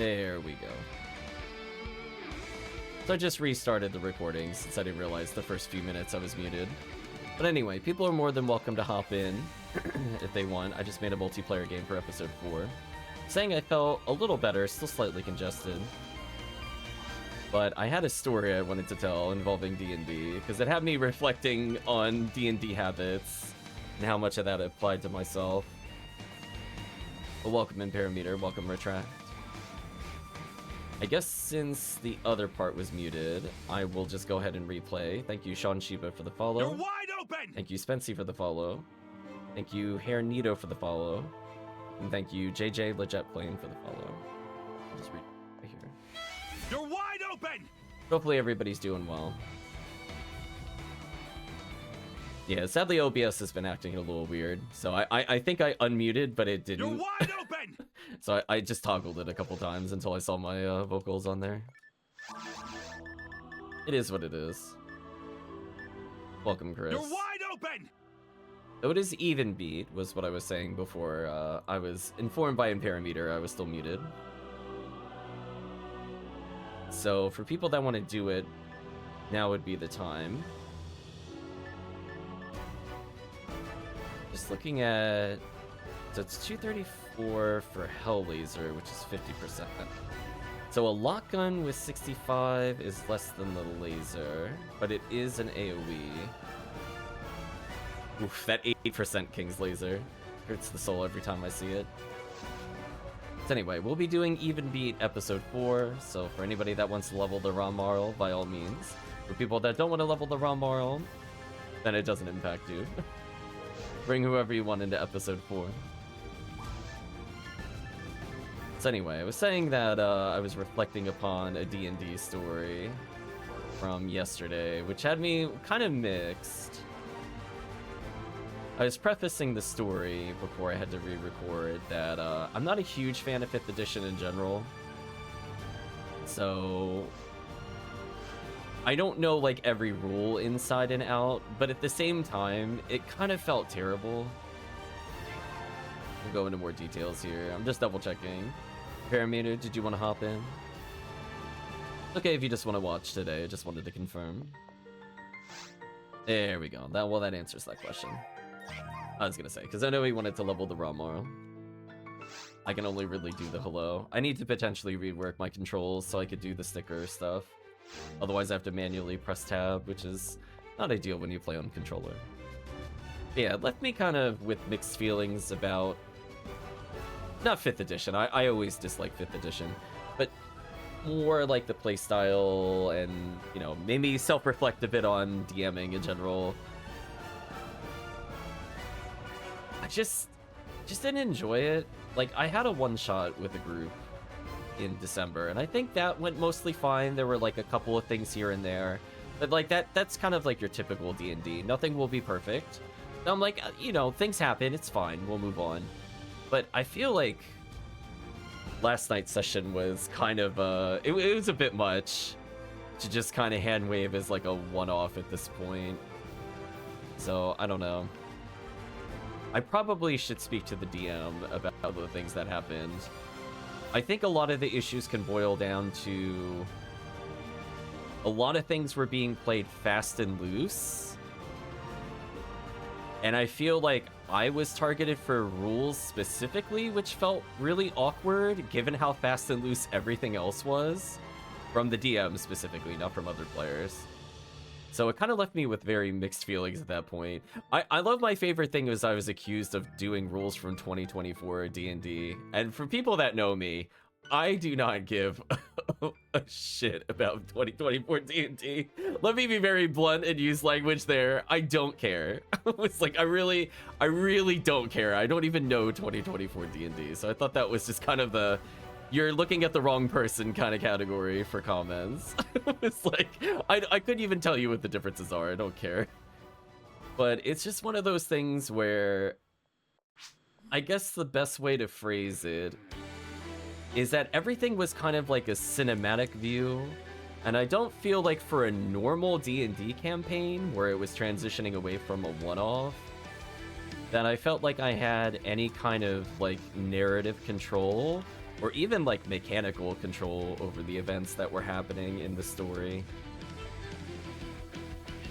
There we go. So I just restarted the recording since I didn't realize the first few minutes I was muted. But anyway, people are more than welcome to hop in if they want. I just made a multiplayer game for episode 4. Saying I felt a little better, still slightly congested. But I had a story I wanted to tell involving D&D, because it had me reflecting on D&D habits and how much of that applied to myself. But welcome in Parameter, welcome Retract. I guess since the other part was muted, I will just go ahead and replay. Thank you, Sean Shiba, for the follow. You're wide open! Thank you, Spency, for the follow. Thank you, Hair Nito, for the follow. And thank you, JJ Lejet Plane, for the follow. I'll just read right here. You're wide open! Hopefully everybody's doing well. Yeah, sadly OBS has been acting a little weird. So I think I unmuted, but it didn't. You're wide open! So I just toggled it a couple times until I saw my vocals on there. It is what it is. Welcome, Chris. You're wide open! So it is even beat, was what I was saying before. I was informed by Imparameter I was still muted. So for people that want to do it, now would be the time. Just looking at... So it's 234 for Hellraiser, which is 50%. So a lock gun with 65 is less than the laser, but it is an AoE. Oof, that 8% King's Laser hurts the soul every time I see it. So anyway, we'll be doing Even Beat episode 4, so for anybody that wants to level the raw moral, by all means. For people that don't want to level the raw moral, then it doesn't impact you. Bring whoever you want into episode 4. So anyway, I was saying that I was reflecting upon a D&D story from yesterday, which had me kind of mixed. I was prefacing the story before I had to re-record that I'm not a huge fan of 5th edition in general. So I don't know like every rule inside and out, but at the same time, it kind of felt terrible. We'll go into more details here. I'm just double checking. Parameter, did you want to hop in? Okay, if you just want to watch today, I just wanted to confirm. There we go. That answers that question. I was gonna say, because I know he wanted to level the raw moral. I can only really do the hello. I need to potentially rework my controls so I could do the sticker stuff. Otherwise I have to manually press tab, which is not ideal when you play on controller. But yeah, it left me kind of with mixed feelings about... Not 5th edition, I always dislike 5th edition. But more like the playstyle and, you know, maybe self-reflect a bit on DMing in general. I just didn't enjoy it. Like, I had a one-shot with a group in December, and I think that went mostly fine. There were like a couple of things here and there, but like that's kind of like your typical D&D. Nothing will be perfect. So I'm like, you know, things happen, it's fine, we'll move on. But I feel like last night's session was kind of it was a bit much to just kind of hand wave as like a one-off at this point. So I don't know. I probably should speak to the DM about the things that happened. I think a lot of the issues can boil down to a lot of things were being played fast and loose. And I feel like I was targeted for rules specifically, which felt really awkward given how fast and loose everything else was. From the DM specifically, not from other players. So it kind of left me with very mixed feelings at that point. I love my favorite thing was I was accused of doing rules from 2024 D&D. And for people that know me, I do not give a shit about 2024 D&D. Let me be very blunt and use language there. I don't care. It's like, I really don't care. I don't even know 2024 D&D. So I thought that was just kind of the... You're looking at the wrong person kind of category for comments. It's like, I couldn't even tell you what the differences are. I don't care. But it's just one of those things where I guess the best way to phrase it is that everything was kind of like a cinematic view. And I don't feel like for a normal D&D campaign where it was transitioning away from a one-off, that I felt like I had any kind of like narrative control or even like mechanical control over the events that were happening in the story.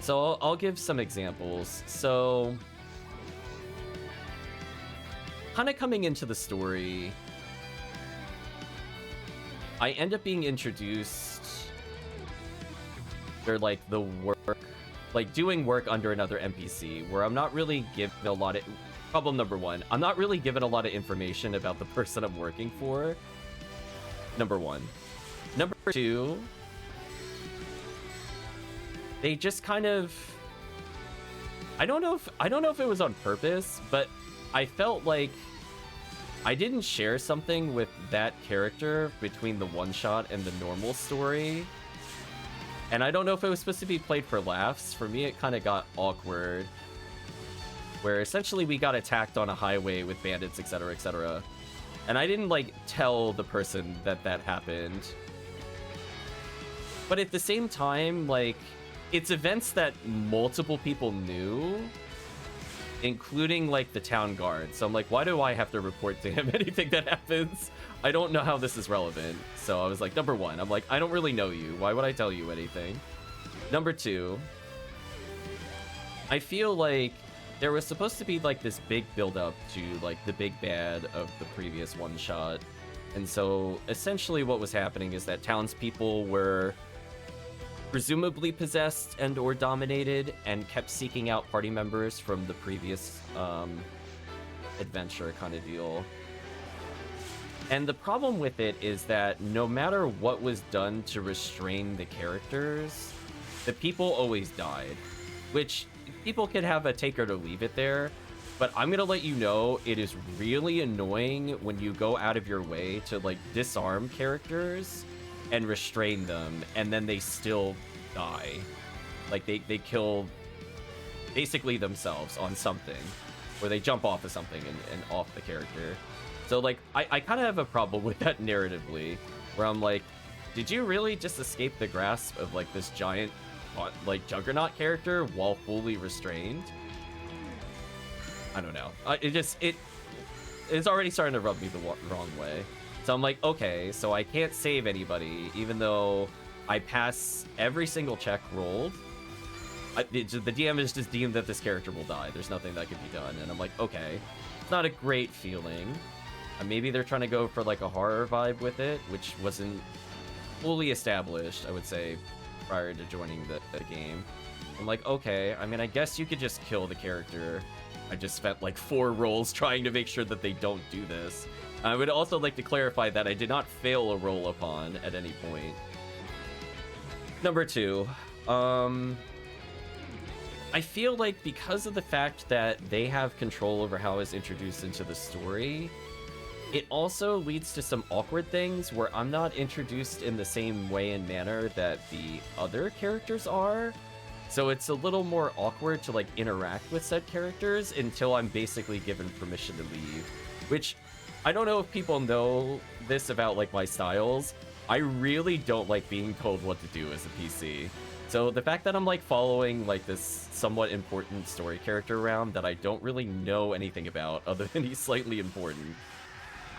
So I'll give some examples. So kind of coming into the story, I end up being introduced, or like the work, like doing work under another NPC, where I'm not really given a lot of, problem number one, I'm not really given a lot of information about the person I'm working for. Number one. Number two, they just kind of, I don't know if it was on purpose, but I felt like I didn't share something with that character between the one-shot and the normal story. And I don't know if it was supposed to be played for laughs. For me, it kind of got awkward, where essentially we got attacked on a highway with bandits, etc., etc. And I didn't, like, tell the person that that happened. But at the same time, like, it's events that multiple people knew, including, like, the town guard. So I'm like, why do I have to report to him anything that happens? I don't know how this is relevant. So I was like, number one, I'm like, I don't really know you. Why would I tell you anything? Number two, I feel like there was supposed to be, like, this big build-up to, like, the big bad of the previous one-shot. And so essentially what was happening is that townspeople were presumably possessed and or dominated and kept seeking out party members from the previous adventure kind of deal. And the problem with it is that no matter what was done to restrain the characters, the people always died, which people could have a take it or leave it there, but I'm gonna let you know it is really annoying when you go out of your way to, like, disarm characters and restrain them, and then they still die. Like, they kill basically themselves on something, or they jump off of something and off the character. So, like, I kind of have a problem with that narratively, where I'm like, did you really just escape the grasp of, like, this giant, like, juggernaut character while fully restrained? I don't know. It's already starting to rub me the wrong way. So I'm like, okay, so I can't save anybody, even though I pass every single check rolled. The DM has just deemed that this character will die. There's nothing that can be done. And I'm like, okay, it's not a great feeling. Maybe they're trying to go for, like, a horror vibe with it, which wasn't fully established, I would say, prior to joining the game. I'm like, okay, I mean, I guess you could just kill the character. I just spent, like, 4 rolls trying to make sure that they don't do this. I would also like to clarify that I did not fail a roll upon at any point. Number 2, I feel like because of the fact that they have control over how it's introduced into the story, it also leads to some awkward things where I'm not introduced in the same way and manner that the other characters are. So it's a little more awkward to, like, interact with said characters until I'm basically given permission to leave. Which, I don't know if people know this about, like, my styles. I really don't like being told what to do as a PC. So the fact that I'm, like, following, like, this somewhat important story character around that I don't really know anything about other than he's slightly important,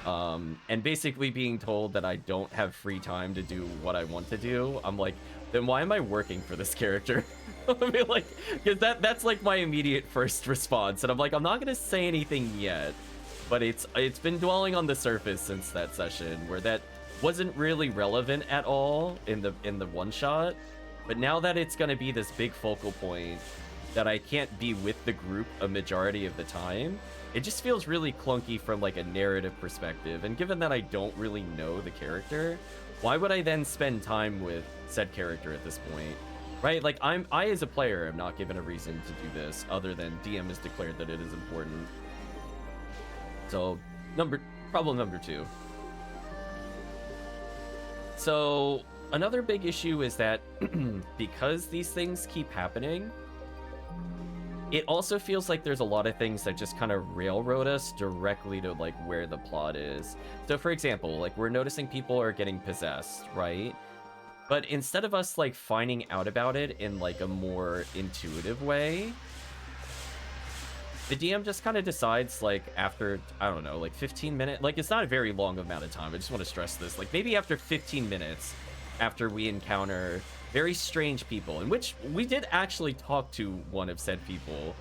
and basically being told that I don't have free time to do what I want to do, I'm like, then why am I working for this character? I mean, like, because that's like my immediate first response, and I'm like, I'm not gonna say anything yet, but it's been dwelling on the surface since that session where that wasn't really relevant at all in the one shot, but now that it's gonna be this big focal point that I can't be with the group a majority of the time, it just feels really clunky from, like, a narrative perspective. And given that I don't really know the character, why would I then spend time with said character at this point? Right? Like, I as a player am not given a reason to do this other than DM has declared that it is important. So, problem number 2. So, another big issue is that because these things keep happening, it also feels like there's a lot of things that just kind of railroad us directly to, like, where the plot is. So, for example, like, we're noticing people are getting possessed, right? But instead of us, like, finding out about it in, like, a more intuitive way, the DM just kind of decides, like, after, I don't know, like 15 minutes, like, it's not a very long amount of time. I just want to stress this. Like, maybe after 15 minutes, after we encounter very strange people, in which we did actually talk to one of said people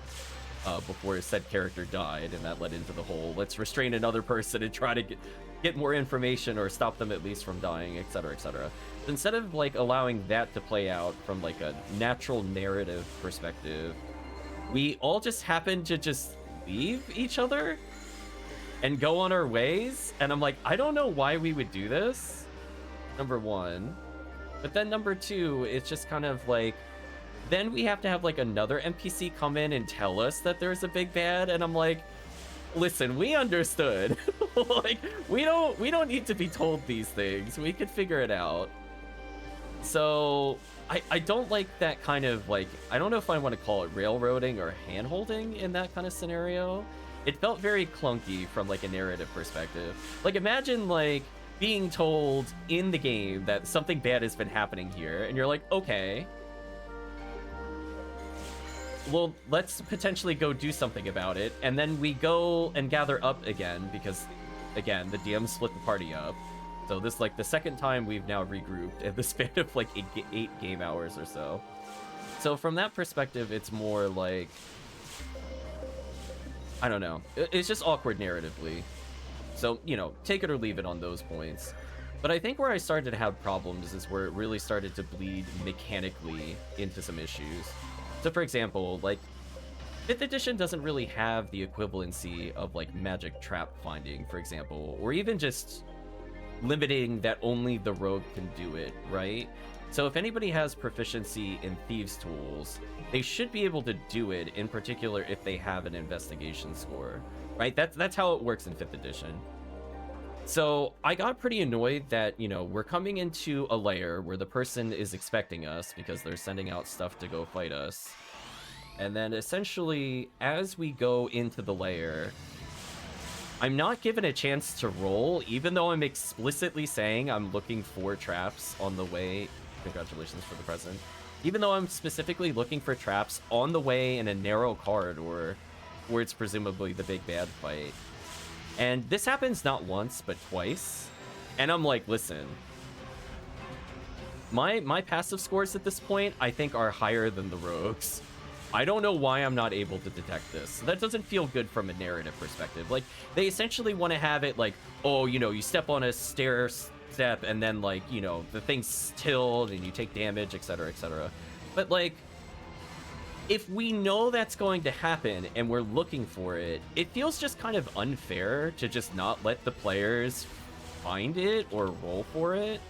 before said character died, and that led into the whole, let's restrain another person and try to get more information or stop them at least from dying, etc., etc. Instead of, like, allowing that to play out from, like, a natural narrative perspective, we all just happen to just leave each other and go on our ways. And I'm like, I don't know why we would do this, number one. But then number two, it's just kind of like, then we have to have, like, another NPC come in and tell us that there's a big bad. And I'm like, listen, we understood. Like, we don't need to be told these things. We could figure it out. So I don't like that kind of, like, I don't know if I want to call it railroading or hand-holding in that kind of scenario. It felt very clunky from, like, a narrative perspective. Like, imagine, like, being told in the game that something bad has been happening here, and you're like, okay, well, let's potentially go do something about it, and then we go and gather up again, because, again, the DM split the party up. So this, like, the second time we've now regrouped in the span of, like, 8 game hours or so. So from that perspective, it's more like, I don't know. It's just awkward narratively. So, you know, take it or leave it on those points. But I think where I started to have problems is where it really started to bleed mechanically into some issues. So, for example, like, 5th edition doesn't really have the equivalency of, like, magic trap finding, for example, or even just limiting that only the rogue can do it, right? So if anybody has proficiency in thieves tools, they should be able to do it, in particular if they have an investigation score, right? That's how it works in 5th edition. So I got pretty annoyed that, you know, we're coming into a lair where the person is expecting us because they're sending out stuff to go fight us. And then essentially, as we go into the lair, I'm not given a chance to roll, even though I'm explicitly saying I'm looking for traps on the way. Congratulations for the present. Even though I'm specifically looking for traps on the way in a narrow corridor towards presumably the big bad fight. And this happens not once, but twice. And I'm like, listen, my passive scores at this point, I think, are higher than the rogues. I don't know why I'm not able to detect this. That doesn't feel good from a narrative perspective. Like, they essentially want to have it like, oh, you know, you step on a step and then, like, you know, the thing's tilted and you take damage, etc., etc. But, like, if we know that's going to happen and we're looking for it, it feels just kind of unfair to just not let the players find it or roll for it.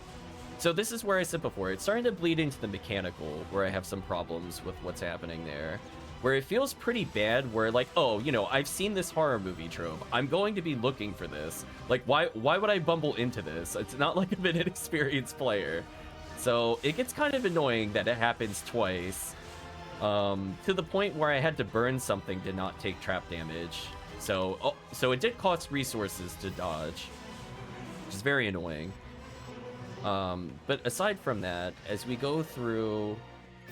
So this is where I said before, it's starting to bleed into the mechanical, where I have some problems with what's happening there. Where it feels pretty bad, where, like, oh, you know, I've seen this horror movie trope. I'm going to be looking for this. Like, why would I bumble into this? It's not like I'm an inexperienced player. So it gets kind of annoying that it happens twice. To the point where I had to burn something to not take trap damage. So it did cost resources to dodge, which is very annoying. But aside from that, as we go through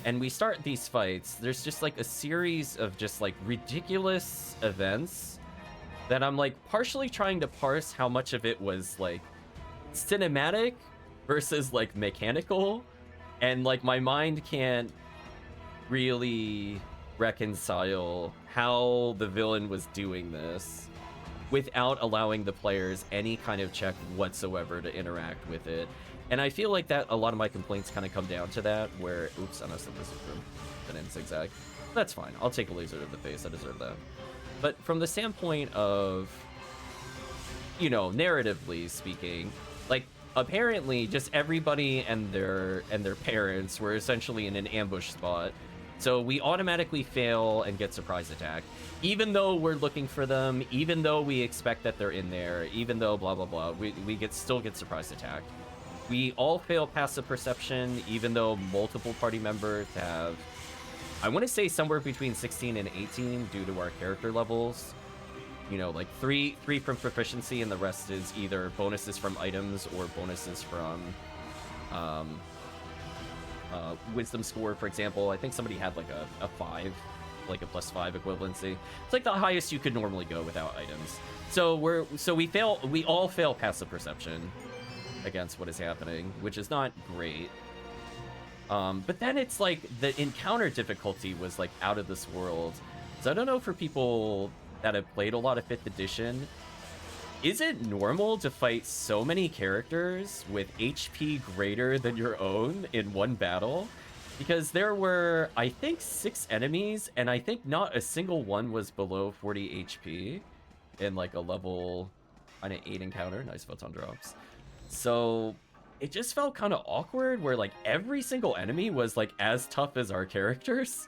and we start these fights, there's just like a series of just like ridiculous events that I'm like partially trying to parse how much of it was like cinematic versus like mechanical, and like my mind can't really reconcile how the villain was doing this without allowing the players any kind of check whatsoever to interact with it. And I feel like that a lot of my complaints kind of come down to that, where, oops, I messed up this room. Been in zigzag. That's fine. I'll take a laser to the face. I deserve that. But from the standpoint of, you know, narratively speaking, like, apparently just everybody and their parents were essentially in an ambush spot. So we automatically fail and get surprise attack, even though we're looking for them, even though we expect that they're in there, even though blah blah blah, we still get surprise attack. We all fail passive perception, even though multiple party members have, I want to say, somewhere between 16 and 18 due to our character levels. You know, like three from proficiency, and the rest is either bonuses from items or bonuses from wisdom score, for example. I think somebody had like a 5 like a +5 equivalency. It's like the highest you could normally go without items. So we all fail passive perception against what is happening, which is not great. But then it's like the encounter difficulty was like out of this world. So I don't know, for people that have played a lot of 5th edition, is it normal to fight so many characters with HP greater than your own in one battle? Because there were, I think, 6 enemies, and I think not a single one was below 40 HP in like a level 8 encounter. Nice photon drops. So it just felt kind of awkward where like every single enemy was like as tough as our characters.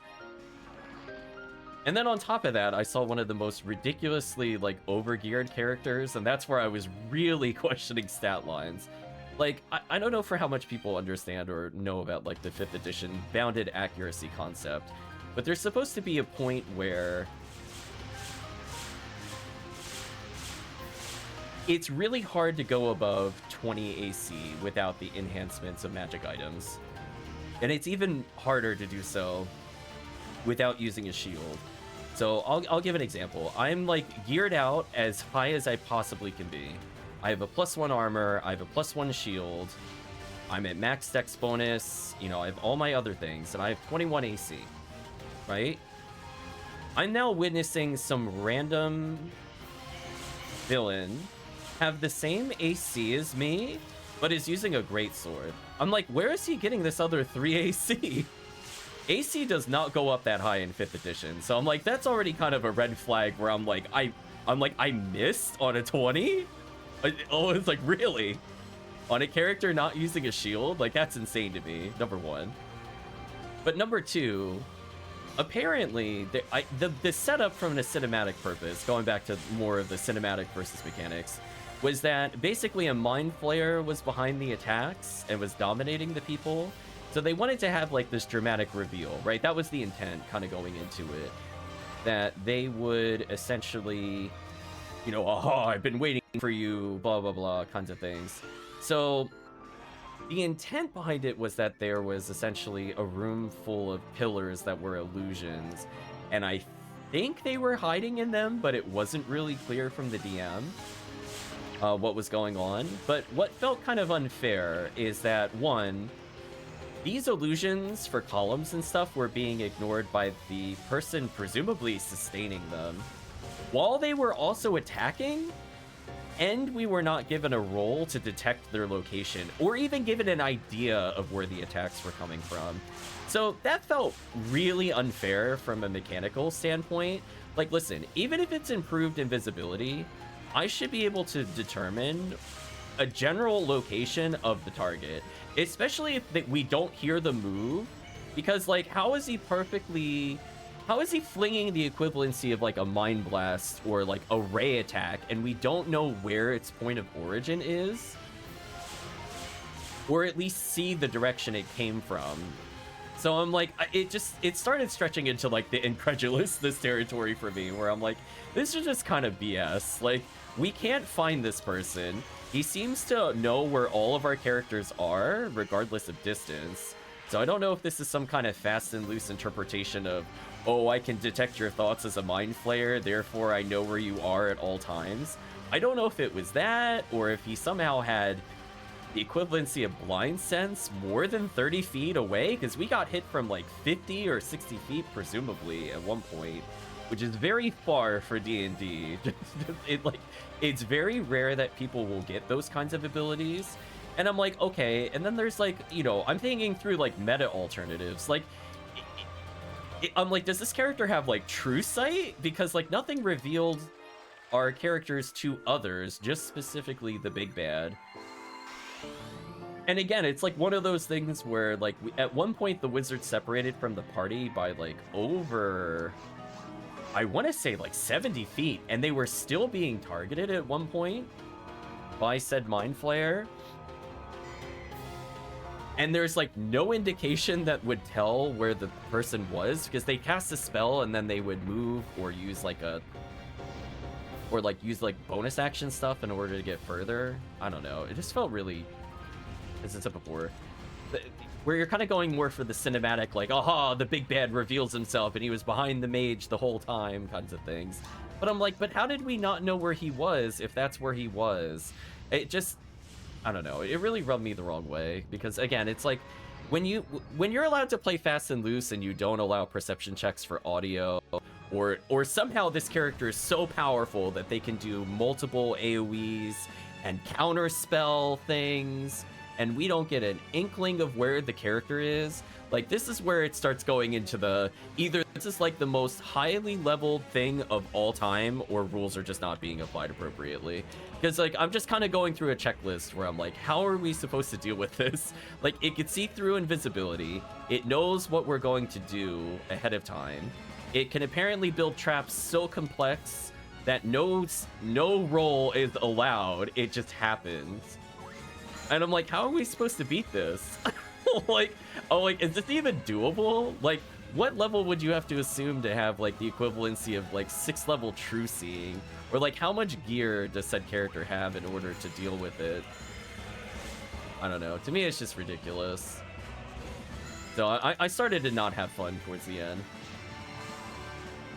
And then on top of that, I saw one of the most ridiculously like overgeared characters, and that's where I was really questioning stat lines. Like, I don't know for how much people understand or know about like the 5th edition bounded accuracy concept, but there's supposed to be a point where it's really hard to go above 20 AC without the enhancements of magic items. And it's even harder to do so without using a shield. So I'll give an example. I'm like geared out as high as I possibly can be. I have a +1 armor, I have a +1 shield, I'm at max dex bonus, you know, I have all my other things, and I have 21 AC, right? I'm now witnessing some random villain have the same AC as me, but is using a greatsword. I'm like, where is he getting this other 3 AC? AC does not go up that high in 5th edition, so I'm like, that's already kind of a red flag where I'm like, I missed on a 20? Oh, it's like, really? On a character not using a shield? Like, that's insane to me, number one. But number two, apparently, the setup from a cinematic purpose, going back to more of the cinematic versus mechanics, was that basically a Mind Flayer was behind the attacks and was dominating the people. So they wanted to have like this dramatic reveal, right? That was the intent kind of going into it. That they would essentially, you know, oh, I've been waiting for you, blah, blah, blah, kinds of things. So the intent behind it was that there was essentially a room full of pillars that were illusions. And I think they were hiding in them, but it wasn't really clear from the DM what was going on. But what felt kind of unfair is that, one, these illusions for columns and stuff were being ignored by the person presumably sustaining them, while they were also attacking, and we were not given a role to detect their location, or even given an idea of where the attacks were coming from. So that felt really unfair from a mechanical standpoint. Like, listen, even if it's improved invisibility, I should be able to determine a general location of the target, especially if we don't hear the move, because like, how is he flinging the equivalency of like a Mind Blast or like a ray attack, and we don't know where its point of origin is, or at least see the direction it came from? So I'm like, it started stretching into like the incredulous this territory for me, where I'm like, this is just kind of BS. Like, we can't find this person. He seems to know where all of our characters are, regardless of distance. So I don't know if this is some kind of fast and loose interpretation of, oh, I can detect your thoughts as a Mind Flayer, therefore I know where you are at all times. I don't know if it was that, or if he somehow had the equivalency of blind sense more than 30 feet away, because we got hit from like 50 or 60 feet, presumably, at one point, which is very far for D&D. It's very rare that people will get those kinds of abilities. And I'm like, okay, and then there's like, you know, I'm thinking through like meta alternatives. Like, I'm like, does this character have like true sight? Because like nothing revealed our characters to others, just specifically the big bad. And again, it's like one of those things where like at one point the wizard separated from the party by like over, I want to say like 70 feet, and they were still being targeted at one point by said Mind Flayer. And there's like no indication that would tell where the person was, because they cast a spell and then they would move or use like use bonus action stuff in order to get further. I don't know. It just felt really, as I said before, where you're kind of going more for the cinematic, like, aha, the big bad reveals himself and he was behind the mage the whole time kinds of things. But I'm like, but how did we not know where he was if that's where he was? It just, I don't know. It really rubbed me the wrong way because, again, it's like when you're allowed to play fast and loose and you don't allow perception checks for audio, or somehow this character is so powerful that they can do multiple AoEs and counter spell things, and we don't get an inkling of where the character is. Like, this is where it starts going into the, either this is like the most highly leveled thing of all time, or rules are just not being applied appropriately. Because, like, I'm just kind of going through a checklist where I'm like, how are we supposed to deal with this? Like, it can see through invisibility. It knows what we're going to do ahead of time. It can apparently build traps so complex that no roll is allowed. It just happens. And I'm like, how are we supposed to beat this? Like, is this even doable? Like, what level would you have to assume to have, like, the equivalency of, like, 6th level true seeing? Or, like, how much gear does said character have in order to deal with it? I don't know. To me, it's just ridiculous. So I started to not have fun towards the end.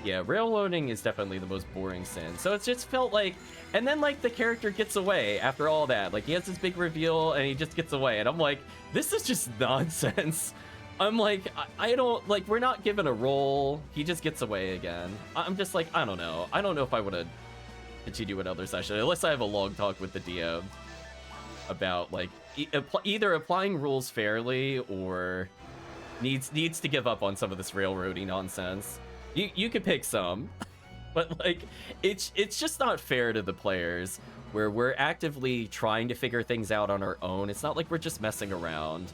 Yeah, railroading is definitely the most boring sin. So it just felt like, and then like the character gets away after all that. Like he has this big reveal and he just gets away. And I'm like, this is just nonsense. I'm like, I don't, like, we're not given a role. He just gets away again. I'm just like, I don't know. I don't know if I want to continue another session unless I have a long talk with the DM about like either applying rules fairly or needs to give up on some of this railroading nonsense. You could pick some, but like it's just not fair to the players where we're actively trying to figure things out on our own. It's not like we're just messing around,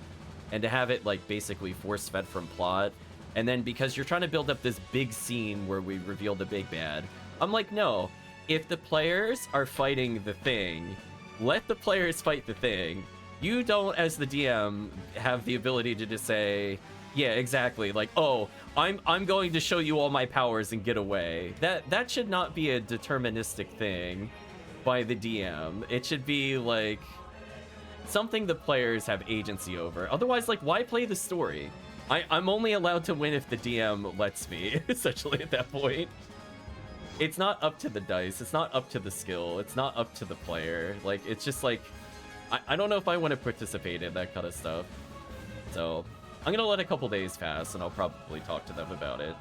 and to have it like basically force fed from plot, and then because you're trying to build up this big scene where we reveal the big bad, I'm like, no, if the players are fighting the thing, let the players fight the thing. You don't, as the DM, have the ability to just say, yeah, exactly, like, oh, I'm going to show you all my powers and get away. That should not be a deterministic thing by the DM. It should be like something the players have agency over. Otherwise, like, why play the story? I'm only allowed to win if the DM lets me, essentially, at that point. It's not up to the dice. It's not up to the skill. It's not up to the player. Like, it's just like, I don't know if I want to participate in that kind of stuff. So I'm gonna let a couple days pass and I'll probably talk to them about it.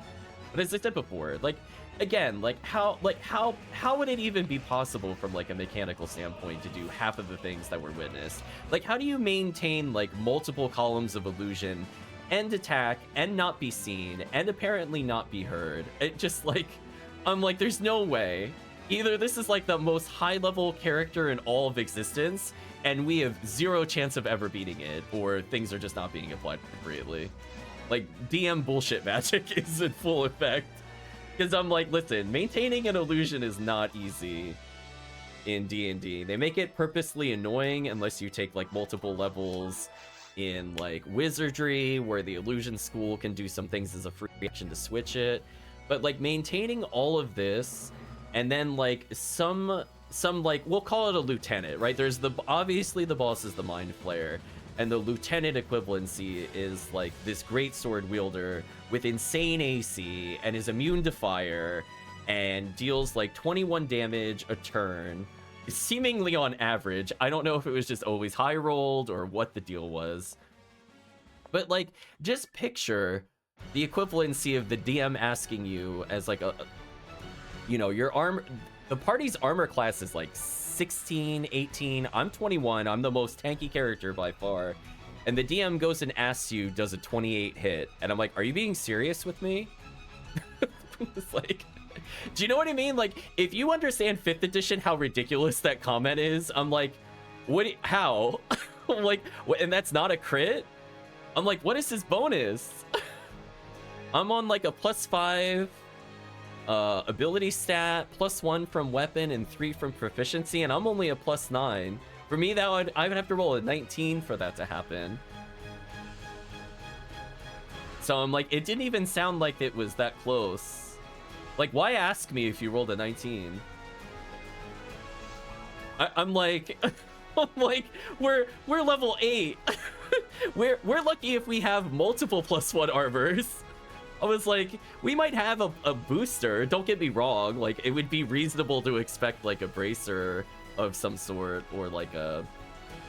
But as I said before, like, again, like how would it even be possible from like a mechanical standpoint to do half of the things that were witnessed? Like, how do you maintain like multiple columns of illusion and attack and not be seen and apparently not be heard? It just like, I'm like, there's no way. Either this is like the most high level character in all of existence and we have zero chance of ever beating it, or things are just not being applied appropriately. Like, DM bullshit magic is in full effect. Because I'm like, listen, maintaining an illusion is not easy in D&D. They make it purposely annoying unless you take, like, multiple levels in, like, wizardry, where the illusion school can do some things as a free action to switch it. But, like, maintaining all of this, and then, like, some like, we'll call it a lieutenant, right? There's obviously the boss is the mind flayer, and the lieutenant equivalency is like this great sword wielder with insane AC and is immune to fire and deals like 21 damage a turn, seemingly on average. I don't know if it was just always high rolled or what the deal was, but like, just picture the equivalency of the DM asking you as like a, you know, your armor. The party's armor class is like 16, 18. I'm 21. I'm the most tanky character by far. And the DM goes and asks you, does a 28 hit? And I'm like, are you being serious with me? It's like, do you know what I mean? Like, if you understand 5th edition, how ridiculous that comment is, I'm like, what? How? Like, and that's not a crit? I'm like, what is his bonus? I'm on like a +5 ability stat, +1 from weapon, and 3 from proficiency, and I'm only a +9. For me, I would have to roll a 19 for that to happen. So I'm like, it didn't even sound like it was that close. Like, why ask me if you rolled a 19? I'm like, I'm like, we're level 8. we're lucky if we have multiple +1 armors. I was like, we might have a booster, don't get me wrong, like it would be reasonable to expect like a bracer of some sort or like a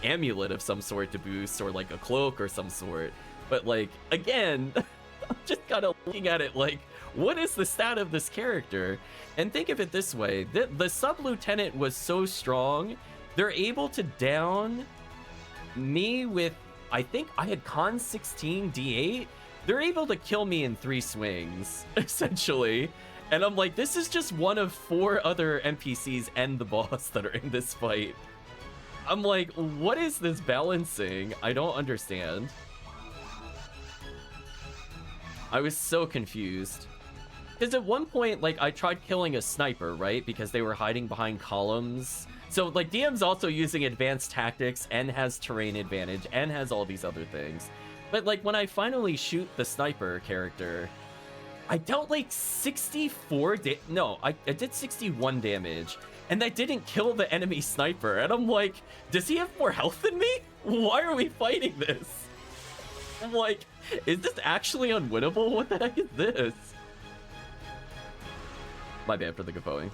amulet of some sort to boost or like a cloak or some sort. But like, again, I'm just kind of looking at it like, what is the stat of this character? And think of it this way, the sub-lieutenant was so strong, they're able to down me with, I think I had con 16 D8. They're able to kill me in 3 swings, essentially. And I'm like, this is just one of 4 other NPCs and the boss that are in this fight. I'm like, what is this balancing? I don't understand. I was so confused. Because at one point, like, I tried killing a sniper, right? Because they were hiding behind columns. So, like, DM's also using advanced tactics and has terrain advantage and has all these other things. But, like, when I finally shoot the sniper character, I dealt, like, 64 no, I did 61 damage. And that didn't kill the enemy sniper. And I'm like, does he have more health than me? Why are we fighting this? I'm like, is this actually unwinnable? What the heck is this? My bad for the gapoing.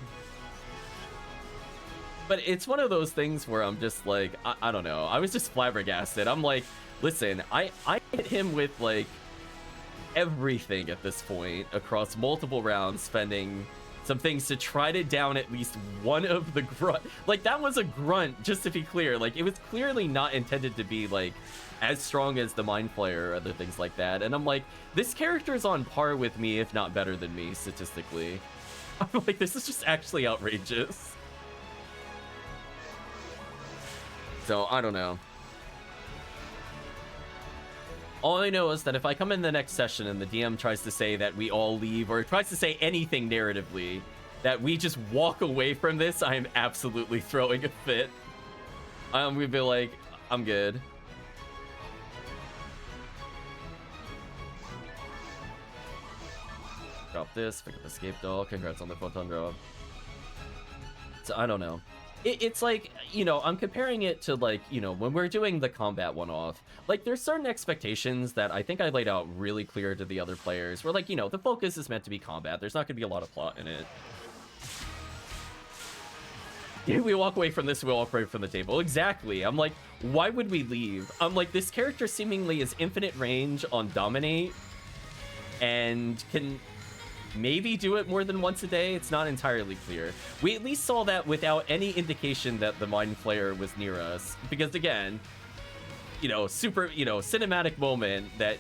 But it's one of those things where I'm just like, I don't know. I was just flabbergasted. I'm like, listen, I hit him with like everything at this point across multiple rounds, spending some things to try to down at least one of the grunt. Like, that was a grunt, just to be clear. Like, it was clearly not intended to be like as strong as the Mind Flayer or other things like that. And I'm like, this character is on par with me, if not better than me, statistically. I'm like, this is just actually outrageous. So, I don't know. All I know is that if I come in the next session and the DM tries to say that we all leave, or tries to say anything narratively, that we just walk away from this, I am absolutely throwing a fit. We'd be like, I'm good. Drop this, pick up Escape Doll. Congrats on the photon drop. So, I don't know. It's like, you know, I'm comparing it to, like, you know, when we're doing the combat one-off, like, there's certain expectations that I think I laid out really clear to the other players, where, like, you know, the focus is meant to be combat. There's not going to be a lot of plot in it. We walk away from this, we walk away from the table. Exactly. I'm like, why would we leave? I'm like, this character seemingly has infinite range on Dominate, and can maybe do it more than once a day. It's not entirely clear. We at least saw that without any indication that the Mind Flayer was near us, because again, you know, super, you know, cinematic moment that,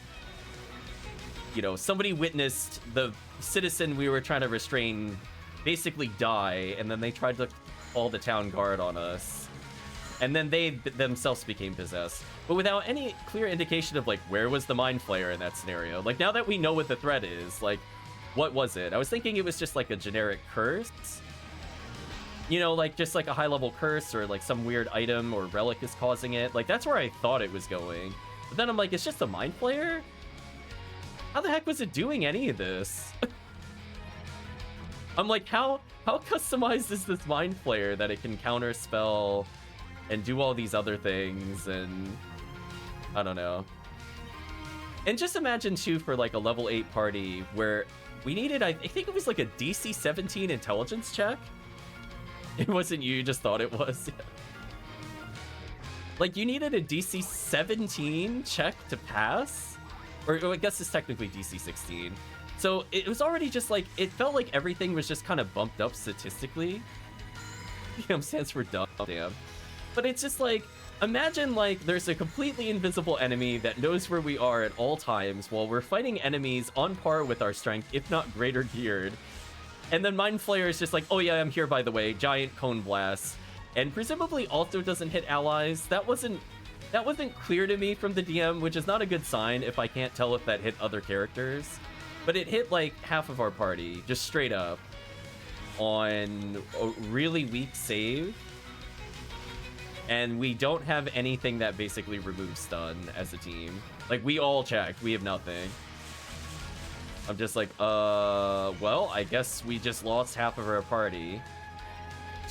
you know, somebody witnessed the citizen we were trying to restrain basically die, and then they tried to call the town guard on us, and then they themselves became possessed, but without any clear indication of, like, where was the Mind Flayer in that scenario. Like, now that we know what the threat is, like, what was it? I was thinking it was just like a generic curse. You know, like just like a high-level curse, or like some weird item or relic is causing it. Like, that's where I thought it was going. But then I'm like, it's just a Mind Flayer? How the heck was it doing any of this? I'm like, how customized is this Mind Flayer that it can counter spell and do all these other things? And I don't know. And just imagine too, for like a level 8 party where we needed, I think it was like a DC 17 intelligence check. It wasn't you just thought it was. Like, you needed a DC 17 check to pass? Or I guess it's technically DC 16. So it was already just like, it felt like everything was just kind of bumped up statistically. Stands for dumb, damn. But it's just like, imagine like there's a completely invisible enemy that knows where we are at all times while we're fighting enemies on par with our strength, if not greater geared. And then Mind Flayer is just like, oh yeah, I'm here by the way, giant cone blast. And presumably also doesn't hit allies. That wasn't clear to me from the DM, which is not a good sign if I can't tell if that hit other characters. But it hit like half of our party, just straight up, on a really weak save. And we don't have anything that basically removes stun as a team. Like, we all checked. We have nothing. I'm just like, well, I guess we just lost half of our party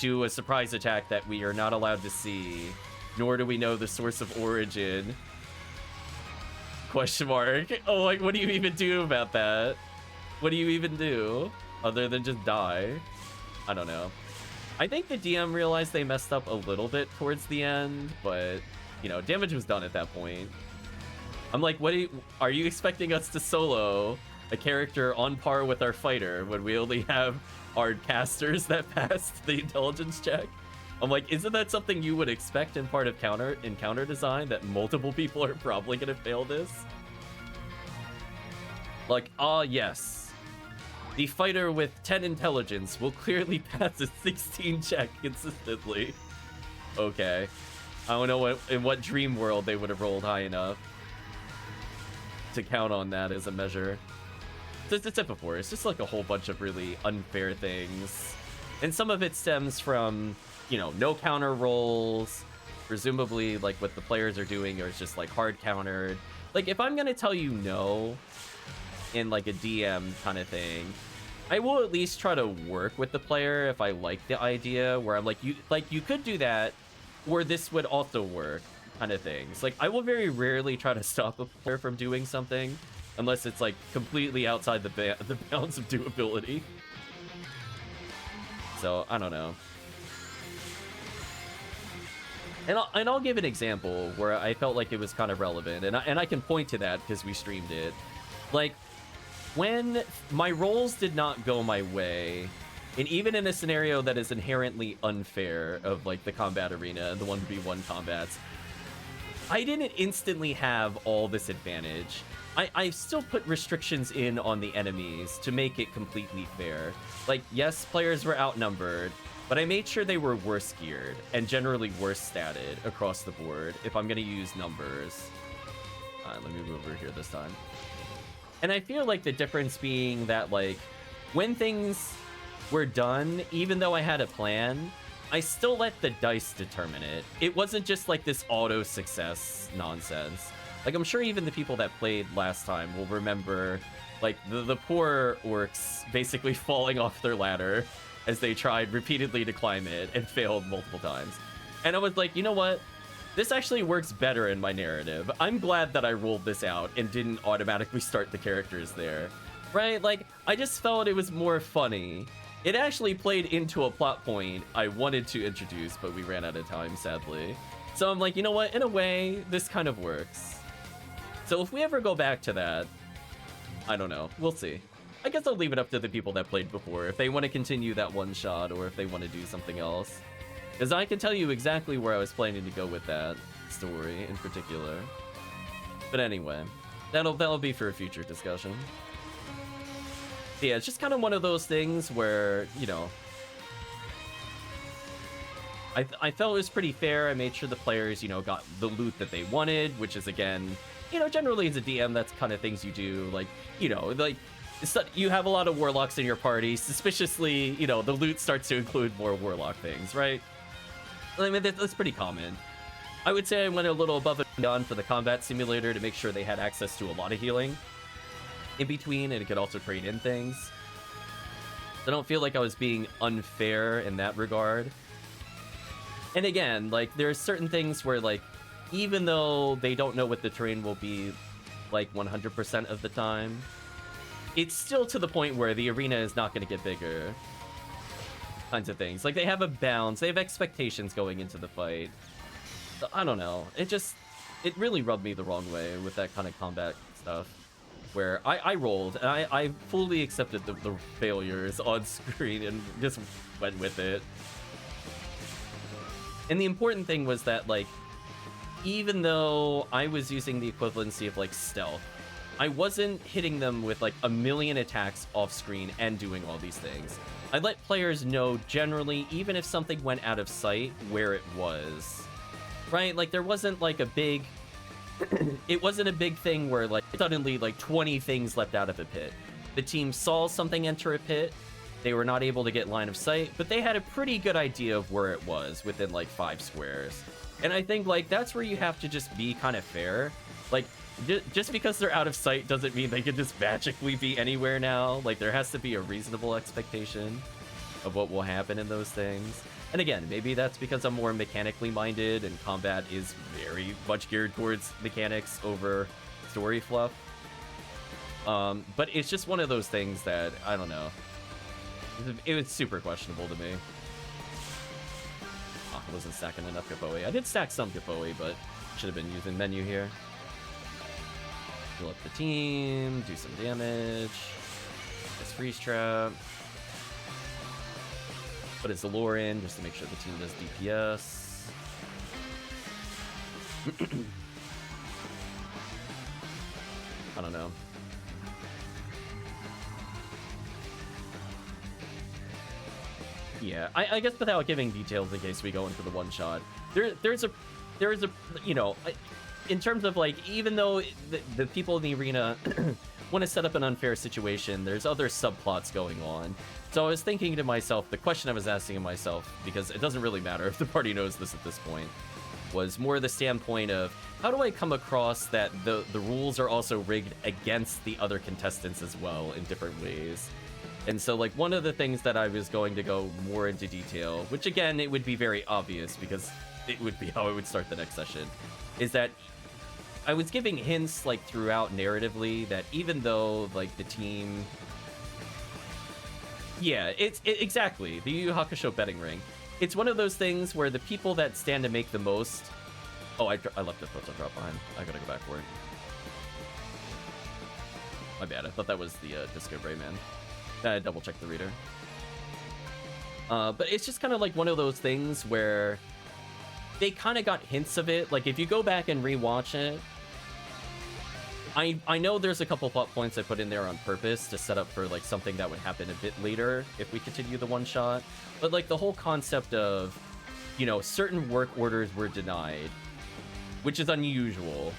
to a surprise attack that we are not allowed to see, nor do we know the source of origin. question mark. Oh, like, what do you even do about that? What do you even do other than just die? I don't know. I think the DM realized they messed up a little bit towards the end, but, you know, damage was done at that point. I'm like, are you expecting us to solo a character on par with our fighter when we only have our casters that passed the intelligence check? I'm like, isn't that something you would expect in part of counter design, that multiple people are probably gonna fail this? Like, yes. The fighter with 10 intelligence will clearly pass a 16 check consistently. Okay. I don't know in what dream world they would have rolled high enough to count on that as a measure. As I said before, it's just like a whole bunch of really unfair things. And some of it stems from, you know, no counter rolls. Presumably, like, what the players are doing is just, like, hard countered. Like, if I'm gonna tell you no in, like, a DM kind of thing, I will at least try to work with the player if I like the idea, where I'm like, you could do that, or this would also work, kind of things. Like, I will very rarely try to stop a player from doing something, unless it's, like, completely outside the bounds of doability. So, I don't know. And I'll give an example where I felt like it was kind of relevant, and I can point to that because we streamed it. Like, when my rolls did not go my way, and even in a scenario that is inherently unfair of, like, the combat arena and the 1v1 combats, I didn't instantly have all this advantage. I still put restrictions in on the enemies to make it completely fair. Like, yes, players were outnumbered, but I made sure they were worse geared and generally worse statted across the board if I'm going to use numbers. Let me move over here this time. And I feel like the difference being that, like, when things were done, even though I had a plan, I still let the dice determine it. It wasn't just like this auto success nonsense. Like, I'm sure even the people that played last time will remember, like, the poor orcs basically falling off their ladder as they tried repeatedly to climb it and failed multiple times. And I was like, you know what? This actually works better in my narrative. I'm glad that I rolled this out and didn't automatically start the characters there. Right? Like, I just felt it was more funny. It actually played into a plot point I wanted to introduce, but we ran out of time, sadly. So I'm like, you know what? In a way, this kind of works. So if we ever go back to that, I don't know. We'll see. I guess I'll leave it up to the people that played before, if they want to continue that one shot or if they want to do something else. Because I can tell you exactly where I was planning to go with that story in particular. But anyway, that'll be for a future discussion. Yeah, it's just kind of one of those things where, you know, I felt it was pretty fair. I made sure the players, you know, got the loot that they wanted, which is, again, you know, generally as a DM, that's kind of things you do. Like, you know, like, you have a lot of warlocks in your party. Suspiciously, you know, the loot starts to include more warlock things, right? I mean, that's pretty common. I would say I went a little above and beyond for the combat simulator to make sure they had access to a lot of healing in between, and it could also trade in things. I don't feel like I was being unfair in that regard. And again, like, there's certain things where, like, even though they don't know what the terrain will be like 100% of the time, it's still to the point where the arena is not going to get bigger. Kinds of things. Like, they have a bounds, they have expectations going into the fight. So, I don't know. It really rubbed me the wrong way with that kind of combat stuff. Where I rolled, and I fully accepted the failures on screen and just went with it. And the important thing was that, like, even though I was using the equivalency of, like, stealth, I wasn't hitting them with, like, a million attacks off screen and doing all these things. I let players know generally, even if something went out of sight, where it was. Right? Like, there wasn't, like, a big... it wasn't a big thing where, like, suddenly, like, 20 things leapt out of a pit. The team saw something enter a pit, they were not able to get line of sight, but they had a pretty good idea of where it was within, like, 5 squares. And I think, like, that's where you have to just be kind of fair. Like, just because they're out of sight doesn't mean they can just magically be anywhere now. Like, there has to be a reasonable expectation of what will happen in those things. And again, maybe that's because I'm more mechanically minded and combat is very much geared towards mechanics over story fluff. But it's just one of those things that, I don't know. It was super questionable to me. Oh, I wasn't stacking enough Gapoi. I did stack some Gapoi, but should have been using menu here. Heal up the team, do some damage. This freeze trap. Put his Allure in just to make sure the team does DPS. I don't know. Yeah, I guess without giving details in case we go into the one shot, there's a you know, in terms of like, even though the people in the arena want to set up an unfair situation, there's other subplots going on. So I was thinking to myself, the question I was asking myself, because it doesn't really matter if the party knows this at this point, was more the standpoint of how do I come across that the rules are also rigged against the other contestants as well in different ways. And so, like, one of the things that I was going to go more into detail, which again, it would be very obvious because it would be how I would start the next session, is that I was giving hints, like, throughout narratively that even though, like, the team... Yeah, exactly, the Yu Yu Hakusho betting ring. It's one of those things where the people that stand to make the most... Oh, I left the photo drop behind. I gotta go back for it. My bad, I thought that was the Disco Rayman. I double check the reader. But it's just kind of like one of those things where they kind of got hints of it. Like, if you go back and rewatch it, I know there's a couple plot points I put in there on purpose to set up for, like, something that would happen a bit later if we continue the one shot. But, like, the whole concept of, you know, certain work orders were denied, which is unusual,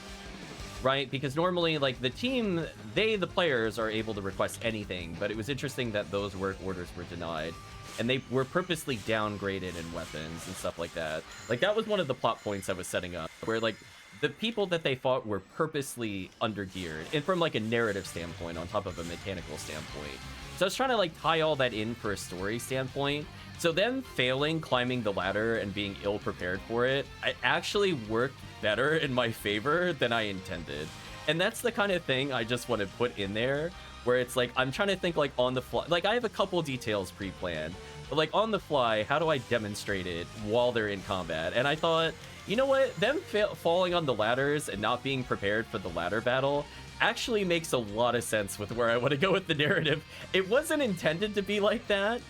right? Because normally, like, the team, the players are able to request anything, but it was interesting that those work orders were denied, and they were purposely downgraded in weapons and stuff like that. Like, that was one of the plot points I was setting up, where, like, the people that they fought were purposely undergeared, and from, like, a narrative standpoint on top of a mechanical standpoint. So I was trying to, like, tie all that in for a story standpoint. So them failing climbing the ladder and being ill-prepared for it, it actually worked better in my favor than I intended. And that's the kind of thing I just want to put in there, where it's like, I'm trying to think, like, on the fly. Like, I have a couple details pre-planned, but, like, on the fly, how do I demonstrate it while they're in combat? And I thought, you know what? Them falling on the ladders and not being prepared for the ladder battle actually makes a lot of sense with where I want to go with the narrative. It wasn't intended to be like that,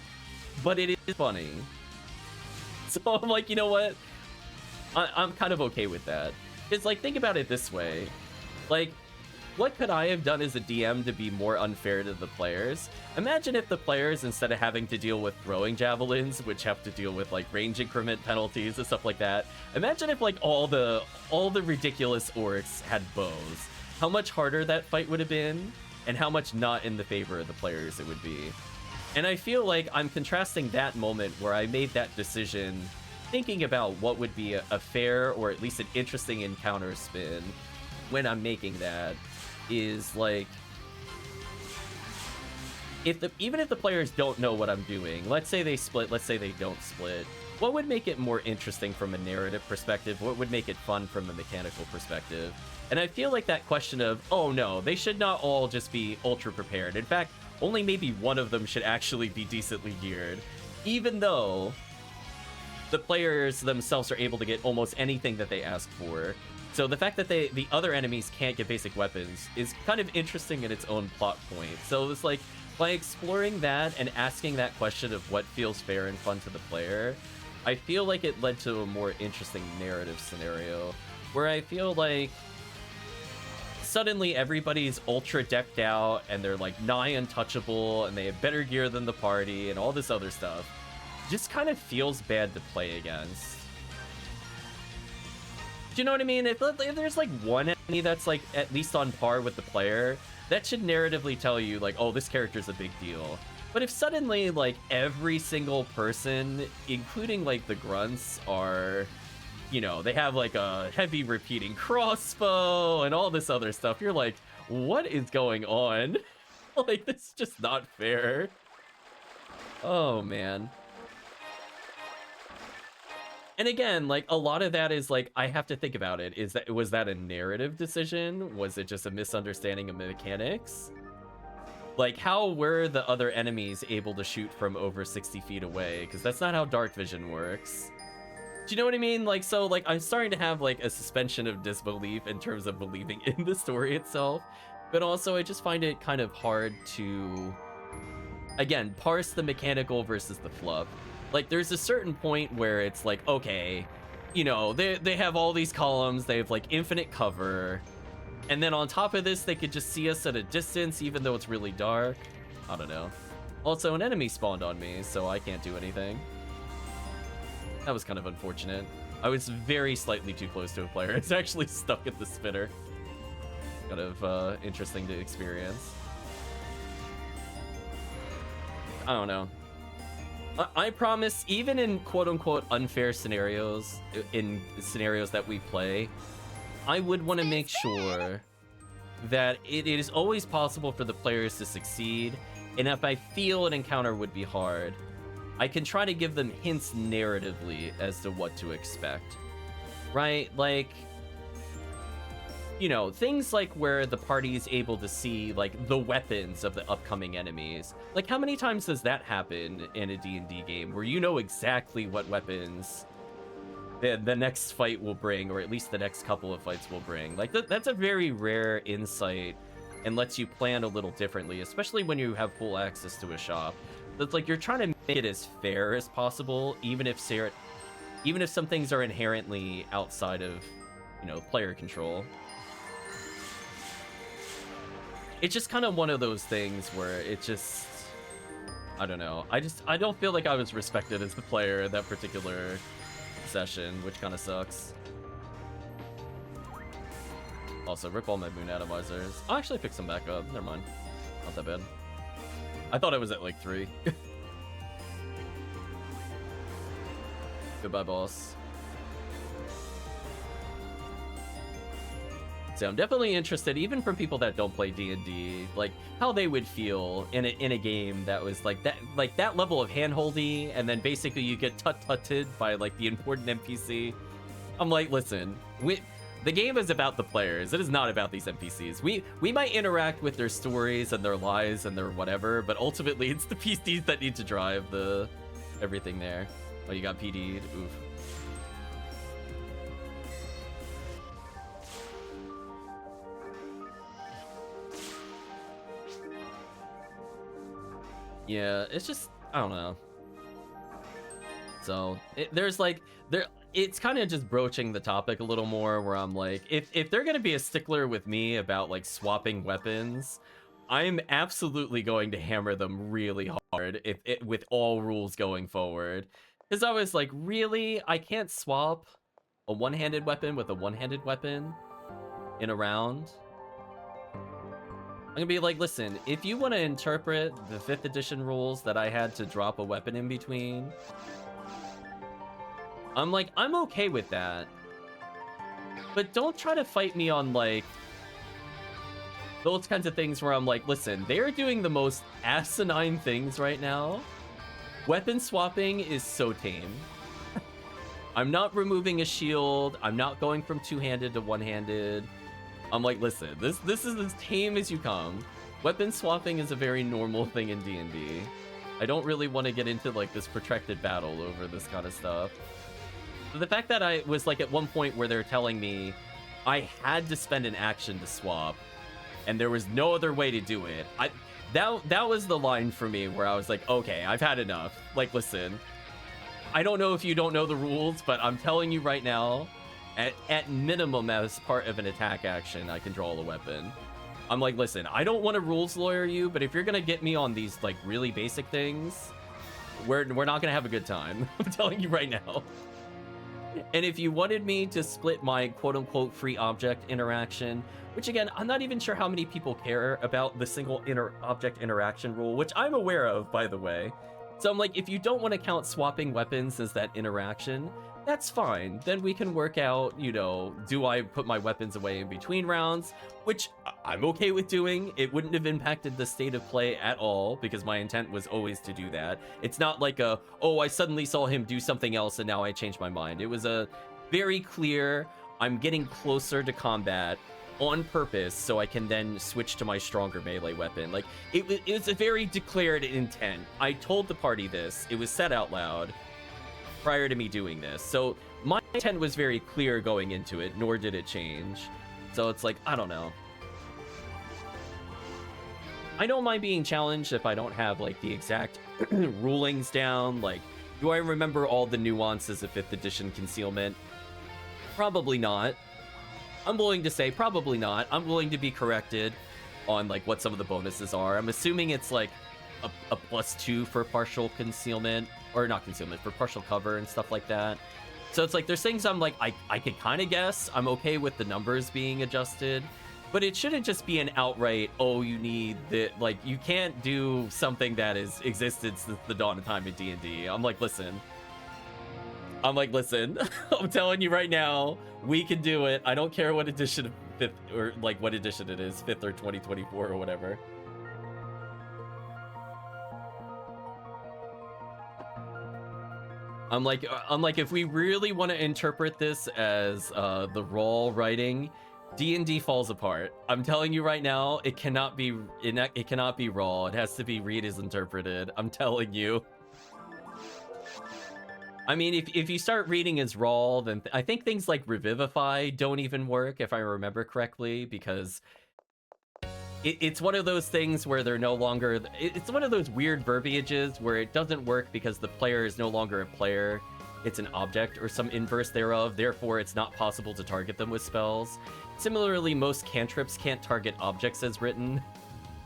but it is funny. So I'm like, you know what? I'm kind of okay with that. It's like, think about it this way. Like, what could I have done as a DM to be more unfair to the players? Imagine if the players, instead of having to deal with throwing javelins, which have to deal with, like, range increment penalties and stuff like that, imagine if, like, all the ridiculous orcs had bows. How much harder that fight would have been, and how much not in the favor of the players it would be. And I feel like I'm contrasting that moment where I made that decision thinking about what would be a fair or at least an interesting encounter spin when I'm making that, is like, even if the players don't know what I'm doing, let's say they split, let's say they don't split, what would make it more interesting from a narrative perspective? What would make it fun from a mechanical perspective? And I feel like that question of, oh no, they should not all just be ultra prepared. In fact, only maybe one of them should actually be decently geared, even though the players themselves are able to get almost anything that they ask for. So the fact that the other enemies can't get basic weapons is kind of interesting in its own plot point. So it's like, by exploring that and asking that question of what feels fair and fun to the player, I feel like it led to a more interesting narrative scenario, where I feel like suddenly everybody's ultra decked out and they're like nigh untouchable and they have better gear than the party and all this other stuff. Just kind of feels bad to play against. Do you know what I mean? If there's like one enemy that's like at least on par with the player, that should narratively tell you like, oh, this character's a big deal. But if suddenly like every single person, including like the grunts, are, you know, they have like a heavy repeating crossbow and all this other stuff, you're like, what is going on? Like, this is just not fair. Oh man. And again, like, a lot of that is like, I have to think about it. Was that a narrative decision? Was it just a misunderstanding of mechanics? Like, how were the other enemies able to shoot from over 60 feet away? Because that's not how dark vision works. Do you know what I mean? Like, so, like, I'm starting to have, like, a suspension of disbelief in terms of believing in the story itself. But also, I just find it kind of hard to, again, parse the mechanical versus the fluff. Like, there's a certain point where it's like, okay, you know, they have all these columns, they have, like, infinite cover, and then on top of this, they could just see us at a distance, even though it's really dark. I don't know. Also, an enemy spawned on me, so I can't do anything. That was kind of unfortunate. I was very slightly too close to a player. It's actually stuck at the spinner. Kind of interesting to experience. I don't know. I promise, even in quote-unquote unfair scenarios, in scenarios that we play, I would want to make sure that it is always possible for the players to succeed, and if I feel an encounter would be hard, I can try to give them hints narratively as to what to expect. Right? Like, you know, things like where the party is able to see, like, the weapons of the upcoming enemies. Like, how many times does that happen in a D&D game, where you know exactly what weapons the next fight will bring, or at least the next couple of fights will bring? Like, that's a very rare insight, and lets you plan a little differently, especially when you have full access to a shop. It's like, you're trying to make it as fair as possible, even if some things are inherently outside of, you know, player control. It's just kind of one of those things where it just, I don't know. I don't feel like I was respected as the player in that particular session, which kind of sucks. Also, rip all my moon atomizers. I'll actually pick some back up. Never mind. Not that bad. I thought I was at like 3. Goodbye, boss. So I'm definitely interested, even from people that don't play D&D, like how they would feel in a game that was like that level of handholdy, and then basically you get tut-tutted by like the important NPC. I'm like, listen, the game is about the players. It is not about these NPCs. We might interact with their stories and their lives and their whatever, but ultimately it's the PCs that need to drive the everything there. Oh, you got PD'd. Oof. Yeah, it's just, I don't know. So it's kind of just broaching the topic a little more, where I'm like, if they're gonna be a stickler with me about like swapping weapons, I'm absolutely going to hammer them really hard with all rules going forward. Because I was like, really? I can't swap a one-handed weapon with a one-handed weapon in a round? I'm gonna be like, listen, if you want to interpret the 5th edition rules that I had to drop a weapon in between, I'm like, I'm okay with that. But don't try to fight me on, like, those kinds of things where I'm like, listen, they're doing the most asinine things right now. Weapon swapping is so tame. I'm not removing a shield. I'm not going from two-handed to one-handed. I'm like, listen, this is as tame as you come. Weapon swapping is a very normal thing in D&D. I don't really want to get into like this protracted battle over this kind of stuff. But the fact that I was like at one point where they're telling me I had to spend an action to swap, and there was no other way to do it. That was the line for me where I was like, okay, I've had enough. Like, listen, I don't know if you don't know the rules, but I'm telling you right now, at minimum, as part of an attack action, I can draw a weapon. I'm like, listen, I don't want to rules lawyer you, but if you're gonna get me on these like really basic things, we're not gonna have a good time. I'm telling you right now. And if you wanted me to split my quote-unquote free object interaction, which again, I'm not even sure how many people care about the single object interaction rule, which I'm aware of, by the way. So I'm like, if you don't want to count swapping weapons as that interaction, that's fine. Then we can work out, you know, do I put my weapons away in between rounds, which I'm okay with doing. It wouldn't have impacted the state of play at all because my intent was always to do that. It's not like a, oh, I suddenly saw him do something else and now I changed my mind. It was a very clear, I'm getting closer to combat on purpose so I can then switch to my stronger melee weapon. Like, it was a very declared intent. I told the party this. It was said out loud prior to me doing this. So my intent was very clear going into it, nor did it change. So it's like, I don't know. I don't mind being challenged if I don't have like the exact rulings down. Like, do I remember all the nuances of 5th edition concealment? Probably not. I'm willing to say probably not. I'm willing to be corrected on like what some of the bonuses are. I'm assuming it's like a +2 for partial concealment, or not concealment, for partial cover and stuff like that. So it's like there's things I'm like I can kind of guess. I'm okay with the numbers being adjusted, but it shouldn't just be an outright, oh, you need the, like, you can't do something that has existed since the dawn of time in D&D. I'm like, listen, I'm telling you right now, we can do it. I don't care what edition of 5th, or like what edition it is, 5th or 2024 or whatever. I'm like, if we really want to interpret this as the raw writing, D&D falls apart. I'm telling you right now, it cannot be raw. It has to be read as interpreted. I'm telling you. I mean, if you start reading as raw, then I think things like Revivify don't even work, if I remember correctly, because it's one of those things where they're no longer... It's one of those weird verbiages where it doesn't work because the player is no longer a player. It's an object or some inverse thereof, therefore it's not possible to target them with spells. Similarly, most cantrips can't target objects as written.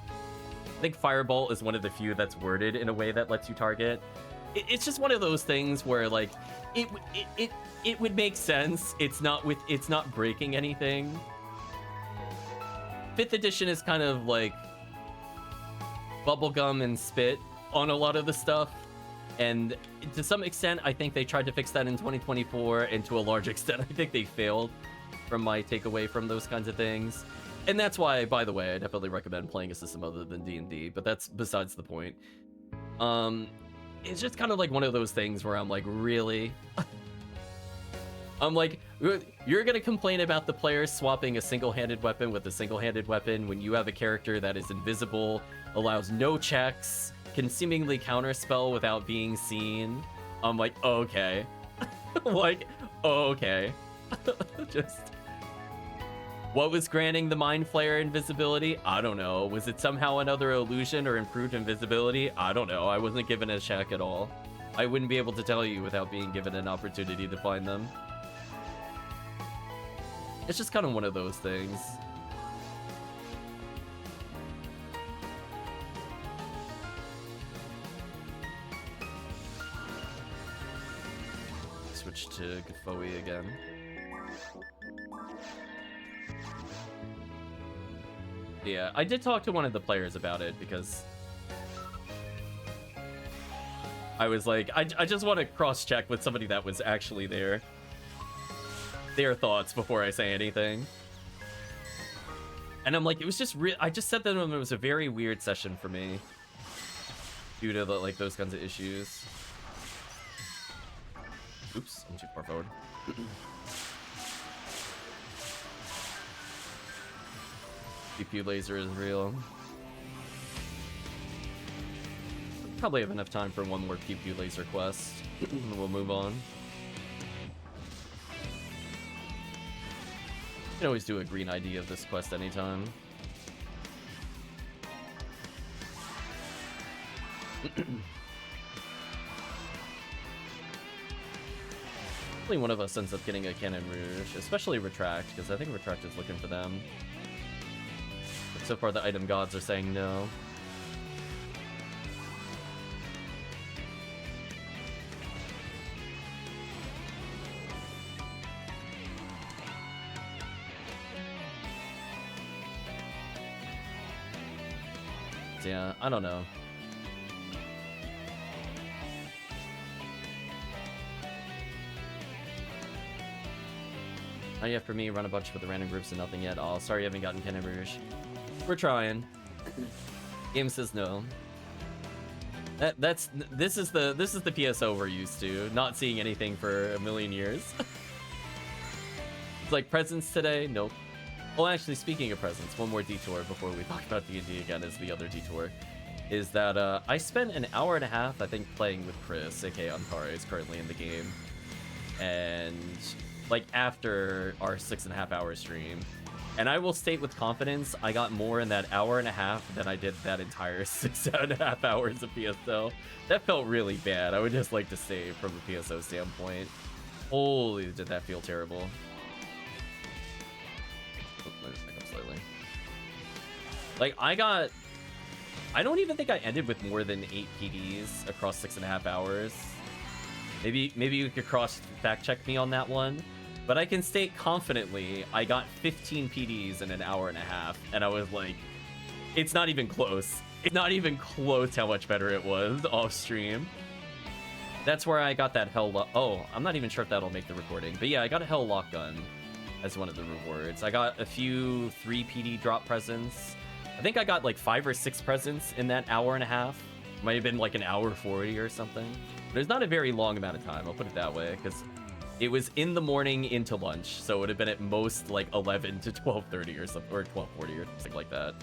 I think Firebolt is one of the few that's worded in a way that lets you target. It's just one of those things where, like, it would make sense. It's not breaking anything. 5th edition is kind of like bubblegum and spit on a lot of the stuff, and to some extent I think they tried to fix that in 2024, and to a large extent I think they failed from my takeaway from those kinds of things. And that's why, by the way, I definitely recommend playing a system other than D&D, but that's besides the point. It's just kind of like one of those things where I'm like, really? I'm like, you're gonna complain about the players swapping a single-handed weapon with a single-handed weapon when you have a character that is invisible, allows no checks, can seemingly counterspell without being seen. I'm like, okay. Like, okay. Just... What was granting the Mind Flayer invisibility? I don't know. Was it somehow another illusion or improved invisibility? I don't know. I wasn't given a check at all. I wouldn't be able to tell you without being given an opportunity to find them. It's just kind of one of those things. Switch to Gfoe again. Yeah, I did talk to one of the players about it because I was like, I just want to cross-check with somebody that was actually there. Their thoughts before I say anything. And I'm like, it was just I just said that it was a very weird session for me due to like those kinds of issues. Oops, I'm too far forward. CPU laser is real. Probably have enough time for one more CPU laser quest. And we'll move on. You can always do a green ID of this quest anytime. Hopefully one of us ends up getting a Cannon Rouge, especially Retract, because I think Retract is looking for them. But so far the item gods are saying no. Yeah, I don't know. Not yet for me. Run a bunch with the random groups and nothing yet. Oh, sorry you haven't gotten Cannon Rouge. We're trying. Game says no. This is the PSO we're used to. Not seeing anything for a million years. It's like presents today. Nope. Oh, actually, speaking of presents, one more detour before we talk about D&D again is the other detour. Is that I spent an hour and a half, I think, playing with Chris, aka Antares, currently in the game. And, like, after our 6.5 hour stream. And I will state with confidence, I got more in that hour and a half than I did that entire 6.5 hours of PSO. That felt really bad. I would just like to say from a PSO standpoint. Holy, did that feel terrible. Oh, let me just back up slightly. Like, I don't even think I ended with more than 8 PDs across 6.5 hours. Maybe you could fact check me on that one. But I can state confidently, I got 15 PDs in an hour and a half, and I was like, it's not even close. It's not even close how much better it was off stream. That's where I got that oh, I'm not even sure if that'll make the recording. But yeah, I got a Hell Lock Gun as one of the rewards. I got a few 3 PD drop presents. I think I got like 5 or 6 presents in that hour and a half. Might have been like an hour 40 or something. But it's not a very long amount of time, I'll put it that way, because it was in the morning into lunch, so it would have been at most like 11 to 12:30 or something, or 12:40 or something like that.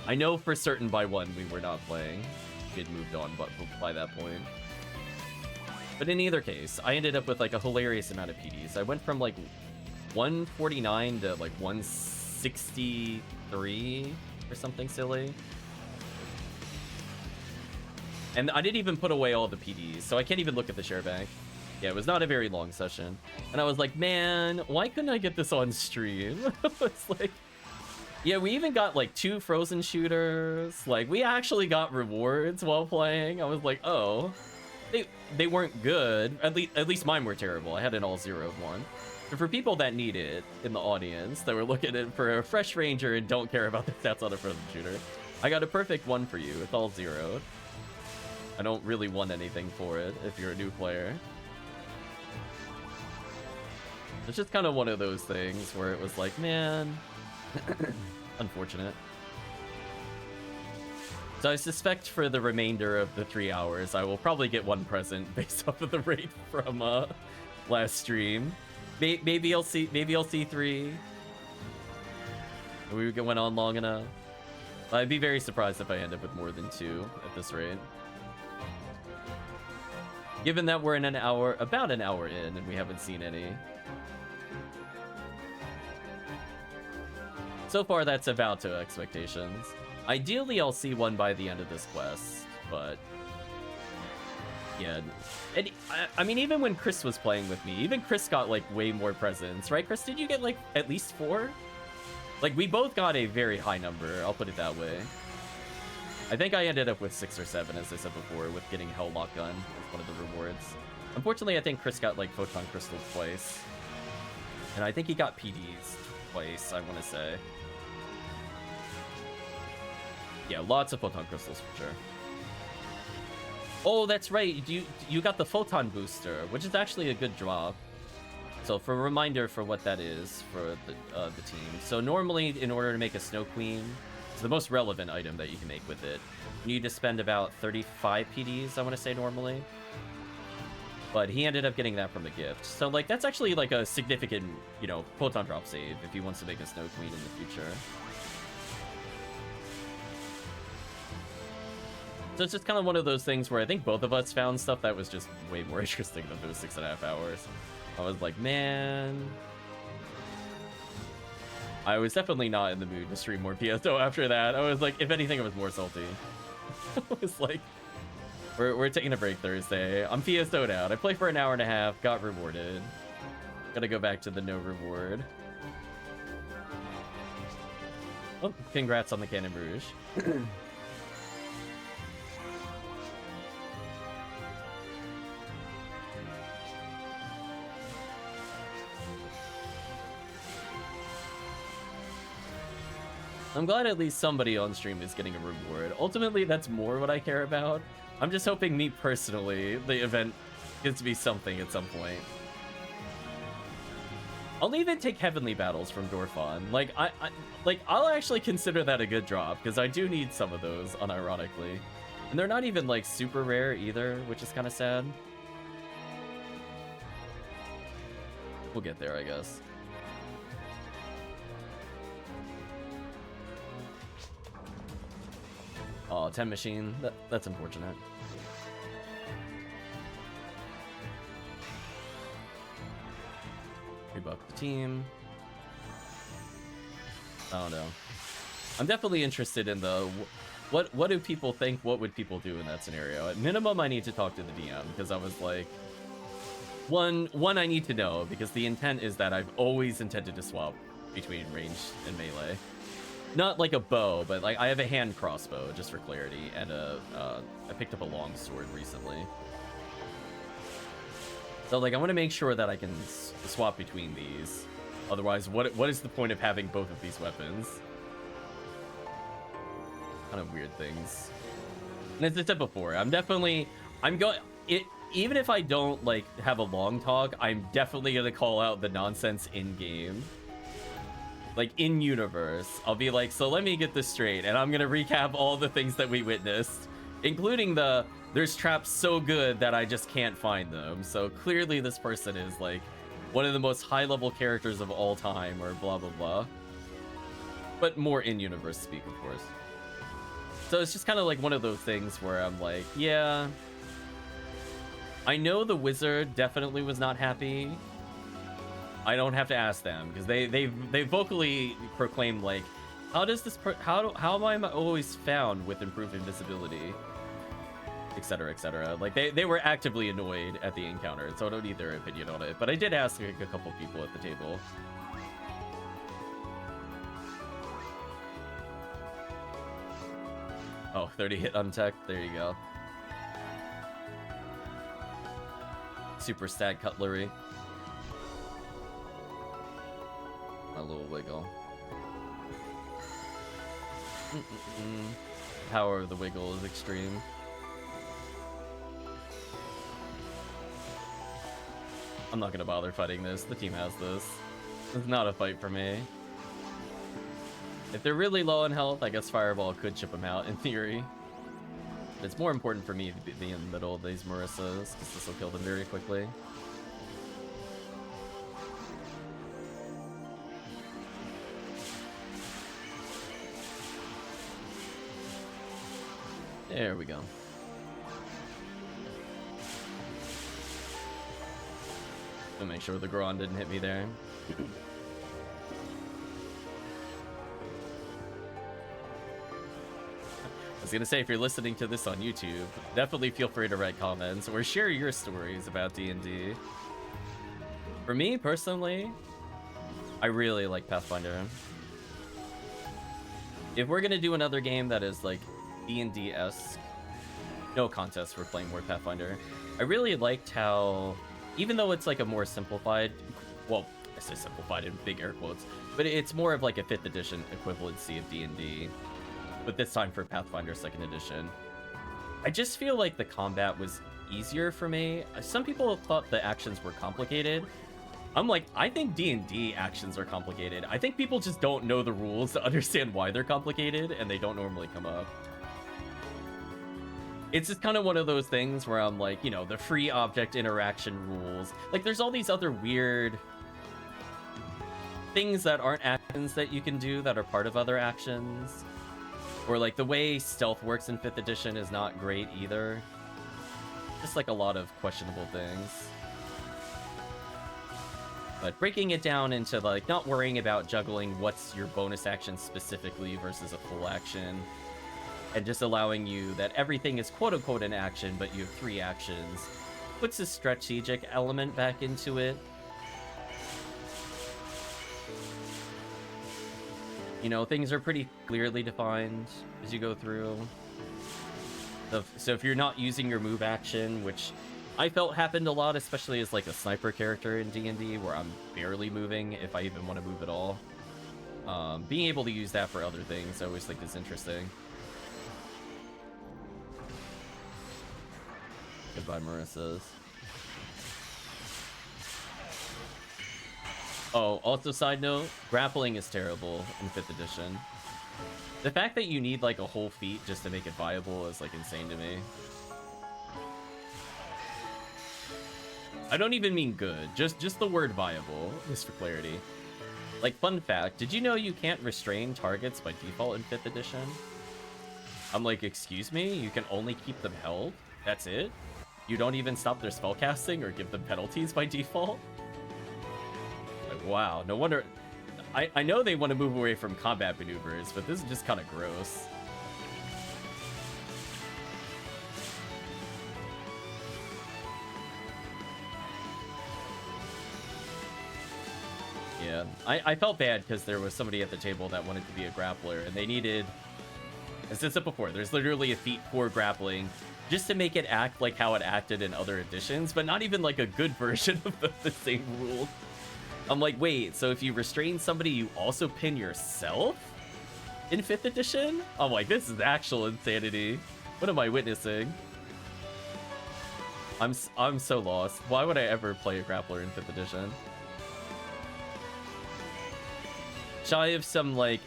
I know for certain by 1 we were not playing. We had moved on, but by that point. But in either case, I ended up with like a hilarious amount of PDs. I went from like 149 to like 163 or something silly. And I didn't even put away all the PDs, so I can't even look at the share bank. Yeah, it was not a very long session. And I was like, man, why couldn't I get this on stream? It's like, yeah, we even got like 2 frozen shooters. Like, we actually got rewards while playing. I was like, oh, they weren't good. At least mine were terrible. I had an all 0 one. But for people that need it in the audience, that were looking at it for a fresh ranger and don't care about the stats on a frozen shooter, I got a perfect one for you. It's all 0'd. I don't really want anything for it if you're a new player. It's just kind of one of those things where it was like, man, unfortunate. So I suspect for the remainder of the 3 hours, I will probably get 1 present based off of the rate from last stream. Maybe I'll see 3. We went on long enough. I'd be very surprised if I end up with more than 2 at this rate. Given that we're in about an hour in, and we haven't seen any. So far, that's about to expectations. Ideally, I'll see 1 by the end of this quest, but yeah. And I mean, even when Chris was playing with me, even Chris got like way more presents, right? Chris, did you get like at least 4? Like, we both got a very high number, I'll put it that way. I think I ended up with 6 or 7, as I said before, with getting Hell Lock Gun as one of the rewards. Unfortunately, I think Chris got like Photon Crystal twice. And I think he got PDs twice, I want to say. Yeah, lots of Photon Crystals for sure. Oh, that's right. You got the Photon Booster, which is actually a good drop. So for a reminder for what that is for the team. So normally, in order to make a Snow Queen, it's the most relevant item that you can make with it. You need to spend about 35 PDs, I want to say, normally. But he ended up getting that from a gift. So, like, that's actually, like, a significant, you know, Photon Drop save if he wants to make a Snow Queen in the future. So it's just kind of one of those things where I think both of us found stuff that was just way more interesting than those 6.5 hours. I was like, man... I was definitely not in the mood to stream more PSO after that. I was like, if anything, I was more salty. I was like, we're taking a break Thursday. I'm PSO'd out. I played for an hour and a half, got rewarded. Gotta go back to the no reward. Oh, congrats on the Cannon Rouge. I'm glad at least somebody on stream is getting a reward. Ultimately, that's more what I care about. I'm just hoping, me personally, the event gets to be something at some point. I'll even take Heavenly Battles from Dorfon. Like, I'll actually consider that a good drop, because I do need some of those, unironically. And they're not even, like, super rare either, which is kind of sad. We'll get there, I guess. Oh, 10 machine. That's unfortunate. Rebuff the team. I don't know. I'm definitely interested in the what do people think, what would people do in that scenario? At minimum, I need to talk to the DM, because I was like, one I need to know, because the intent is that I've always intended to swap between range and melee. Not like a bow, but like I have a hand crossbow, just for clarity, and I picked up a long sword recently. So like I want to make sure that I can swap between these. Otherwise, what is the point of having both of these weapons? Kind of weird things. And as I said before, even if I don't like have a long talk, I'm definitely gonna call out the nonsense in game. Like in universe, I'll be like, so let me get this straight, and I'm gonna recap all the things that we witnessed, including there's traps so good that I just can't find them. So clearly this person is like one of the most high-level characters of all time, or blah blah blah. But more in universe speak, of course. So it's just kind of like one of those things where I'm like, yeah, I know the wizard definitely was not happy. I don't have to ask them, because they vocally proclaimed like, how am I always found with improved invisibility, etc., etc. Like they were actively annoyed at the encounter, so I don't need their opinion on it. But I did ask like, a couple people at the table. Oh, 30 hit untech. There you go. Super stat cutlery. A little wiggle. Power of the wiggle is extreme. I'm not gonna bother fighting this. The team has this. It's not a fight for me. If they're really low in health, I guess Fireball could chip them out in theory. But it's more important for me to be in the middle of these Marissas, because this will kill them very quickly. There we go. I'll make sure the Goron didn't hit me there. I was gonna say, if you're listening to this on YouTube, definitely feel free to write comments or share your stories about D&D. For me, personally, I really like Pathfinder. If we're gonna do another game that is like D&D-esque, no contest for playing more Pathfinder. I really liked how, even though it's like a more simplified, well, I say simplified in big air quotes, but it's more of like a 5th edition equivalency of D&D, but this time for Pathfinder 2nd edition. I just feel like the combat was easier for me. Some people thought the actions were complicated. I'm like, I think D&D actions are complicated. I think people just don't know the rules to understand why they're complicated, and they don't normally come up. It's just kind of one of those things where I'm like, you know, the free object interaction rules. Like, there's all these other weird things that aren't actions that you can do that are part of other actions. Or, like, the way stealth works in 5th edition is not great either. Just, like, a lot of questionable things. But breaking it down into, like, not worrying about juggling what's your bonus action specifically versus a full action, and just allowing you that everything is quote-unquote an action, but you have 3 actions, puts a strategic element back into it. You know, things are pretty clearly defined as you go through. So if you're not using your move action, which I felt happened a lot, especially as like a sniper character in D&D, where I'm barely moving, if I even want to move at all. Being able to use that for other things, I always think is interesting. Goodbye, Marissas. Oh, also side note, grappling is terrible in 5th edition. The fact that you need like a whole feat just to make it viable is like insane to me. I don't even mean good, just the word viable, just for clarity. Like, fun fact, did you know you can't restrain targets by default in 5th edition? I'm like, excuse me? You can only keep them held? That's it? You don't even stop their spellcasting or give them penalties by default? Like, wow, no wonder... I know they want to move away from combat maneuvers, but this is just kind of gross. Yeah, I felt bad because there was somebody at the table that wanted to be a grappler, and they needed... As I said before, there's literally a feat for grappling, just to make it act like how it acted in other editions, but not even like a good version of the same rule. I'm like, wait, so if you restrain somebody, you also pin yourself in 5th edition? I'm like, this is actual insanity. What am I witnessing? I'm so lost. Why would I ever play a grappler in 5th edition? Shy of some, like,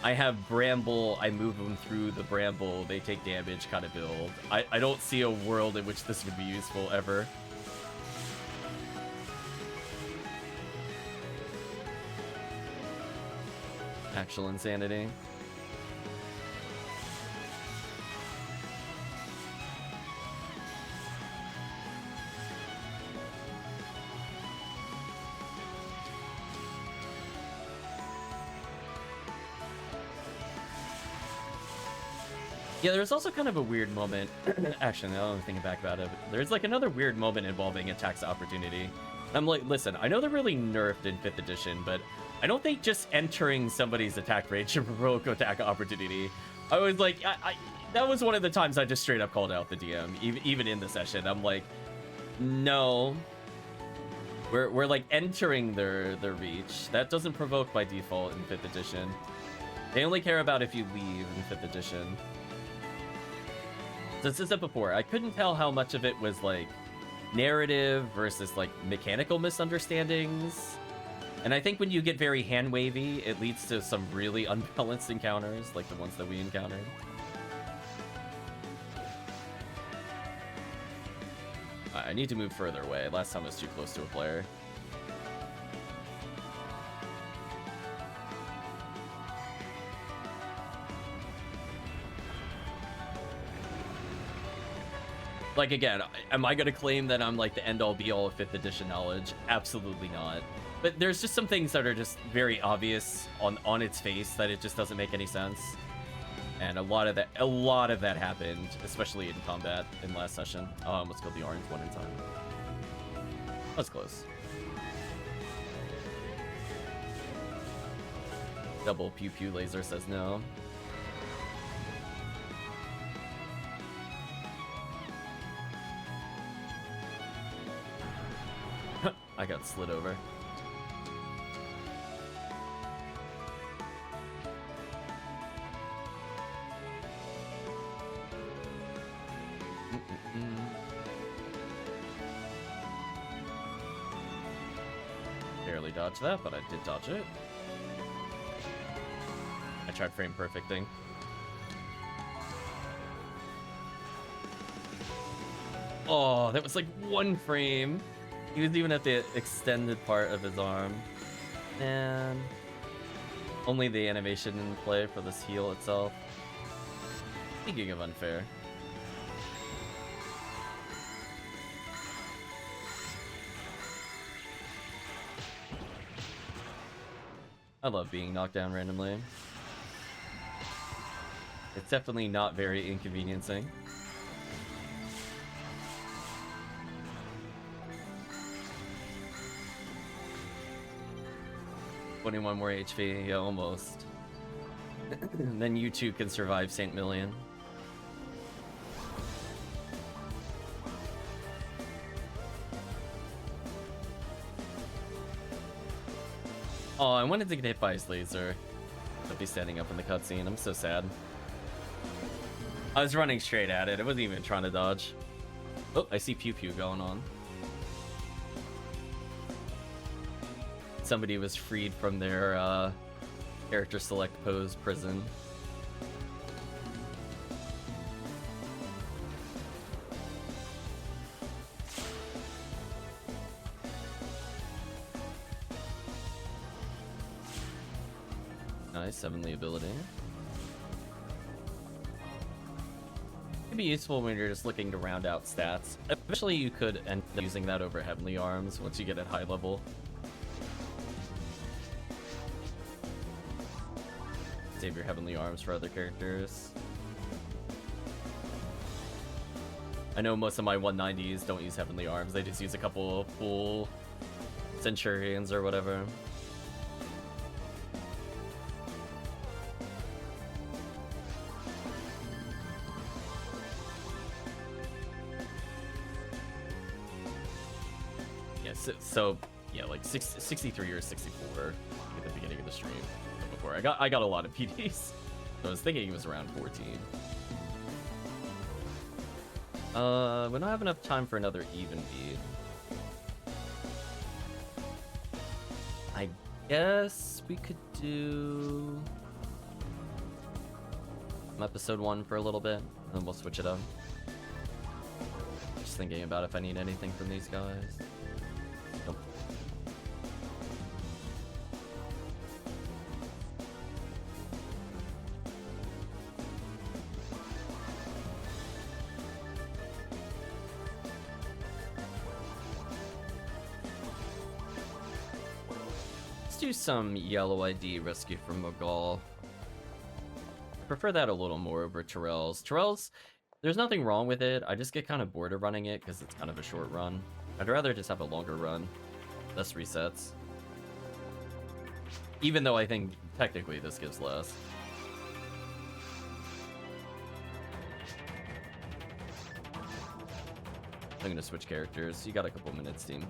I have bramble, I move them through the bramble, they take damage kind of build. I don't see a world in which this would be useful ever. Actual insanity. Yeah, there's also kind of a weird moment. Actually, now I'm thinking back about it. There's like another weird moment involving attacks of opportunity. I'm like, listen, I know they're really nerfed in 5th edition, but I don't think just entering somebody's attack range should provoke attack of opportunity. I was like, that was one of the times I just straight up called out the DM, even in the session. I'm like, no, we're like entering their reach. That doesn't provoke by default in 5th edition. They only care about if you leave in 5th edition. So as I said before, I couldn't tell how much of it was like narrative versus like mechanical misunderstandings. And I think when you get very hand-wavy, it leads to some really unbalanced encounters, like the ones that we encountered. I need to move further away. Last time I was too close to a player. Like, again, am I going to claim that I'm like the end-all be-all of 5th edition knowledge? Absolutely not. But there's just some things that are just very obvious on its face that it just doesn't make any sense. And a lot of that happened, especially in combat in last session. Oh, I almost killed the orange one in time. That's close. Double pew pew laser says no. I got slid over. Barely dodged that, but I did dodge it. I tried frame perfecting. Oh, that was like one frame. He was even at the extended part of his arm. And only the animation in play for this heal itself. Speaking of unfair. I love being knocked down randomly. It's definitely not very inconveniencing. $21 more HP, yeah, almost. Then you two can survive St. Million. Oh, I wanted to get hit by his laser. He'll be standing up in the cutscene. I'm so sad. I was running straight at it. I wasn't even trying to dodge. Oh, I see pew pew going on. somebody was freed from their character select pose prison. Nice, heavenly ability. Could be useful when you're just looking to round out stats. Eventually you could end up using that over heavenly arms once you get at high level. Save your heavenly arms for other characters. I know most of my 190s don't use heavenly arms, they just use a couple of full centurions or whatever. So yeah, like 63 or 64 at the beginning of the stream. Before I got a lot of PDs, so I was thinking it was around 14. We don't have enough time for another even beat. I guess we could do episode 1 for a little bit, and then we'll switch it up. Just thinking about if I need anything from these guys. Nope. Let's do some yellow ID rescue from Mogal. I prefer that a little more over Terrell's. Terrell's, there's nothing wrong with it. I just get kind of bored of running it because it's kind of a short run. I'd rather just have a longer run, less resets. Even though I think technically this gives less. I'm gonna switch characters. You got a couple minutes, team.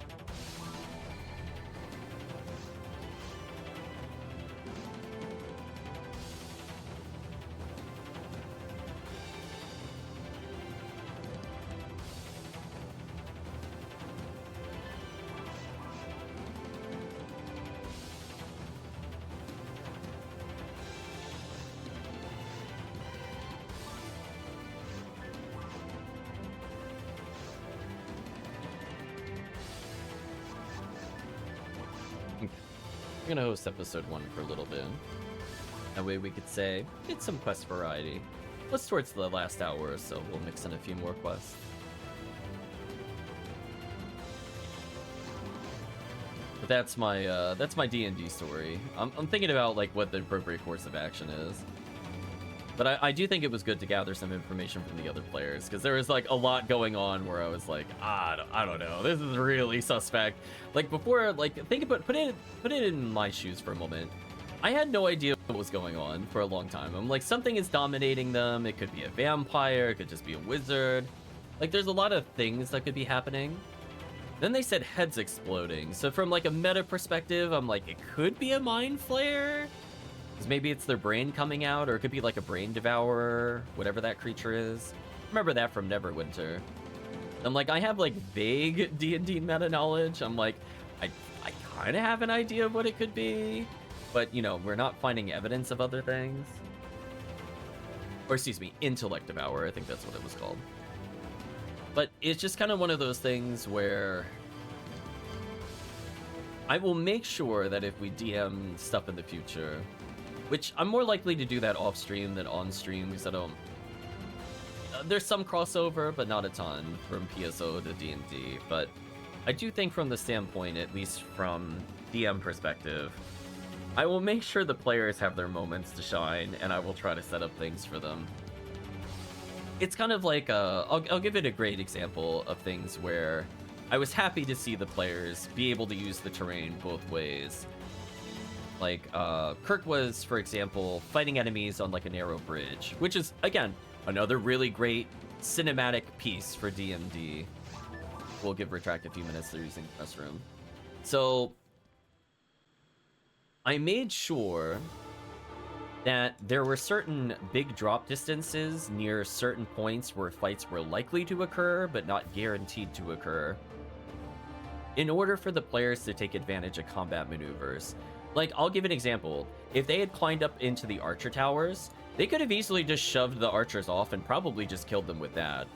I'm gonna host episode 1 for a little bit. That way we could say, get some quest variety. What's towards the last hour or so, we'll mix in a few more quests. But that's my D&D story. I'm thinking about like what the appropriate course of action is. But I do think it was good to gather some information from the other players, because there was like a lot going on where I was like, I don't know, this is really suspect. Like before, like think about put it in my shoes for a moment. I had no idea what was going on for a long time. I'm like, something is dominating them. It could be a vampire, it could just be a wizard. Like there's a lot of things that could be happening. Then they said heads exploding. So from like a meta perspective, I'm like, it could be a mind flare. Maybe it's their brain coming out, or it could be like a brain devourer, whatever that creature is. Remember that from Neverwinter. I'm like, I have like vague D&D meta knowledge. I'm like, I kind of have an idea of what it could be, but you know, we're not finding evidence of other things. Or excuse me, intellect devourer, I think that's what it was called. But it's just kind of one of those things where I will make sure that if we DM stuff in the future, which I'm more likely to do that off stream than on stream, because I don't... there's some crossover, but not a ton from PSO to D&D. But I do think from the standpoint, at least from DM perspective, I will make sure the players have their moments to shine, and I will try to set up things for them. It's kind of like, I'll give it a great example of things where I was happy to see the players be able to use the terrain both ways. Like, Kirk was, for example, fighting enemies on, like, a narrow bridge, which is, again, another really great cinematic piece for D&D. We'll give Retract a few minutes, they're using the press room. So, I made sure that there were certain big drop distances near certain points where fights were likely to occur, but not guaranteed to occur. in order for the players to take advantage of combat maneuvers. Like, I'll give an example. If they had climbed up into the archer towers, they could have easily just shoved the archers off and probably just killed them with that.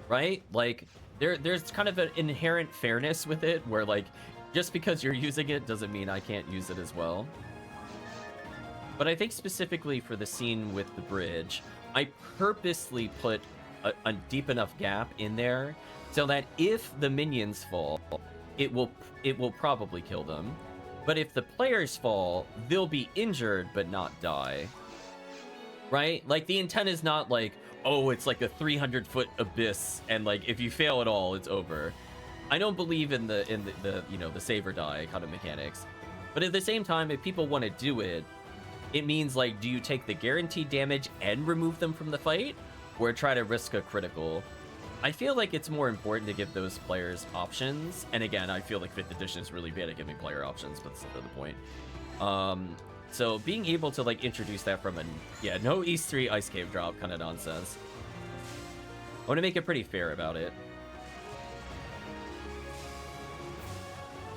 Right? Like, there's kind of an inherent fairness with it, where, like, just because you're using it doesn't mean I can't use it as well. But I think specifically for the scene with the bridge, I purposely put a deep enough gap in there so that if the minions fall, it will probably kill them. But if the players fall, they'll be injured but not die. Right? Like, the intent is not like, oh, it's like a 300-foot abyss, and like if you fail at all, it's over. I don't believe in the you know, the save or die kind of mechanics. But at the same time, if people want to do it, it means, like, do you take the guaranteed damage and remove them from the fight, or try to risk a critical? I feel like it's more important to give those players options. And again, I feel like 5th edition is really bad at giving player options, but that's another point. So being able to, like, introduce that from no East 3 Ice Cave drop kind of nonsense. I want to make it pretty fair about it.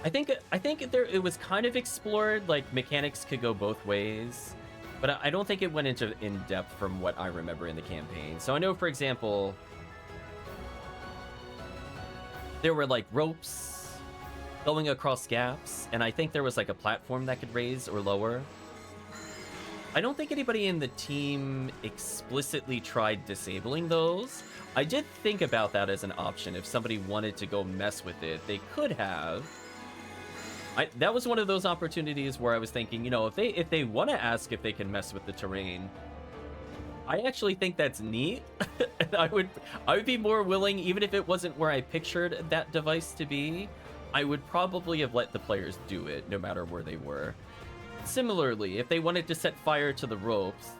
I think it was kind of explored, like, mechanics could go both ways, but I don't think it went into in depth from what I remember in the campaign. So I know, for example, there were, like, ropes going across gaps, and I think there was, like, a platform that could raise or lower. I don't think anybody in the team explicitly tried disabling those. I did think about that as an option. If somebody wanted to go mess with it, they could have. That was one of those opportunities where I was thinking, you know, if they want to ask if they can mess with the terrain, I actually think that's neat. And I would be more willing, even if it wasn't where I pictured that device to be, I would probably have let the players do it, no matter where they were. Similarly, if they wanted to set fire to the ropes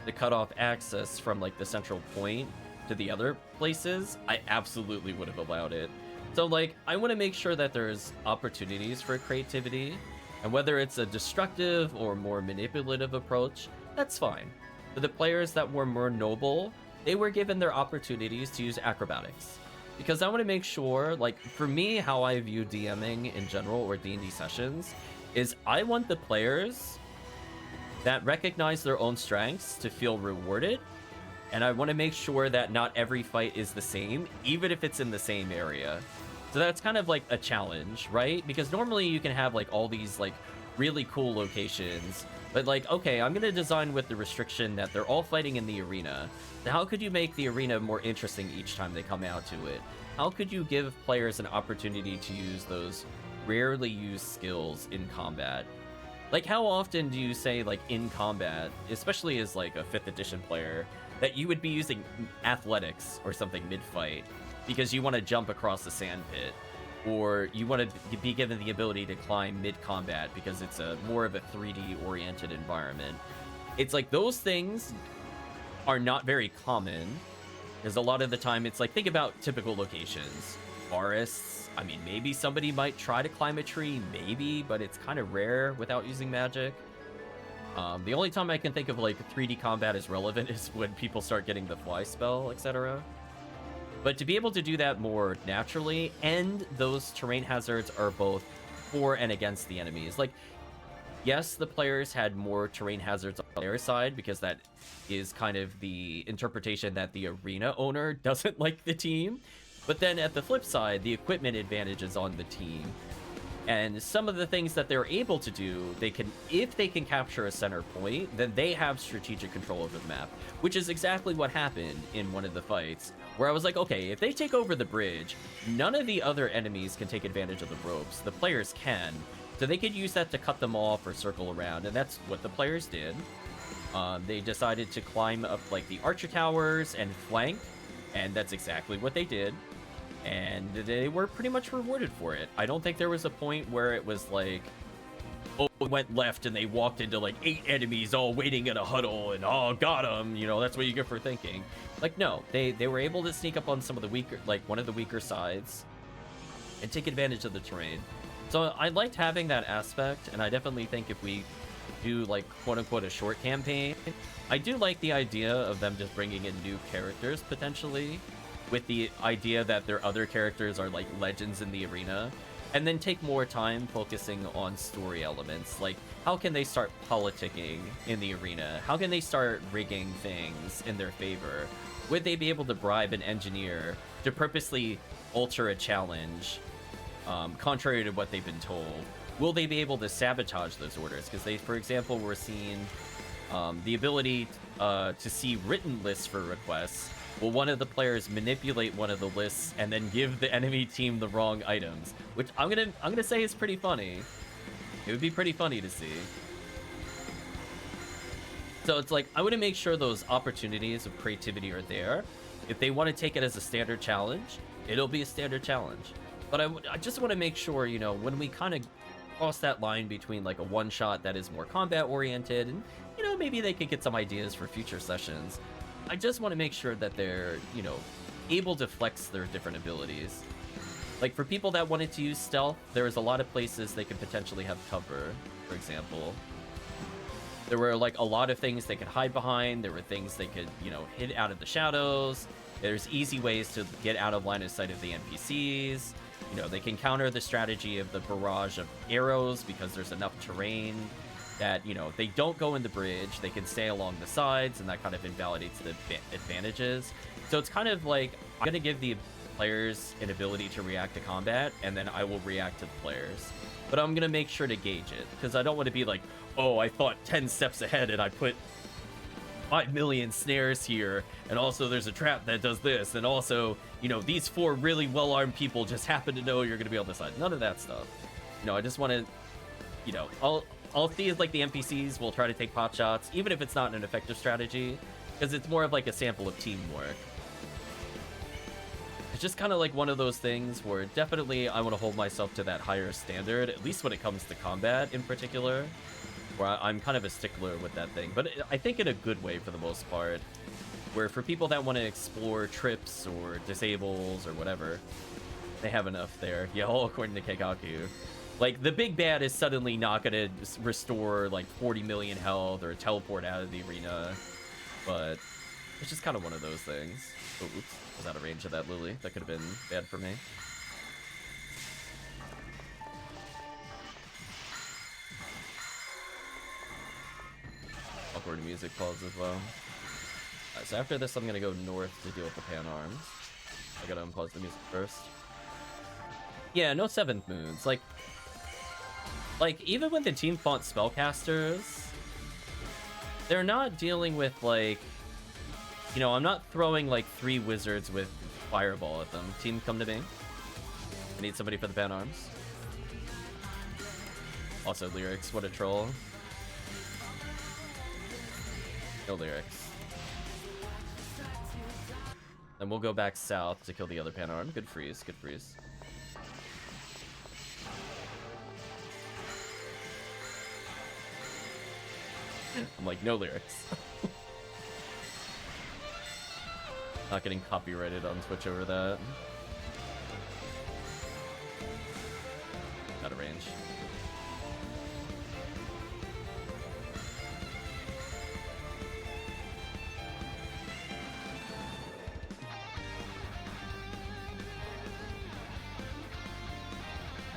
to cut off access from, like, the central point to the other places, I absolutely would have allowed it. So, like, I want to make sure that there's opportunities for creativity, and whether it's a destructive or more manipulative approach, that's fine. For the players that were more noble, they were given their opportunities to use acrobatics. Because I want to make sure, like, for me, how I view DMing in general, or D&D sessions, is I want the players that recognize their own strengths to feel rewarded, and I want to make sure that not every fight is the same, even if it's in the same area. So that's kind of like a challenge, right? Because normally you can have, like, all these, like, really cool locations, but, like, okay, I'm going to design with the restriction that they're all fighting in the arena. So how could you make the arena more interesting each time they come out to it? How could you give players an opportunity to use those rarely used skills in combat? Like, how often do you say, like, in combat, especially as, like, a 5th edition player, that you would be using athletics or something mid-fight because you want to jump across the sand pit, or you want to be given the ability to climb mid-combat because it's a more of a 3D-oriented environment? It's like those things are not very common, because a lot of the time it's like, think about typical locations. Forests, I mean, maybe somebody might try to climb a tree, maybe, but it's kind of rare without using magic. The only time I can think of, like, 3D combat is relevant is when people start getting the fly spell, etc. But to be able to do that more naturally, and those terrain hazards are both for and against the enemies. Like, yes, the players had more terrain hazards on their side, because that is kind of the interpretation that the arena owner doesn't like the team. But then at the flip side, the equipment advantage is on the team. And some of the things that they're able to do, they can, if they can capture a center point, then they have strategic control over the map, which is exactly what happened in one of the fights, where I was like, okay, if they take over the bridge, none of the other enemies can take advantage of the ropes. The players can, so they could use that to cut them off or circle around, and that's what the players did. They decided to climb up, like, the archer towers and flank, and that's exactly what they did. And they were pretty much rewarded for it. I don't think there was a point where it was like, oh, it went left and they walked into, like, 8 enemies all waiting in a huddle and, oh, got them, you know, that's what you get for thinking. Like, no, they were able to sneak up on some of the weaker, like, one of the weaker sides and take advantage of the terrain. So I liked having that aspect, and I definitely think if we do, like, quote-unquote a short campaign, I do like the idea of them just bringing in new characters, potentially. with the idea that their other characters are like legends in the arena, and then take more time focusing on story elements. Like, how can they start politicking in the arena? How can they start rigging things in their favor? Would they be able to bribe an engineer to purposely alter a challenge, contrary to what they've been told? Will they be able to sabotage those orders? Because they, for example, were seeing the ability to see written lists for requests. Will one of the players manipulate one of the lists and then give the enemy team the wrong items? Which I'm gonna say is pretty funny. It would be pretty funny to see. So it's like, I want to make sure those opportunities of creativity are there. If they want to take it as a standard challenge, it'll be a standard challenge. But I just want to make sure, you know, when we kind of cross that line between like a one-shot that is more combat-oriented, and, you know, maybe they could get some ideas for future sessions. I just want to make sure that they're, you know, able to flex their different abilities. Like, for people that wanted to use stealth, there's a lot of places they could potentially have cover, for example. There were, like, a lot of things they could hide behind. There were things they could, you know, hit out of the shadows. There's easy ways to get out of line of sight of the NPCs. You know, they can counter the strategy of the barrage of arrows because there's enough terrain that, you know, if they don't go in the bridge, they can stay along the sides, and that kind of invalidates the advantages. So it's kind of like, I'm going to give the players an ability to react to combat, and then I will react to the players. But I'm going to make sure to gauge it, because I don't want to be like, oh, I thought 10 steps ahead, and I put 5 million snares here, and also there's a trap that does this, and also, you know, these 4 really well-armed people just happen to know you're going to be on this side. None of that stuff. You know, I just want to, you know, I'll see as like the NPCs will try to take pot shots, even if it's not an effective strategy, because it's more of like a sample of teamwork. It's just kind of like one of those things where definitely I want to hold myself to that higher standard, at least when it comes to combat in particular, where I'm kind of a stickler with that thing. But I think in a good way for the most part, where for people that want to explore trips or disables or whatever, they have enough there. Yeah, all according to Keikaku. Like, the big bad is suddenly not going to restore, like, 40 million health or teleport out of the arena. But it's just kind of one of those things. Oh, oops. I was out of range of that Lily. That could have been bad for me. Awkward music pause as well. Alright, so after this, I'm going to go north to deal with the pan arms. I got to unpause the music first. Yeah, no 7th moons. Like, even when the team fought spellcasters, they're not dealing with, like, you know, I'm not throwing, like, 3 wizards with fireball at them. Team, come to me. I need somebody for the pan arms. Also, lyrics, what a troll. No lyrics. Then we'll go back south to kill the other pan arm. Good freeze, good freeze. I'm like, no lyrics. Not getting copyrighted on Twitch over that. Out of range.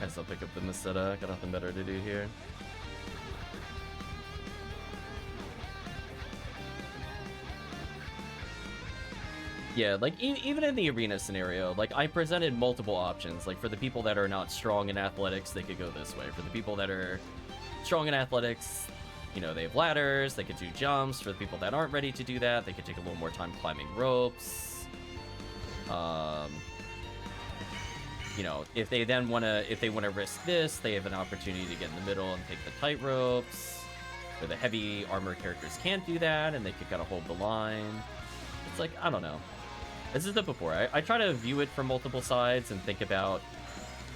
Guess I'll pick up the Miseta. Got nothing better to do here. Yeah, like, even in the arena scenario, like, I presented multiple options. Like, for the people that are not strong in athletics, they could go this way. For the people that are strong in athletics, you know, they have ladders, they could do jumps. For the people that aren't ready to do that, they could take a little more time climbing ropes. You know, if they want to risk this, they have an opportunity to get in the middle and take the tight ropes. Where the heavy armor characters can't do that, and they could kind of hold the line. It's like, I don't know. This is the before. I try to view it from multiple sides and think about,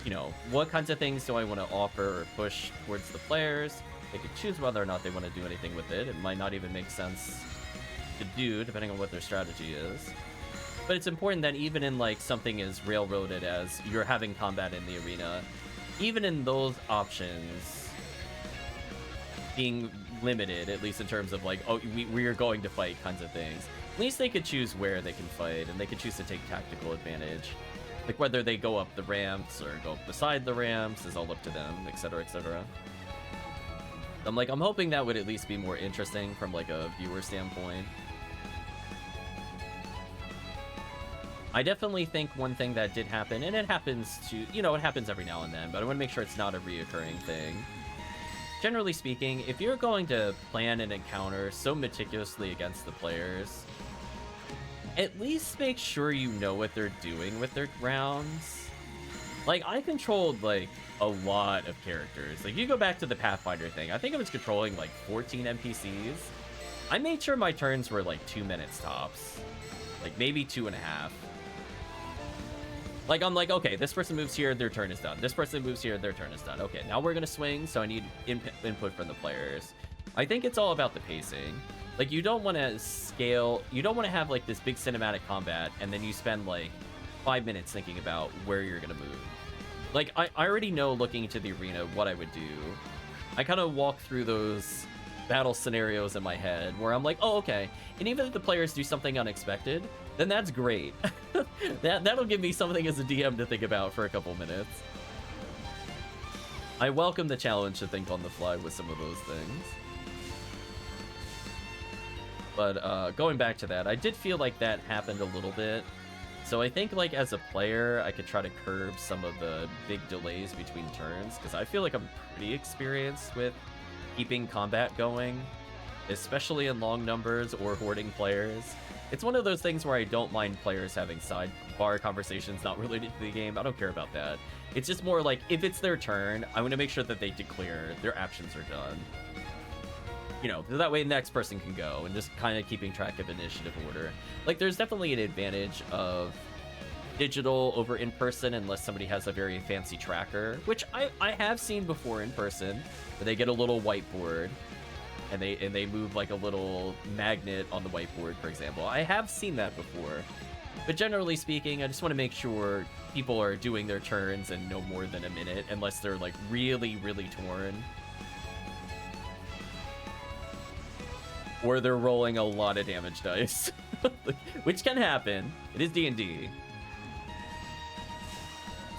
you know, what kinds of things do I want to offer or push towards the players. They could choose whether or not they want to do anything with it. It might not even make sense to do, depending on what their strategy is. But it's important that even in, like, something as railroaded as you're having combat in the arena, even in those options being limited, at least in terms of, like, oh, we are going to fight kinds of things, at least they could choose where they can fight, and they could choose to take tactical advantage. Like whether they go up the ramps or go beside the ramps is all up to them, etc, etc. I'm hoping that would at least be more interesting from like a viewer standpoint. I definitely think one thing that did happen, and it happens to, you know, it happens every now and then, but I want to make sure it's not a reoccurring thing. Generally speaking, if you're going to plan an encounter so meticulously against the players, at least make sure you know what they're doing with their rounds. Like, I controlled, like, a lot of characters. Like, you go back to the Pathfinder thing, I think I was controlling, like, 14 NPCs. I made sure my turns were, like, 2 minutes tops. Like, maybe 2.5. Like, I'm like, okay, this person moves here, their turn is done. This person moves here, their turn is done. Okay, now we're gonna swing, so I need input from the players. I think it's all about the pacing. Like, you don't want to scale, you don't want to have, like, this big cinematic combat, and then you spend, like, 5 minutes thinking about where you're gonna move. Like, I already know, looking into the arena, what I would do. I kind of walk through those battle scenarios in my head, where I'm like, oh, okay. And even if the players do something unexpected, then that's great. That'll give me something as a DM to think about for a couple minutes. I welcome the challenge to think on the fly with some of those things. But going back to that, I did feel like that happened a little bit. So I think, like, as a player, I could try to curb some of the big delays between turns, because I feel like I'm pretty experienced with keeping combat going, especially in long numbers or hoarding players. It's one of those things where I don't mind players having sidebar conversations not related to the game. I don't care about that. It's just more like, if it's their turn, I want to make sure that they declare their actions are done. You know, that way the next person can go, and just kind of keeping track of initiative order. Like, there's definitely an advantage of digital over in person, unless somebody has a very fancy tracker, which I have seen before in person, where they get a little whiteboard and they move like a little magnet on the whiteboard, for example. I have seen that before. But generally speaking, I just want to make sure people are doing their turns in no more than a minute, unless they're like really, really torn. Or they're rolling a lot of damage dice, which can happen. It is D&D.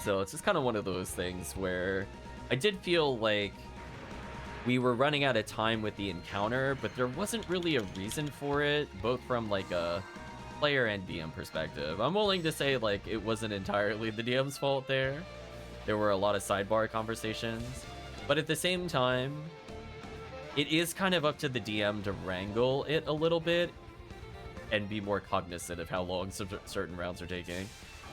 So it's just kind of one of those things where I did feel like we were running out of time with the encounter, but there wasn't really a reason for it, both from like a player and DM perspective. I'm willing to say, like, it wasn't entirely the DM's fault there. There were a lot of sidebar conversations, but at the same time, it is kind of up to the DM to wrangle it a little bit and be more cognizant of how long certain rounds are taking.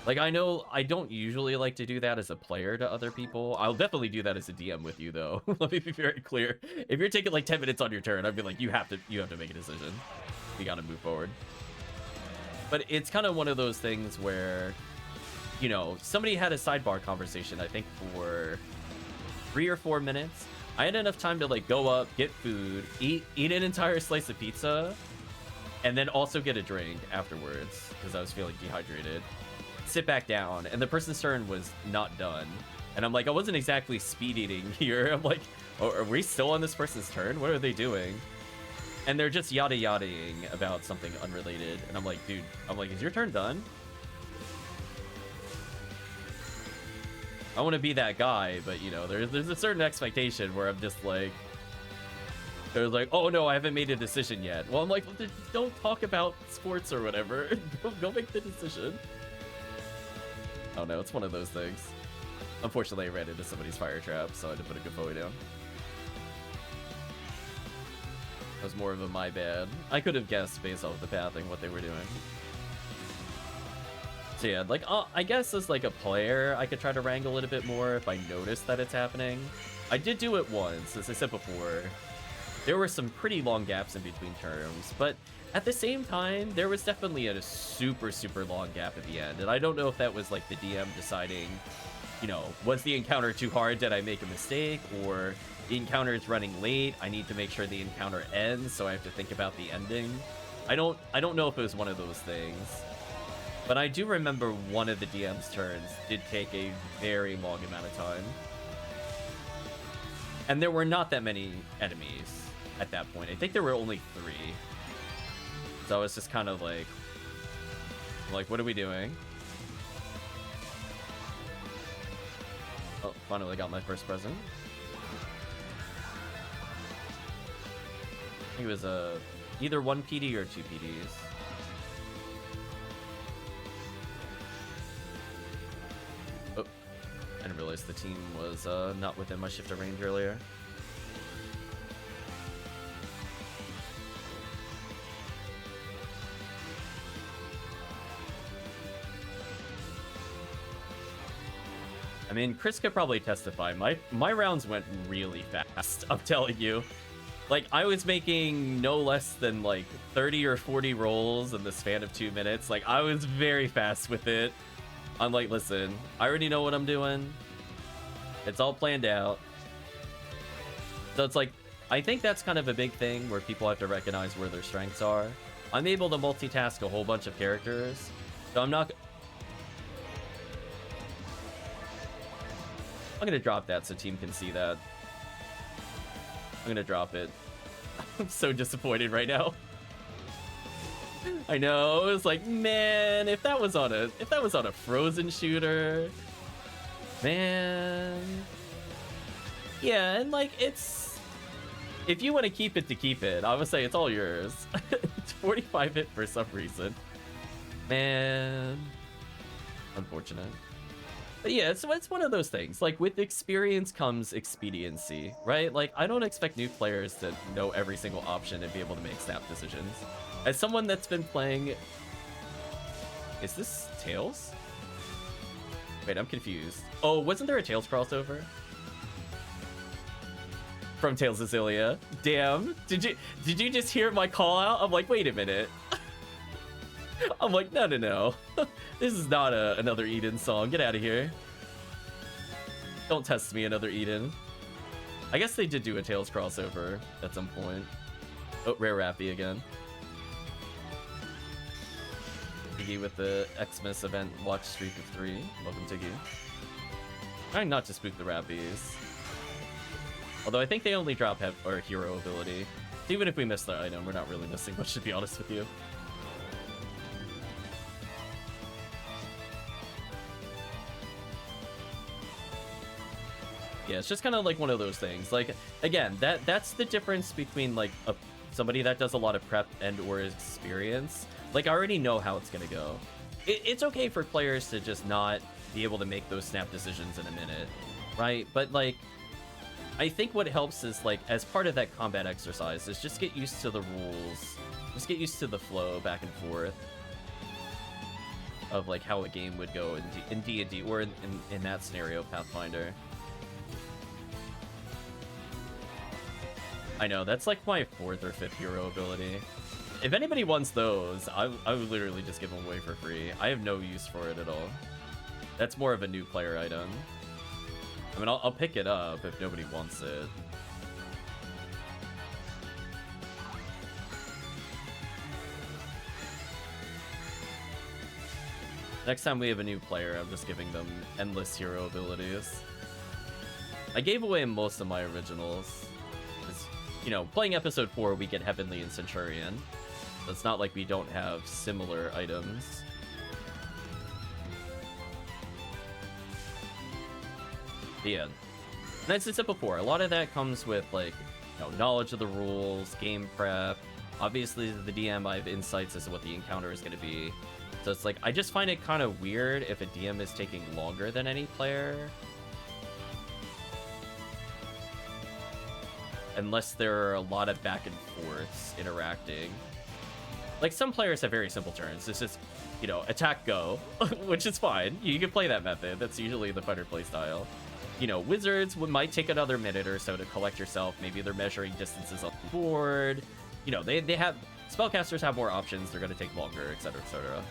Like, I know I don't usually like to do that as a player to other people. I'll definitely do that as a DM with you, though. Let me be very clear. If you're taking like 10 minutes on your turn, I'd be like, you have to make a decision. You gotta move forward. But it's kind of one of those things where, you know, somebody had a sidebar conversation, I think, for 3 or 4 minutes. I had enough time to, like, go up, get food, eat an entire slice of pizza, and then also get a drink afterwards, because I was feeling dehydrated. Sit back down, and the person's turn was not done. And I'm like, I wasn't exactly speed eating here. I'm like, oh, are we still on this person's turn? What are they doing? And they're just yada-yadaing about something unrelated. And I'm like, dude, is your turn done? I want to be that guy, but, you know, there's a certain expectation where I'm just like, they're like, oh no, I haven't made a decision yet. Well, I'm like, well, don't talk about sports or whatever. Go make the decision. Oh no, it's one of those things. Unfortunately, I ran into somebody's fire trap, so I had to put a giveaway down. That was more of a my bad. I could have guessed based off the pathing what they were doing. So yeah, like, I guess as like a player, I could try to wrangle it a bit more if I notice that it's happening. I did do it once, as I said before. There were some pretty long gaps in between terms, but at the same time, there was definitely a super, super long gap at the end. And I don't know if that was like the DM deciding, you know, was the encounter too hard? Did I make a mistake? Or the encounter is running late. I need to make sure the encounter ends, so I have to think about the ending. I don't know if it was one of those things. But I do remember one of the DM's turns did take a very long amount of time. And there were not that many enemies at that point. I think there were only 3. So it's just kind of like, what are we doing? Oh, finally got my first present. I think it was either 1 PD or 2 PDs. Oh, I didn't realize the team was not within my shifter range earlier. I mean, Chris could probably testify. My rounds went really fast, I'm telling you. Like, I was making no less than, like, 30 or 40 rolls in the span of 2 minutes. Like, I was very fast with it. I'm like, listen, I already know what I'm doing. It's all planned out. So it's like, I think that's kind of a big thing where people have to recognize where their strengths are. I'm able to multitask a whole bunch of characters. So I'm not gonna drop that so team can see that. I'm gonna drop it. I'm so disappointed right now. I know, it's like, man, if that was on a Frozen shooter, man. Yeah, and like, it's, if you want to keep it to keep it, I would say it's all yours. It's 45 hit for some reason, man. Unfortunate. But yeah, it's one of those things. Like, with experience comes expediency, right? Like, I don't expect new players to know every single option and be able to make snap decisions. As someone that's been playing... Is this Tails? Wait, I'm confused. Oh, wasn't there a Tails crossover? From Tales of Zillia. Damn. Did you just hear my call out? I'm like, wait a minute. I'm like, no. This is not another Eden song. Get out of here. Don't test me, another Eden. I guess they did do a Tails crossover at some point. Oh, Rare Rappy again. Tiggy with the Xmas event watch streak of 3. Welcome, Tiggy. Trying not to spook the Rappies. Although I think they only drop or hero ability. Even if we miss the item, we're not really missing much, to be honest with you. Yeah, it's just kind of like one of those things. Like, again, that's the difference between like somebody that does a lot of prep and or experience. Like, I already know how it's gonna go. It's okay for players to just not be able to make those snap decisions in a minute, right? But like, I think what helps is, like, as part of that combat exercise, is just get used to the rules, just get used to the flow back and forth of like how a game would go in D&D or in that scenario, Pathfinder. I know, that's like my 4th or 5th hero ability. If anybody wants those, I would literally just give them away for free. I have no use for it at all. That's more of a new player item. I mean, I'll pick it up if nobody wants it. Next time we have a new player, I'm just giving them endless hero abilities. I gave away most of my originals. You know, playing episode 4, we get Heavenly and Centurion. So it's not like we don't have similar items. But yeah, and as I said before, a lot of that comes with, like, you know, knowledge of the rules, game prep. Obviously, the DM, I have insights as to what the encounter is going to be. So it's like, I just find it kind of weird if a DM is taking longer than any player. Unless there are a lot of back and forths interacting. Like, some players have very simple turns. It's just, you know, attack, go, which is fine. You can play that method. That's usually the fighter playstyle. You know, wizards might take another minute or so to collect yourself. Maybe they're measuring distances up the board. You know, they have, spellcasters have more options. They're going to take longer, etc., etc.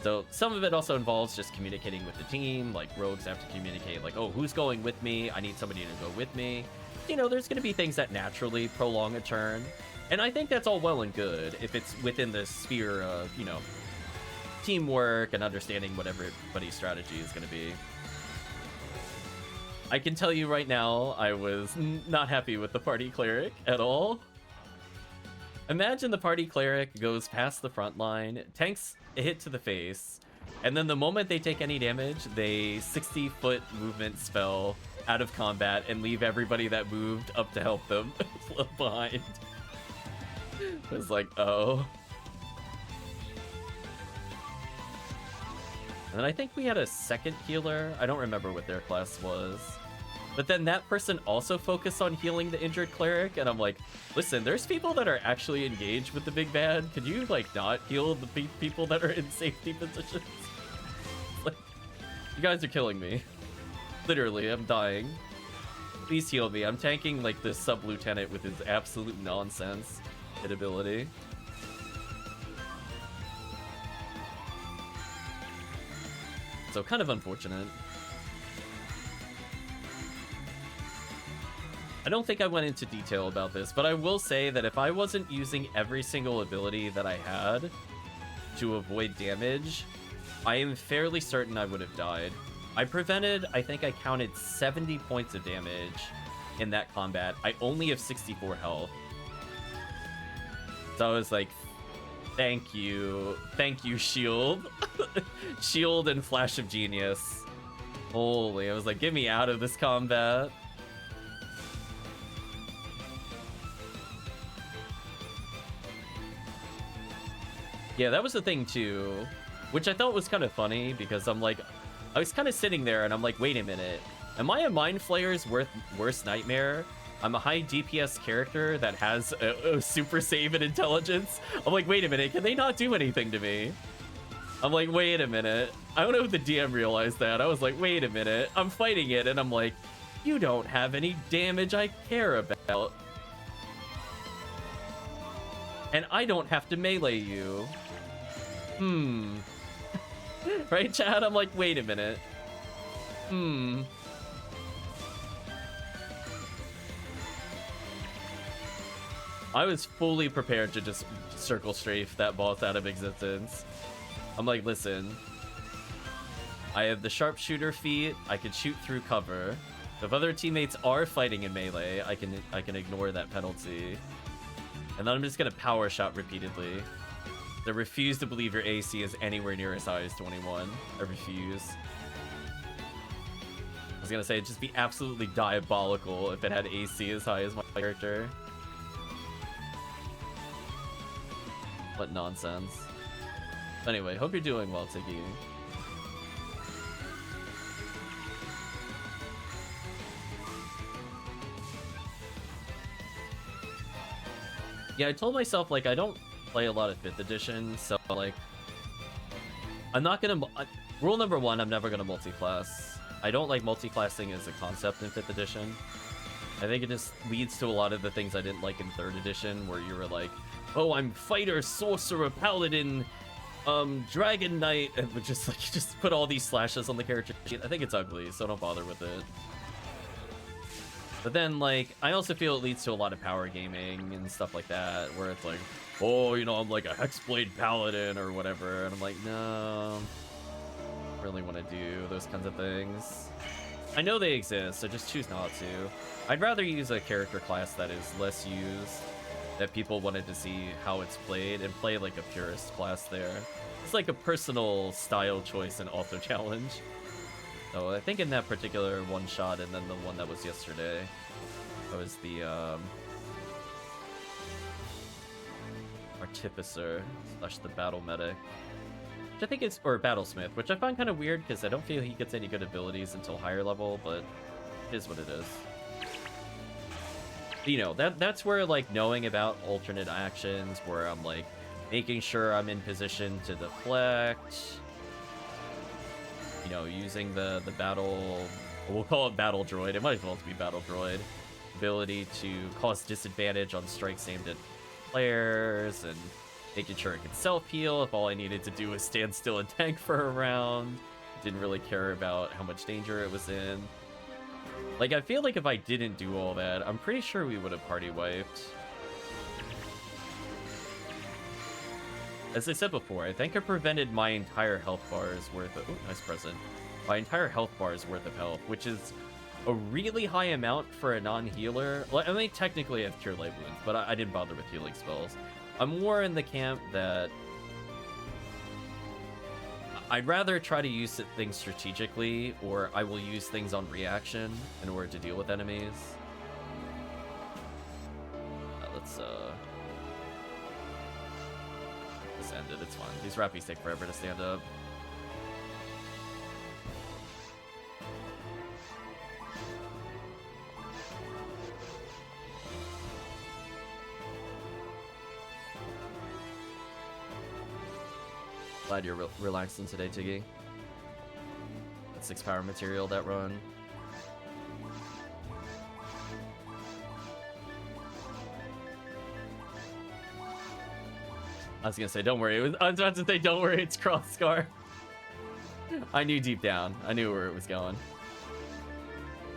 So some of it also involves just communicating with the team. Like, rogues have to communicate, like, oh, who's going with me? I need somebody to go with me. You know, there's going to be things that naturally prolong a turn. And I think that's all well and good if it's within the sphere of, you know, teamwork and understanding what everybody's strategy is going to be. I can tell you right now, I was not happy with the party cleric at all. Imagine the party cleric goes past the front line, tanks a hit to the face, and then the moment they take any damage, they 60-foot movement spell out of combat and leave everybody that moved up to help them behind. It was like, oh. And then I think we had a second healer. I don't remember what their class was. But then that person also focused on healing the injured cleric, and I'm like, listen, there's people that are actually engaged with the big bad. Could you, like, not heal the people that are in safety positions? Like, you guys are killing me. Literally, I'm dying. Please heal me. I'm tanking, like, this sub-lieutenant with his absolute nonsense hit ability. So, kind of unfortunate. I don't think I went into detail about this, but I will say that if I wasn't using every single ability that I had to avoid damage, I am fairly certain I would have died. I think I counted 70 points of damage in that combat. I only have 64 health. So I was like, thank you, shield. Shield and Flash of Genius. Holy, I was like, get me out of this combat. Yeah, that was the thing too, which I thought was kind of funny because I'm like, I was kind of sitting there and I'm like, wait a minute, am I a Mind Flayer's worst nightmare? I'm a high DPS character that has a super save and intelligence. I'm like, wait a minute, can they not do anything to me? I'm like, wait a minute. I don't know if the DM realized that. I was like, wait a minute, I'm fighting it and I'm like, you don't have any damage I care about. And I don't have to melee you. Right, Chad? I'm like, wait a minute. I was fully prepared to just circle strafe that boss out of existence. I'm like, listen. I have the sharpshooter feat. I can shoot through cover. If other teammates are fighting in melee, I can ignore that penalty. And then I'm just gonna power shot repeatedly. I refuse to believe your AC is anywhere near as high as 21. I refuse. I was gonna say, it'd just be absolutely diabolical if it had AC as high as my character. What nonsense. Anyway, hope you're doing well, Tiki. Yeah, I told myself, like, I don't play a lot of 5th edition, so, like, I'm not gonna... Rule number 1, I'm never gonna multi-class. I don't like multi-classing as a concept in 5th edition. I think it just leads to a lot of the things I didn't like in 3rd edition, where you were like, oh, I'm fighter, sorcerer, paladin, dragon knight, and just, like, you just put all these slashes on the character sheet. I think it's ugly, so don't bother with it. But then, like, I also feel it leads to a lot of power gaming and stuff like that, where it's like, oh, you know, I'm like a Hexblade Paladin or whatever, and I'm like, no, I don't really want to do those kinds of things. I know they exist, so just choose not to. I'd rather use a character class that is less used, that people wanted to see how it's played, and play like a purist class there. It's like a personal style choice and auto challenge. So I think in that particular one shot, and then the one that was yesterday, that was the Artificer / the Battle Medic, which I think is, or Battlesmith, which I find kind of weird because I don't feel he gets any good abilities until higher level, but it is what it is. You know, that's where, like, knowing about alternate actions, where I'm like making sure I'm in position to deflect. You know, using the battle, we'll call it battle droid, it might as well be battle droid, ability to cause disadvantage on strikes aimed at players, and making sure it can self-heal if all I needed to do was stand still and tank for a round. Didn't really care about how much danger it was in. Like, I feel like if I didn't do all that, I'm pretty sure we would have party wiped. As I said before, I think I prevented my entire health bar's worth of... Oh, nice present. My entire health bar's worth of health, which is a really high amount for a non-healer. Well, I mean, technically I have Cure Light Wounds, but I didn't bother with healing spells. I'm more in the camp that I'd rather try to use things strategically, or I will use things on reaction in order to deal with enemies. Let's end it. It's fine. These Rappies take forever to stand up. Glad you're relaxing today, Tiggy. That 6 power material, that run. I was gonna say, don't worry. I was about to say, don't worry, it's Cross Scar. I knew deep down. I knew where it was going.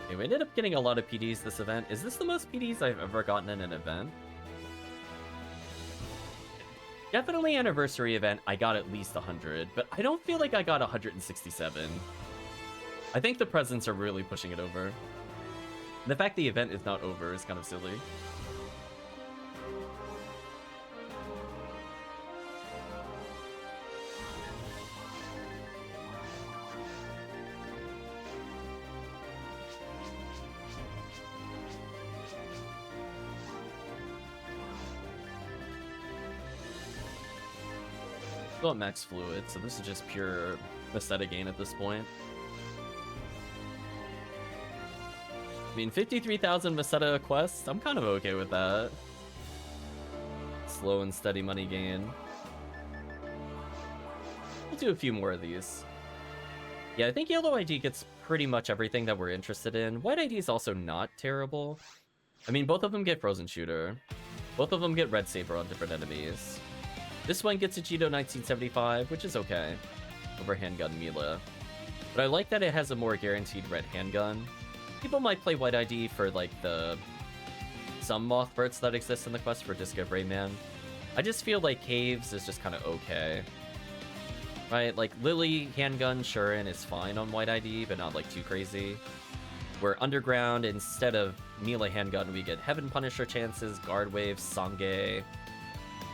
Okay, we ended up getting a lot of PDs this event. Is this the most PDs I've ever gotten in an event? Definitely anniversary event, I got at least 100, but I don't feel like I got 167. I think the presents are really pushing it over. The fact the event is not over is kind of silly. Still at max fluid, so this is just pure Meseta gain at this point. I mean, 53,000 Meseta quests, I'm kind of okay with that. Slow and steady money gain. We'll do a few more of these. Yeah, I think Yellow ID gets pretty much everything that we're interested in. White ID is also not terrible. I mean, both of them get Frozen Shooter. Both of them get Red Saber on different enemies. This one gets a Cheeto 1975, which is okay, over Handgun Mila. But I like that it has a more guaranteed red handgun. People might play White ID for, like, some moth verts that exist in the quest for Disco Rayman. I just feel like Caves is just kind of okay. Right, like, Lily handgun, sure, and is fine on White ID, but not, like, too crazy. Where Underground, instead of Mila handgun, we get Heaven Punisher chances, Guard Waves, Sange,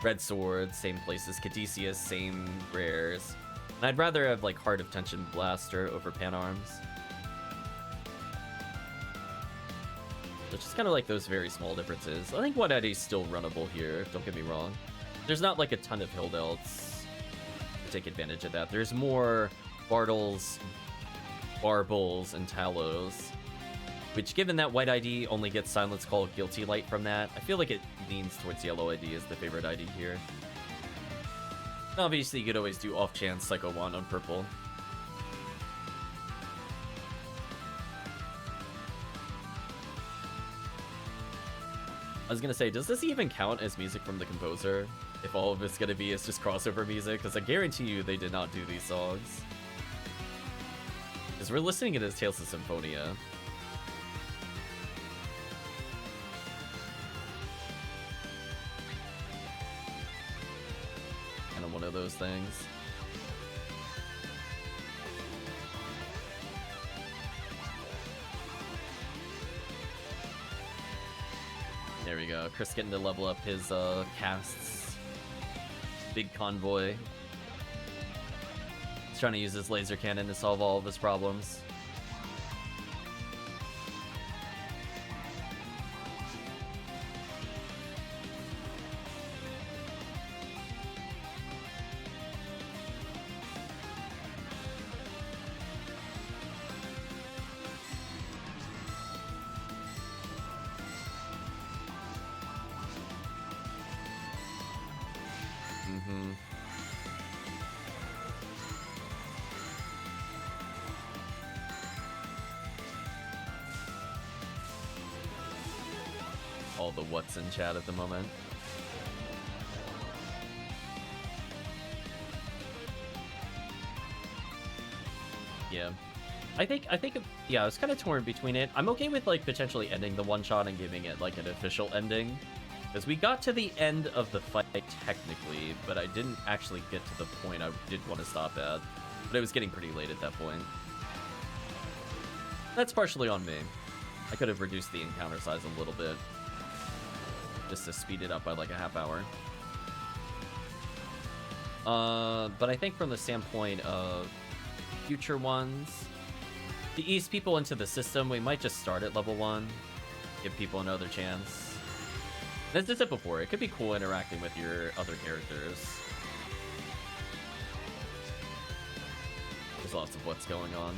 Red Sword, same places, Caduceus, same rares. And I'd rather have, like, Heart of Tension Blaster over Panarms. So just kind of like those very small differences. I think White ID is still runnable here, don't get me wrong. There's not, like, a ton of hill delts to take advantage of that. There's more Bartles, Barbles, and Talos. Which, given that White ID only gets Silence Call, Guilty Light from that, I feel like it leans towards Yellow ID as the favorite ID here. Obviously, you could always do off-chance Psycho Wand on purple. I was gonna say, does this even count as music from the composer? If all of it's gonna be is just crossover music? Because I guarantee you they did not do these songs. Because we're listening to this Tales of Symphonia. One of those things. There we go. Chris getting to level up his casts. Big convoy. He's trying to use his laser cannon to solve all of his problems. All the what's in chat at the moment. Yeah. I think, yeah, I was kind of torn between it. I'm okay with, like, potentially ending the one-shot and giving it, like, an official ending. Because we got to the end of the fight, technically, but I didn't actually get to the point I did want to stop at. But it was getting pretty late at that point. That's partially on me. I could have reduced the encounter size a little bit, just to speed it up by like a half hour. But I think from the standpoint of future ones, to ease people into the system, we might just start at level 1, give people another chance. As I said before, it could be cool interacting with your other characters. There's lots of what's going on.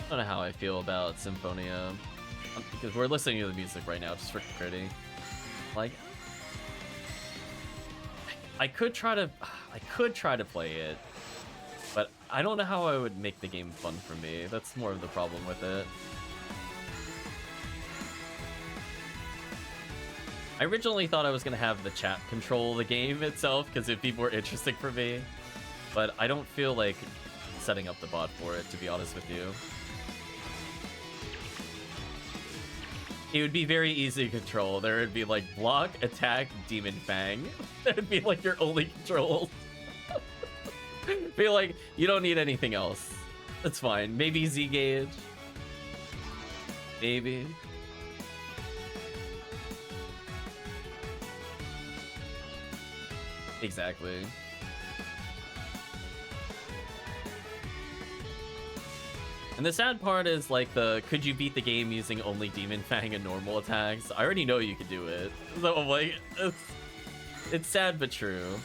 I don't know how I feel about Symphonia, because we're listening to the music right now, just for clarity. Like, I could try to play it, but I don't know how I would make the game fun for me. That's more of the problem with it. I originally thought I was gonna have the chat control the game itself, because it'd be more interesting for me, but I don't feel like setting up the bot for it, to be honest with you. It would be very easy to control. There would be like block, attack, demon fang. That would be like your only controls. Be like, you don't need anything else. That's fine. Maybe Z gauge. Maybe. Exactly. And the sad part is, like, could you beat the game using only Demon Fang and normal attacks? I already know you could do it. So I'm like, it's sad but true.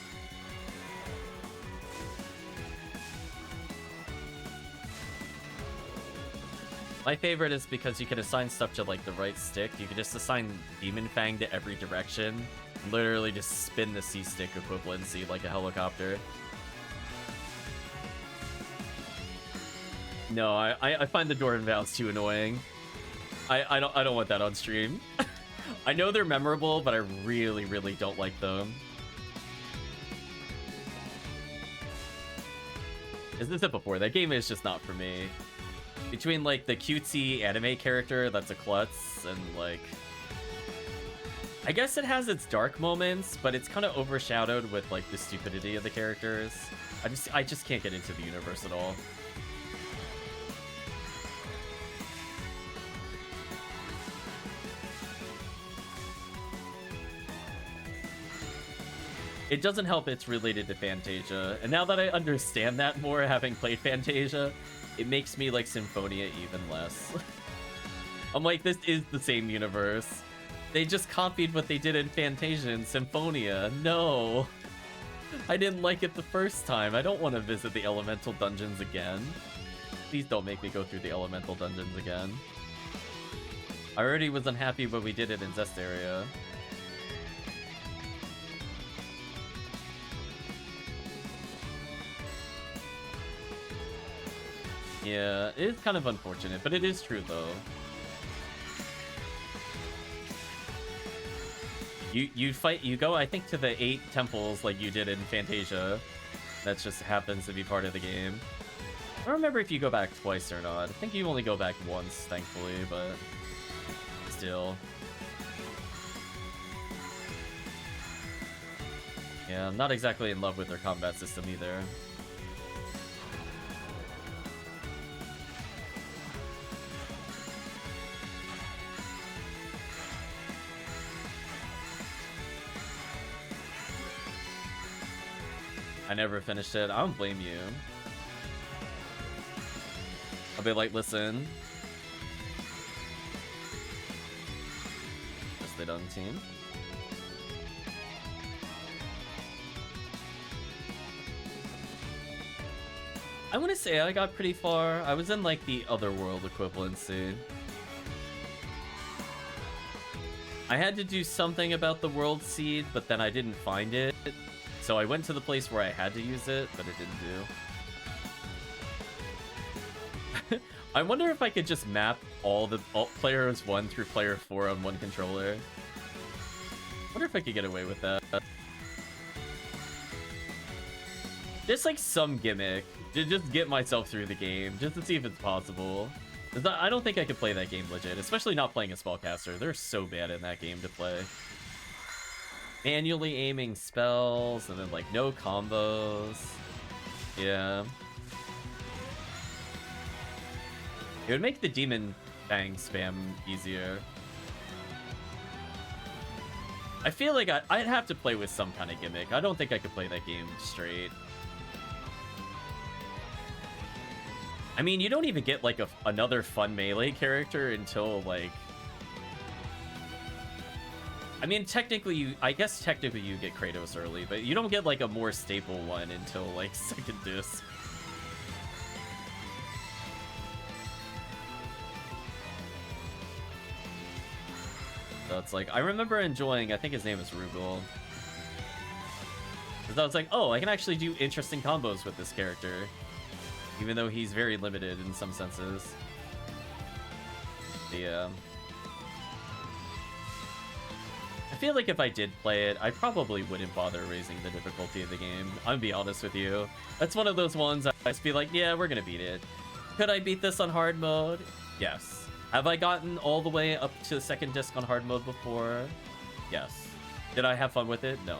My favorite is because you can assign stuff to, like, the right stick. You can just assign Demon Fang to every direction. Literally just spin the C-stick equivalency like a helicopter. No, I find the Dwarven Vows too annoying. I don't want that on stream. I know they're memorable, but I really, really don't like them. As I said before, that game is just not for me. Between, like, the cutesy anime character that's a klutz, and, like... I guess it has its dark moments, but it's kind of overshadowed with, like, the stupidity of the characters. I just can't get into the universe at all. It doesn't help it's related to Fantasia, and now that I understand that more, having played Fantasia, it makes me like Symphonia even less. I'm like, this is the same universe. They just copied what they did in Fantasia and Symphonia. No! I didn't like it the first time. I don't want to visit the Elemental Dungeons again. Please don't make me go through the Elemental Dungeons again. I already was unhappy when we did it in Zestaria. Yeah, it is kind of unfortunate, but it is true though. You go, I think, to the 8 temples like you did in Fantasia. That just happens to be part of the game. I don't remember if you go back twice or not. I think you only go back once, thankfully, but still. Yeah, I'm not exactly in love with their combat system either. I never finished it. I don't blame you. I'll be like, listen. Just stayed on the team. I want to say I got pretty far. I was in like the Otherworld equivalency. I had to do something about the World Seed, but then I didn't find it. So I went to the place where I had to use it, but it didn't do. I wonder if I could just map all players 1 through player 4 on one controller. I wonder if I could get away with that. Just like some gimmick to just get myself through the game, just to see if it's possible. I don't think I could play that game legit, especially not playing a spellcaster. They're so bad in that game to play. Manually aiming spells, and then, like, no combos. Yeah. It would make the Demon Fang spam easier. I feel like I'd have to play with some kind of gimmick. I don't think I could play that game straight. I mean, you don't even get, like, another fun melee character until, like... I mean, technically, I guess technically you get Kratos early, but you don't get, like, a more staple one until, like, second disc. So it's like, I remember enjoying, I think his name is Rugal. Because I was like, oh, I can actually do interesting combos with this character. Even though he's very limited in some senses. Yeah. I feel like if I did play it, I probably wouldn't bother raising the difficulty of the game. I'm gonna be honest with you. That's one of those ones I just be like, yeah, we're gonna beat it. Could I beat this on hard mode? Yes. Have I gotten all the way up to the second disc on hard mode before? Yes. Did I have fun with it? No.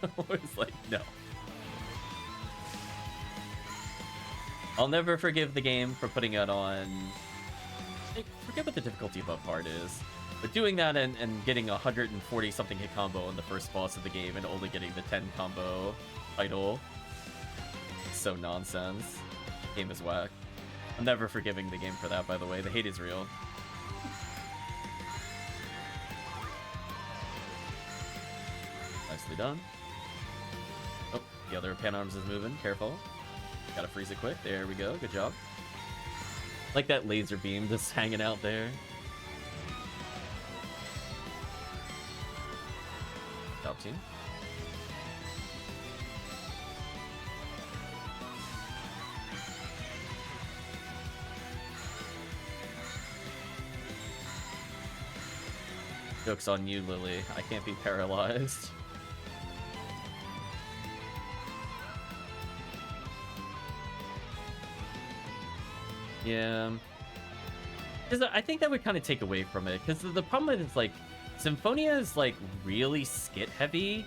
I was like, no. I'll never forgive the game for putting it on... I forget what the difficulty above hard is. But doing that and getting a 140-something hit combo in the first boss of the game and only getting the 10 combo title. So nonsense. Game is whack. I'm never forgiving the game for that, by the way. The hate is real. Nicely done. Oh, the other pan arms is moving. Careful. Gotta freeze it quick. There we go. Good job. Like that laser beam just hanging out there. Top team. Joke's on you, Lily. I can't be paralyzed. Yeah. Because I think that would kind of take away from it. Because the problem is, like, Symphonia is, like, really skit heavy.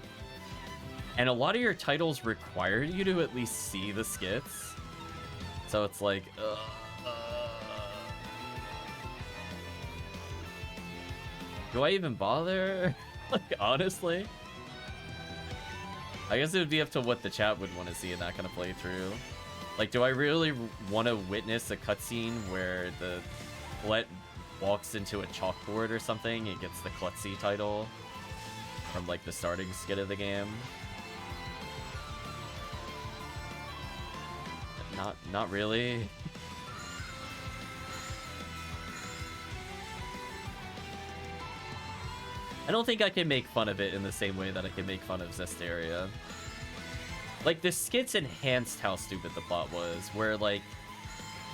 And a lot of your titles require you to at least see the skits. So it's like, do I even bother? Like, honestly? I guess it would be up to what the chat would want to see in that kind of playthrough. Like, do I really want to witness a cutscene where the Colette walks into a chalkboard or something and gets the Klutzy title from, like, the starting skit of the game? Not really. I don't think I can make fun of it in the same way that I can make fun of Zestiria. Like, the skits enhanced how stupid the plot was, where, like,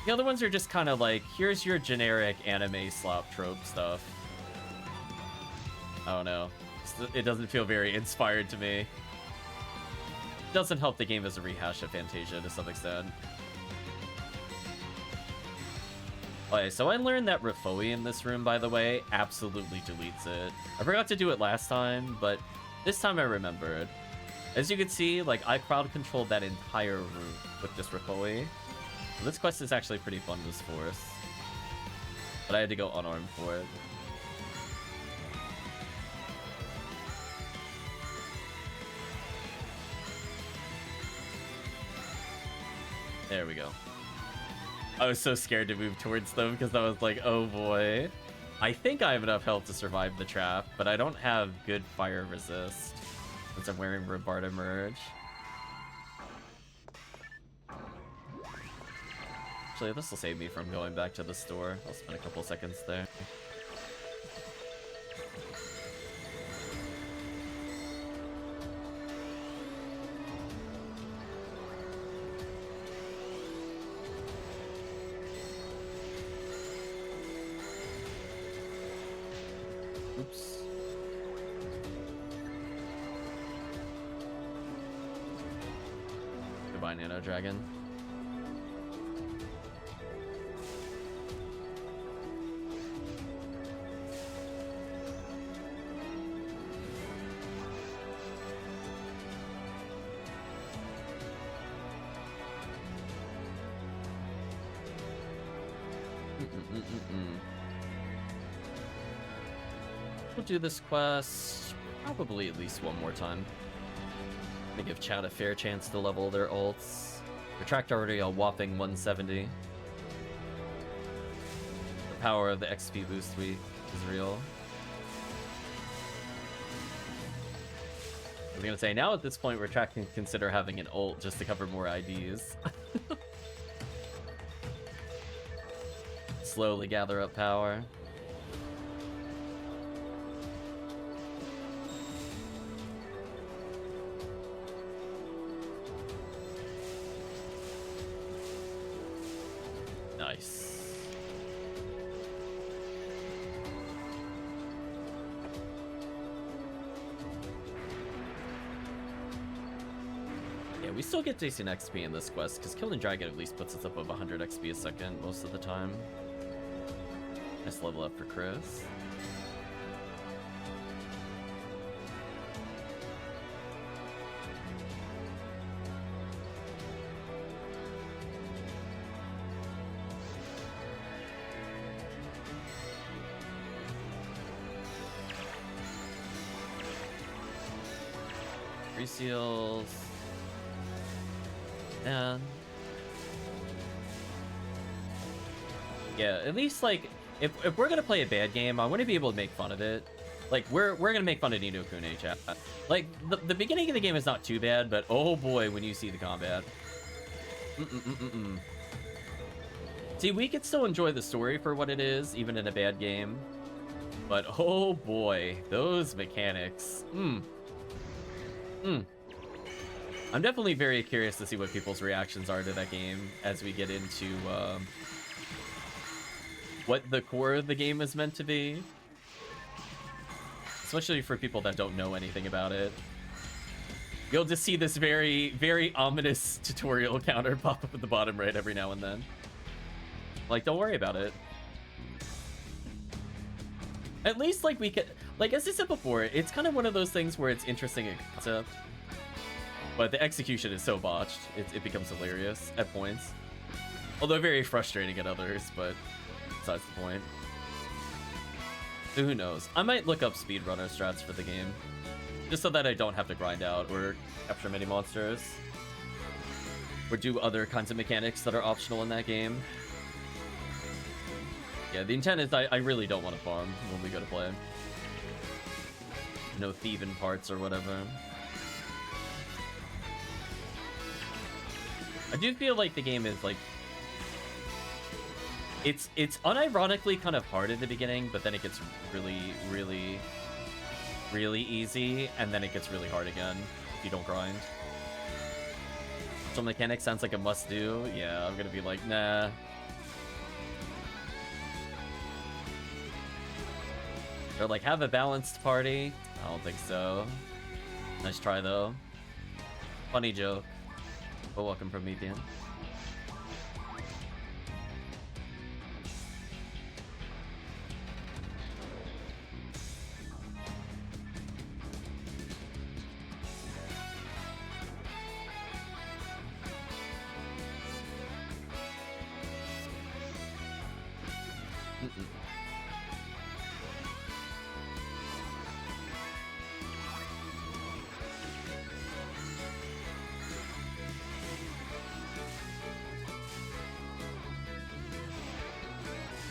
the other ones are just kind of like, here's your generic anime slop trope stuff. I don't know. It doesn't feel very inspired to me. It doesn't help the game as a rehash of Fantasia to some extent. Okay, so I learned that Rifoi in this room, by the way, absolutely deletes it. I forgot to do it last time, but this time I remembered. As you can see, like, I crowd controlled that entire room with this Rifoi. So this quest is actually pretty fun to force. But I had to go unarmed for it. There we go. I was so scared to move towards them because I was like, oh boy. I think I have enough health to survive the trap, but I don't have good fire resist since I'm wearing Robarda Merge. Actually, this will save me from going back to the store. I'll spend a couple seconds there. Oops. Goodbye, Nano Dragon. We'll do this quest probably at least one more time. To give Chad a fair chance to level their ults. Retract already a whopping 170. The power of the XP boost week is real. I was gonna say, now at this point, Retract can consider having an ult just to cover more IDs. Slowly gather up power. Nice. Yeah, we still get decent XP in this quest, because killing Dragon at least puts us up of 100 XP a second most of the time. Nice level up for Chris. Three seals. And yeah, at least like if we're gonna play a bad game, I want to be able to make fun of it. Like we're gonna make fun of Ni no Kuni, chat. Like the beginning of the game is not too bad, but oh boy, when you see the combat. See, we could still enjoy the story for what it is, even in a bad game. But oh boy, those mechanics. I'm definitely very curious to see what people's reactions are to that game as we get into what the core of the game is meant to be. Especially for people that don't know anything about it. You'll just see this very, very ominous tutorial counter pop up at the bottom right every now and then. Like, don't worry about it. At least, like, we could... Like, as I said before, it's kind of one of those things where it's interesting in concept. But the execution is so botched, it becomes hilarious at points. Although very frustrating at others, but besides the point. So who knows? I might look up speedrunner strats for the game. Just so that I don't have to grind out or capture many monsters. Or do other kinds of mechanics that are optional in that game. Yeah, the intent is I really don't want to farm when we go to play. No thieving parts or whatever. I do feel like the game is like... It's unironically kind of hard at the beginning, but then it gets really easy, and then it gets really hard again if you don't grind. So mechanic sounds like a must-do. Yeah, I'm gonna be like, nah. Or like, have a balanced party? I don't think so. Nice try, though. Funny joke. But welcome, Promethean.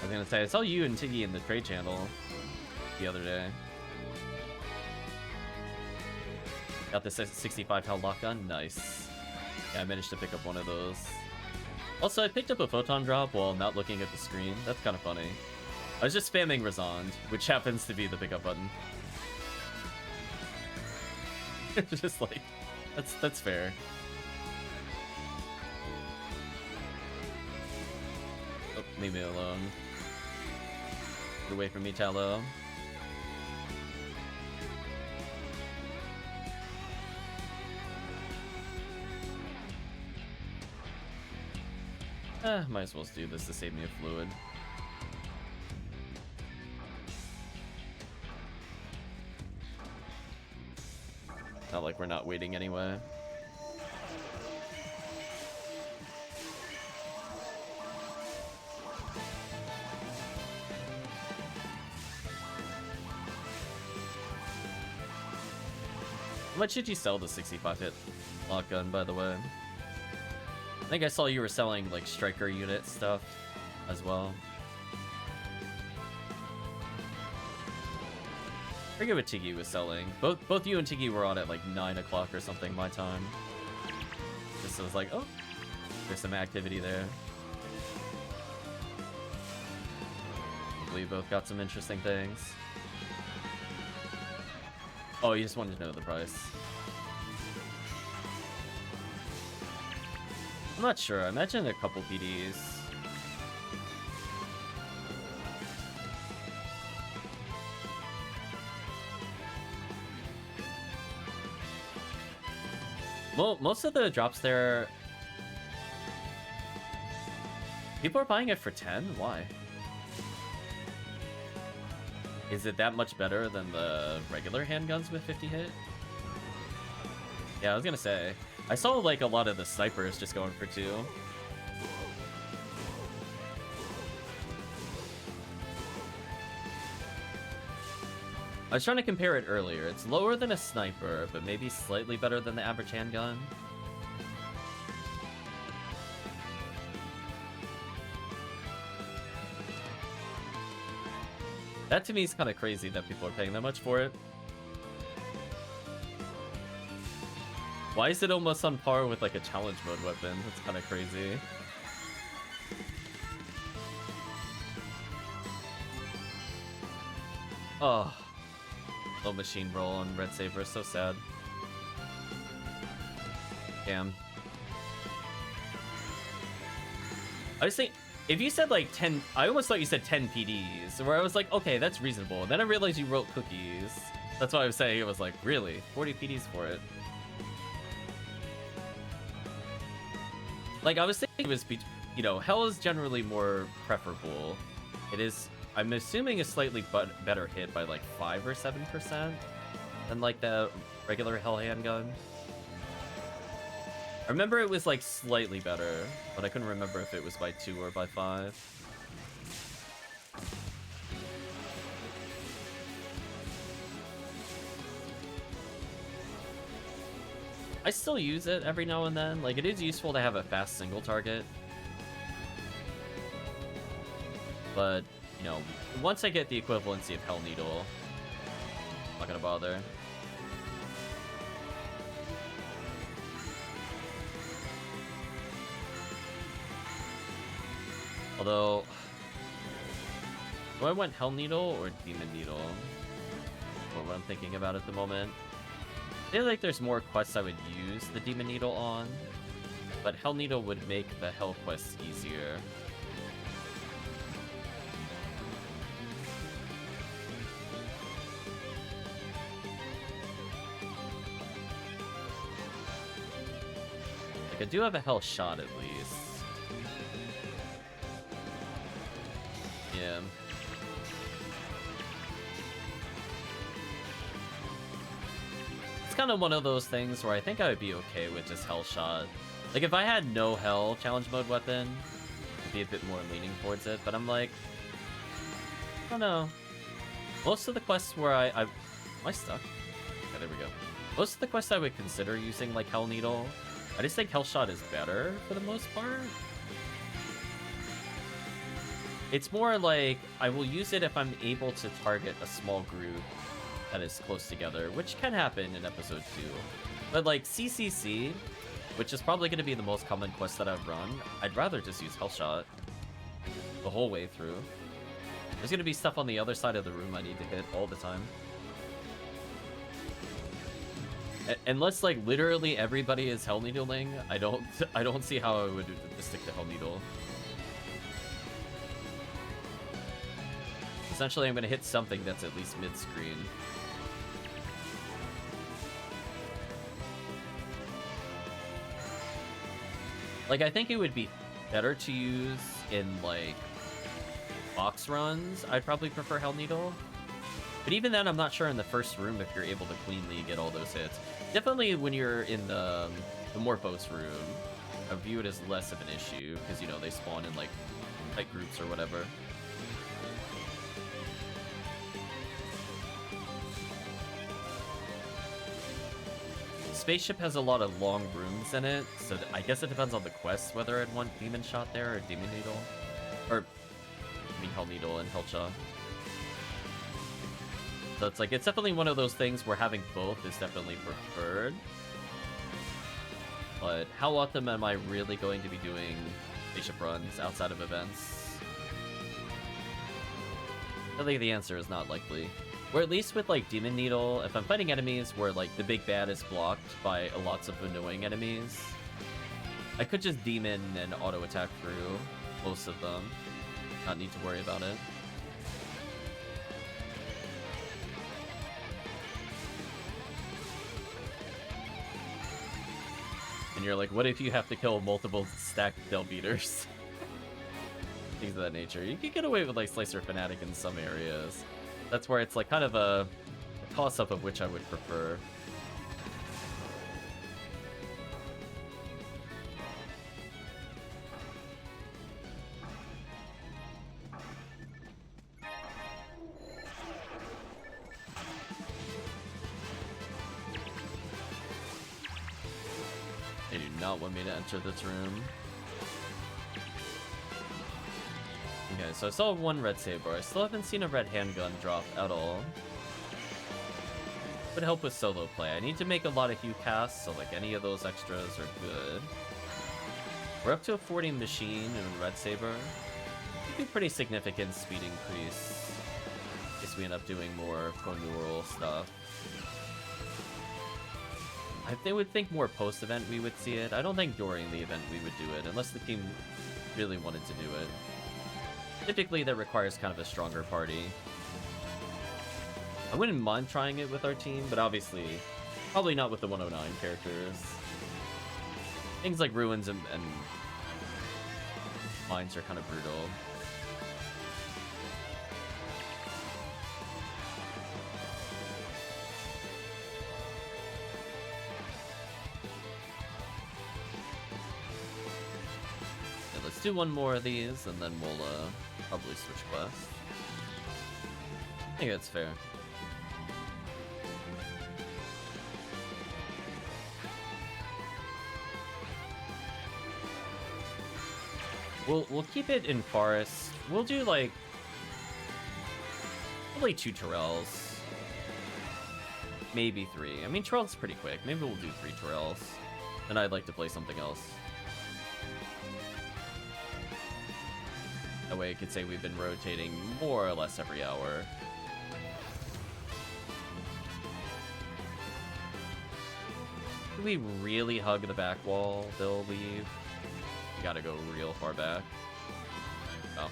I was gonna say, I saw you and Tiggy in the trade channel the other day. Got the 65 hell lockdown? Nice. Yeah, I managed to pick up one of those. Also, I picked up a photon drop while not looking at the screen. That's kind of funny. I was just spamming Razond, which happens to be the pickup button. Just like, that's fair. Oh, leave me alone. Get away from me, Tallow. Might as well do this to save me a fluid. Not like we're not waiting anyway. much did you sell the 65-hit lock gun, by the way? I think I saw you were selling, like, striker unit stuff as well. I forget what Tiggy was selling. Both you and Tiggy were on at, like, 9 o'clock or something my time. Just was like, oh, there's some activity there. We both got some interesting things. Oh, you just wanted to know the price. I'm not sure. I imagine a couple PDs. Well, most of the drops there... People are buying it for 10? Why? Is it that much better than the regular handguns with 50 hit? Yeah, I was gonna say. I saw like a lot of the snipers just going for 2. I was trying to compare it earlier. It's lower than a sniper, but maybe slightly better than the average handgun. That to me is kind of crazy that people are paying that much for it. Why is it almost on par with like a challenge mode weapon? That's kind of crazy. Oh, low machine roll on Red Saber, so sad. Damn. I was thinking, if you said like 10, I almost thought you said 10 PDs, where I was like, okay, that's reasonable. And then I realized you wrote cookies. That's why I was saying, it was like, really? 40 PDs for it? Like, I was thinking it was, you know, Hell is generally more preferable. It is, I'm assuming, a slightly better hit by like 5 or 7% than like the regular Hell handgun. I remember it was like slightly better, but I couldn't remember if it was by 2 or by 5. I still use it every now and then. Like, it is useful to have a fast single target. But, you know, once I get the equivalency of Hell Needle, I'm not gonna bother. Although, do I want Hell Needle or Demon Needle? Or what I'm thinking about at the moment. I feel like there's more quests I would use the Demon Needle on, but Hell Needle would make the Hell quests easier. Like, I do have a Hell shot at least. Yeah. It's kind of one of those things where I think I would be okay with just Hell shot. Like, if I had no Hell challenge mode weapon, I'd be a bit more leaning towards it, but I'm like, I don't know. Most of the quests where am I stuck? Yeah, there we go. Most of the quests I would consider using, like, Hell Needle, I just think Hell shot is better for the most part. It's more like, I will use it if I'm able to target a small group that is close together, which can happen in episode 2. But like CCC, which is probably going to be the most common quest that I've run, I'd rather just use Hellshot the whole way through. There's going to be stuff on the other side of the room I need to hit all the time. Unless like literally everybody is Hell Needling, I don't see how I would stick to Hell Needle. Essentially, I'm going to hit something that's at least mid-screen. Like, I think it would be better to use in, like, box runs. I'd probably prefer Hell Needle. But even then, I'm not sure in the first room if you're able to cleanly get all those hits. Definitely when you're in the Morphos room, I view it as less of an issue, because, you know, they spawn in, like, tight groups or whatever. spaceship has a lot of long rooms in it, so I guess it depends on the quest whether I'd want Demon Shot there or Demon Needle. Or, I mean Hell Needle and Hell Shot. So it's like, it's definitely one of those things where having both is definitely preferred. But how often am I really going to be doing spaceship runs outside of events? I think the answer is not likely. Or at least with like Demon Needle, if I'm fighting enemies where like the big bad is blocked by lots of annoying enemies, I could just Demon and auto attack through most of them. Not need to worry about it. And you're like, what if you have to kill multiple stacked Del Beaters? Things of that nature. You could get away with like Slicer Fanatic in some areas. That's where it's like kind of a toss-up of which I would prefer. They do not want me to enter this room. Okay, so I saw one red saber. I still haven't seen a red handgun drop at all. Would help with solo play. I need to make a lot of hue casts, so like any of those extras are good. We're up to a 40 machine and red saber. Could be pretty significant speed increase in case we end up doing more pro-neural stuff. I would think more post-event we would see it. I don't think during the event we would do it, unless the team really wanted to do it. Typically, that requires kind of a stronger party. I wouldn't mind trying it with our team, but obviously, probably not with the 109 characters. Things like Ruins and Mines are kind of brutal. Yeah, let's do one more of these, and then we'll probably switch quests. I think that's fair. We'll keep it in forest. We'll do like probably 2 Terrells, maybe 3. I mean, Terrell's pretty quick. Maybe we'll do 3 Terrells. Then I'd like to play something else. That way I could say we've been rotating more or less every hour. Do we really hug the back wall? They'll leave. We gotta go real far back. Oh,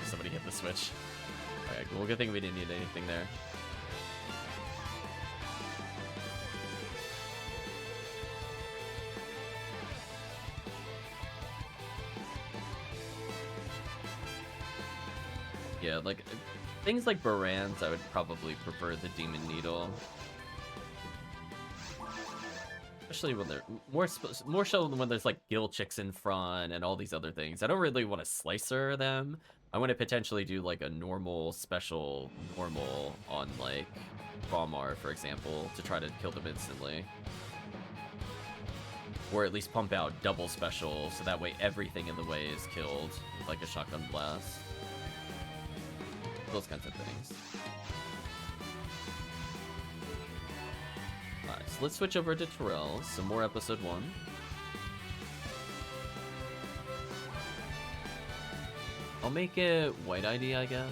somebody hit the switch. Okay, cool. Good thing we didn't need anything there. Yeah, like things like Barans, I would probably prefer the Demon Needle. Especially when they're more so when there's like Gill Chicks in front and all these other things. I don't really want to slicer them. I want to potentially do like a normal special normal on like Bomar, for example, to try to kill them instantly. Or at least pump out double special so that way everything in the way is killed with like a shotgun blast. Those kinds of things. Alright, so let's switch over to Terrell. Some more episode 1. I'll make it White ID, I guess.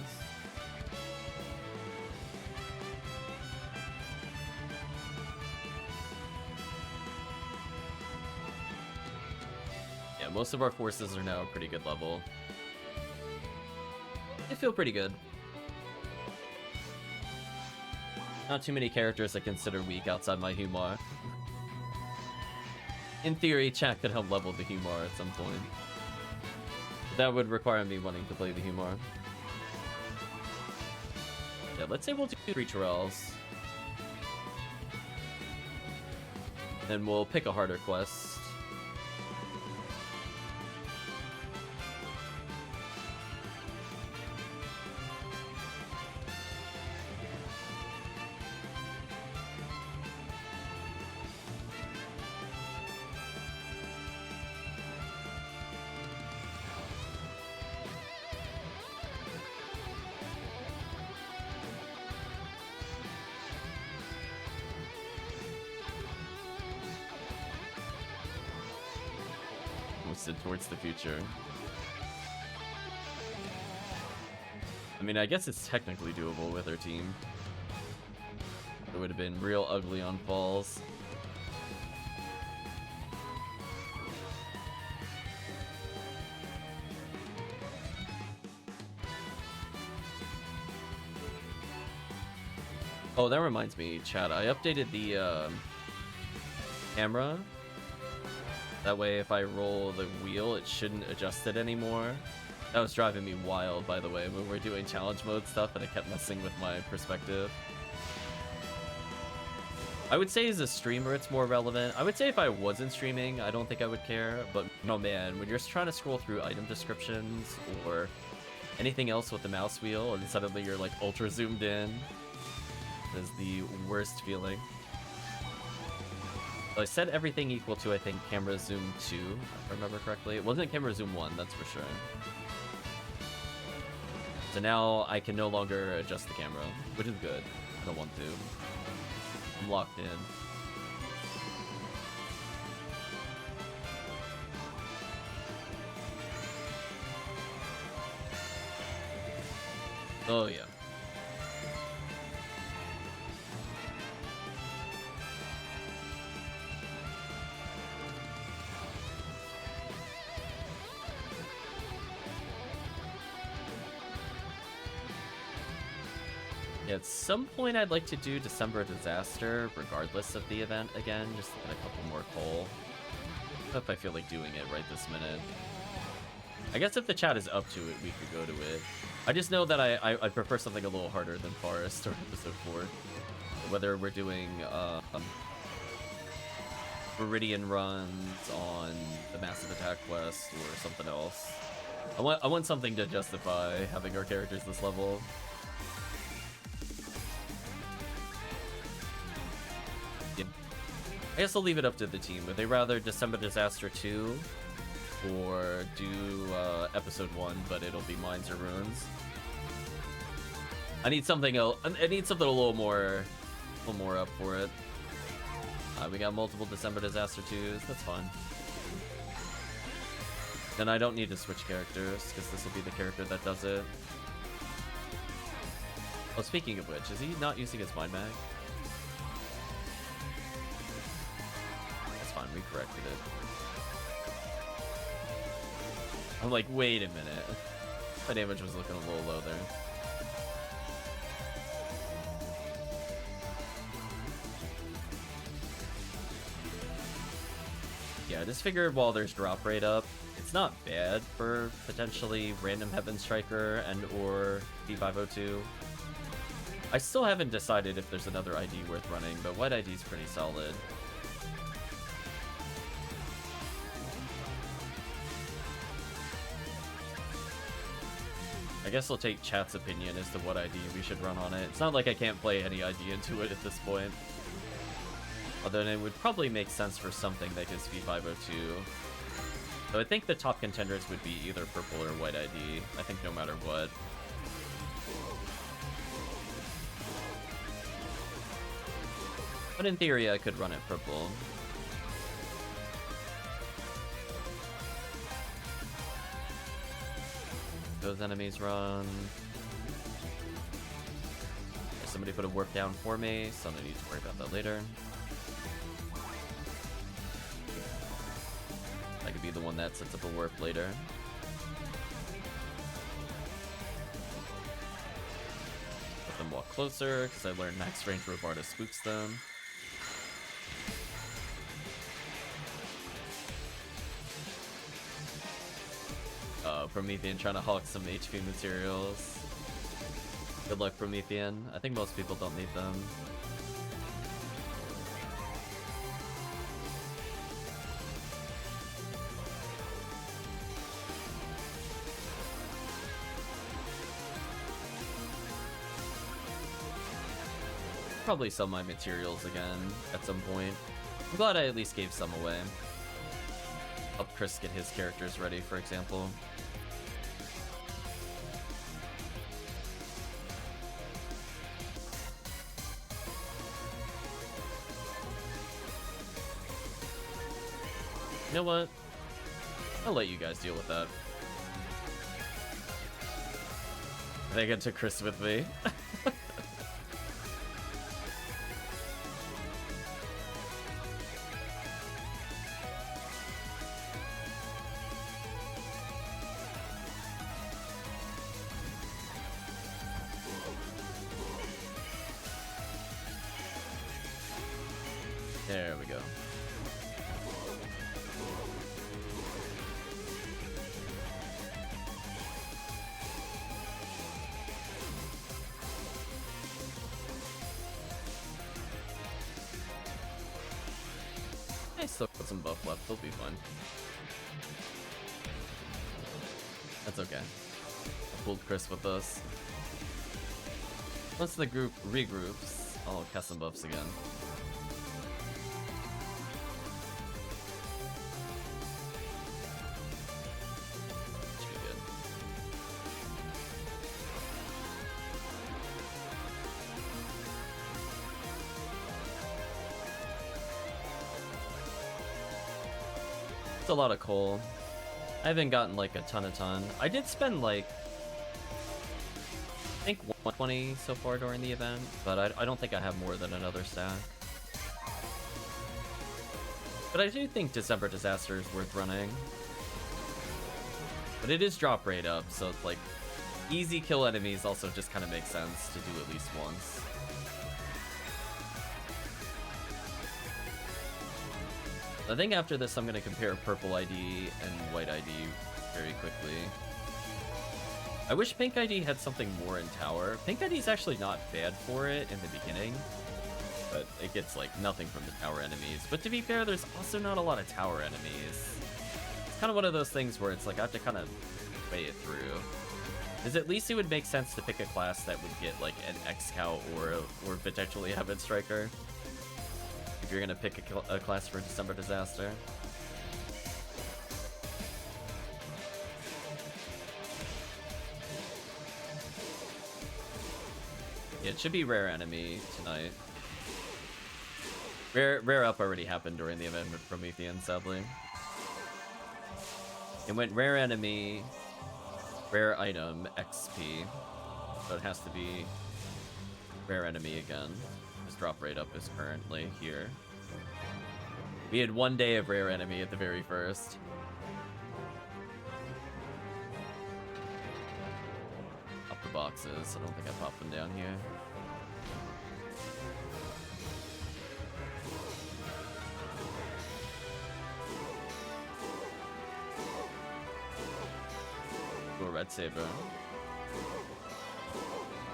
Yeah, most of our forces are now a pretty good level. They feel pretty good. Not too many characters I consider weak outside my Humar. In theory, chat could help level the Humar at some point. That would require me wanting to play the Humar. Yeah, let's say we'll do 3 Terrells. Then we'll pick a harder quest. posted towards the future. I mean, I guess it's technically doable with our team. It would have been real ugly on falls. Oh, that reminds me, chat. I updated the camera. That way, if I roll the wheel, it shouldn't adjust it anymore. That was driving me wild, by the way, when we're doing challenge mode stuff, and it kept messing with my perspective. I would say as a streamer, it's more relevant. I would say if I wasn't streaming, I don't think I would care. But no, man, when you're trying to scroll through item descriptions or anything else with the mouse wheel, and suddenly you're like ultra zoomed in, is the worst feeling. So I set everything equal to, I think, camera zoom 2, if I remember correctly. It wasn't camera zoom 1, that's for sure. So now I can no longer adjust the camera, which is good. I don't want to. I'm locked in. Oh yeah. At some point, I'd like to do December Disaster, regardless of the event again, just to get a couple more coal. If I feel like doing it right this minute. I guess if the chat is up to it, we could go to it. I just know that I prefer something a little harder than Forest or Episode 4. Whether we're doing Meridian runs on the Massive Attack quest or something else. I want something to justify having our characters this level. I guess I'll leave it up to the team. Would they rather December Disaster 2 or do Episode 1, but it'll be Mines or Runes? I need something else. I need something a little more up for it. We got multiple December Disaster 2s. That's fine. Then I don't need to switch characters because this will be the character that does it. Oh, speaking of which, is he not using his mind mag? We corrected it. I'm like, wait a minute. My damage was looking a little low there. Yeah, I just figured while there's drop rate up, it's not bad for potentially random Heaven Striker and or D502. I still haven't decided if there's another ID worth running, but White ID is pretty solid. I guess I'll take chat's opinion as to what ID we should run on it. It's not like I can't play any ID into it at this point. Although it would probably make sense for something that gives V502. So I think the top contenders would be either purple or white ID. I think no matter what. But in theory, I could run it purple. Those enemies run. Somebody put a warp down for me, so I don't need to worry about that later. I could be the one that sets up a warp later. Let them walk closer, because I learned max range Rovarda spooks them. Promethean trying to hawk some HP materials. Good luck, Promethean. I think most people don't need them. Probably sell my materials again at some point. I'm glad I at least gave some away. Help Chris get his characters ready, for example. You know what? I'll let you guys deal with that. They get to Chris with me. There we go. I still got some buff left, they'll be fine. That's okay. I pulled Chris with us. Once the group regroups, I'll cast some buffs again. Should be good. It's a lot of coal. I haven't gotten like a ton. I did spend like, I think 120 so far during the event, but I don't think I have more than another stack. But I do think December Disaster is worth running. But it is drop rate up, so it's like easy kill enemies also just kind of makes sense to do at least once. I think after this I'm going to compare purple ID and white ID very quickly. I wish pink ID had something more in tower. Pink ID is actually not bad for it in the beginning, but it gets like nothing from the tower enemies. But to be fair, there's also not a lot of tower enemies. It's kind of one of those things where it's like I have to kind of weigh it through. Because at least it would make sense to pick a class that would get like an X-Scout or potentially Heaven Striker. If you're gonna pick a class for December Disaster. Yeah, it should be rare enemy tonight. Rare up already happened during the event with Promethean, sadly. It went rare enemy, rare item, XP. So it has to be rare enemy again. His drop rate up is currently here. We had 1 day of rare enemy at the very first. Up the boxes. I don't think I popped them down here. Ooh, a red saber.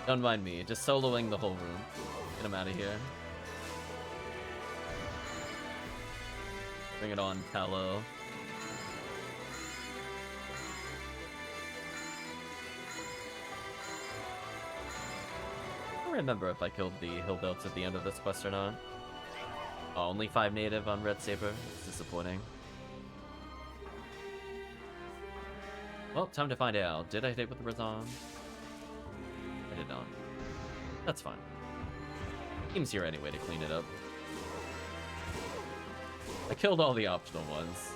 Don't mind me, just soloing the whole room. Get him out of here. Bring it on, Tallow. I don't remember if I killed the hill belts at the end of this quest or not. Oh, only 5 native on Red Saber. It's disappointing. Well, time to find out. Did I hit with the Razan? I did not. That's fine. Team's here anyway to clean it up. I killed all the optional ones.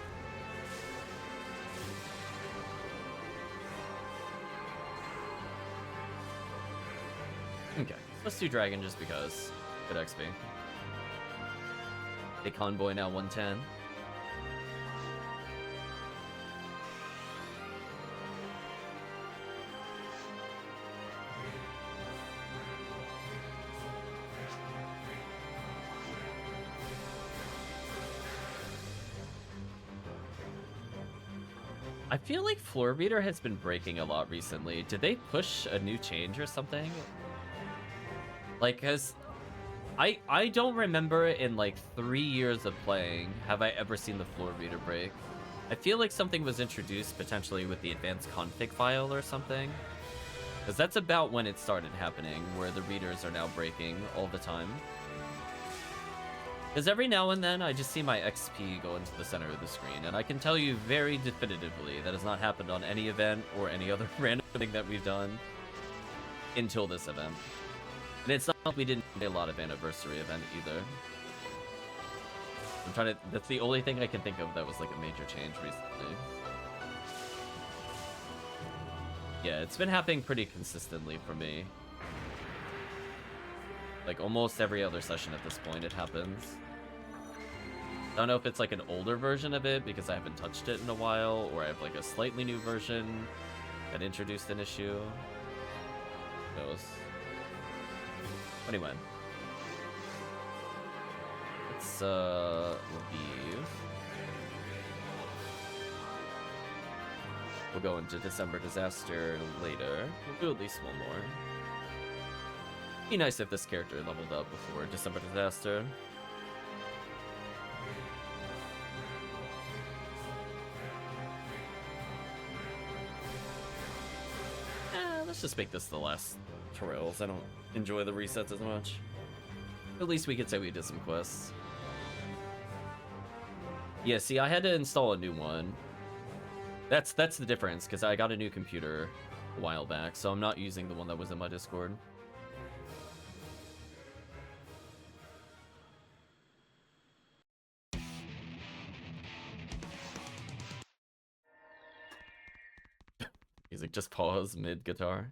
Okay, let's do Dragon just because. Good XP. A Convoy now 110. I feel like Floor Reader has been breaking a lot recently. Did they push a new change or something? Like, cause I don't remember in like 3 years of playing have I ever seen the Floor Reader break. I feel like something was introduced potentially with the advanced config file or something. Because that's about when it started happening, where the readers are now breaking all the time. Because every now and then, I just see my XP go into the center of the screen, and I can tell you very definitively that has not happened on any event or any other random thing that we've done until this event. And it's not like we didn't play a lot of anniversary event either. I'm trying to... That's the only thing I can think of that was like a major change recently. Yeah, it's been happening pretty consistently for me. Like, almost every other session at this point, it happens. I don't know if it's like an older version of it because I haven't touched it in a while, or I have like a slightly new version that introduced an issue. Who knows? Anyway. Let's leave. We'll go into December Disaster later. We'll do at least one more. Be nice if this character leveled up before December Disaster. Let's just make this the last Trails. I don't enjoy the resets as much. At least we could say we did some quests. Yeah, see, I had to install a new one. That's the difference, because I got a new computer a while back, so I'm not using the one that was in my Discord. He's like, just pause mid-guitar.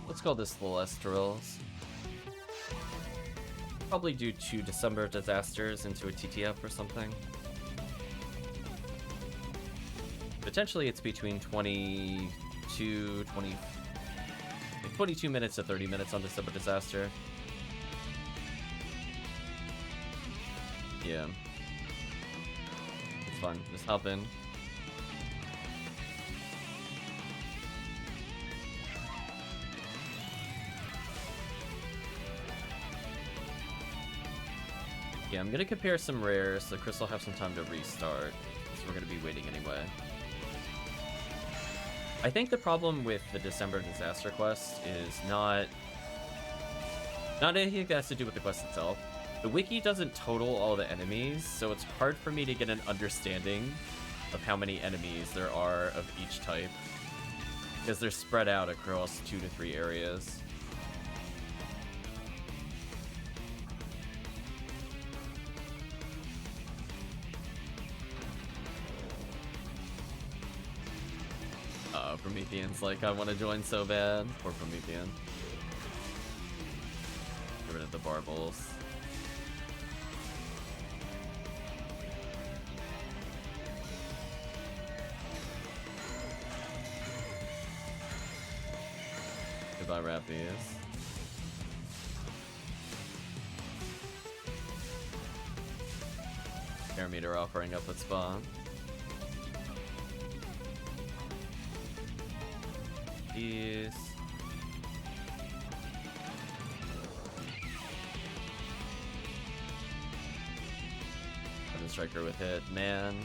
Let's call this the Lesterils. Probably do 2 December Disasters into a TTF or something. Potentially it's between 22 minutes to 30 minutes on December Disaster. Yeah. It's fun. Just hop in. Yeah, I'm gonna compare some rares so Chris will have some time to restart, because we're gonna be waiting anyway. I think the problem with the December Disaster quest is not anything that has to do with the quest itself. The wiki doesn't total all the enemies, so it's hard for me to get an understanding of how many enemies there are of each type, because they're spread out across 2 to 3 areas. Promethean's like, I want to join so bad. Poor Promethean. Get rid of the Barbles. Goodbye, Rappies. Parameter offering up at spawn. Is Striker with it, man.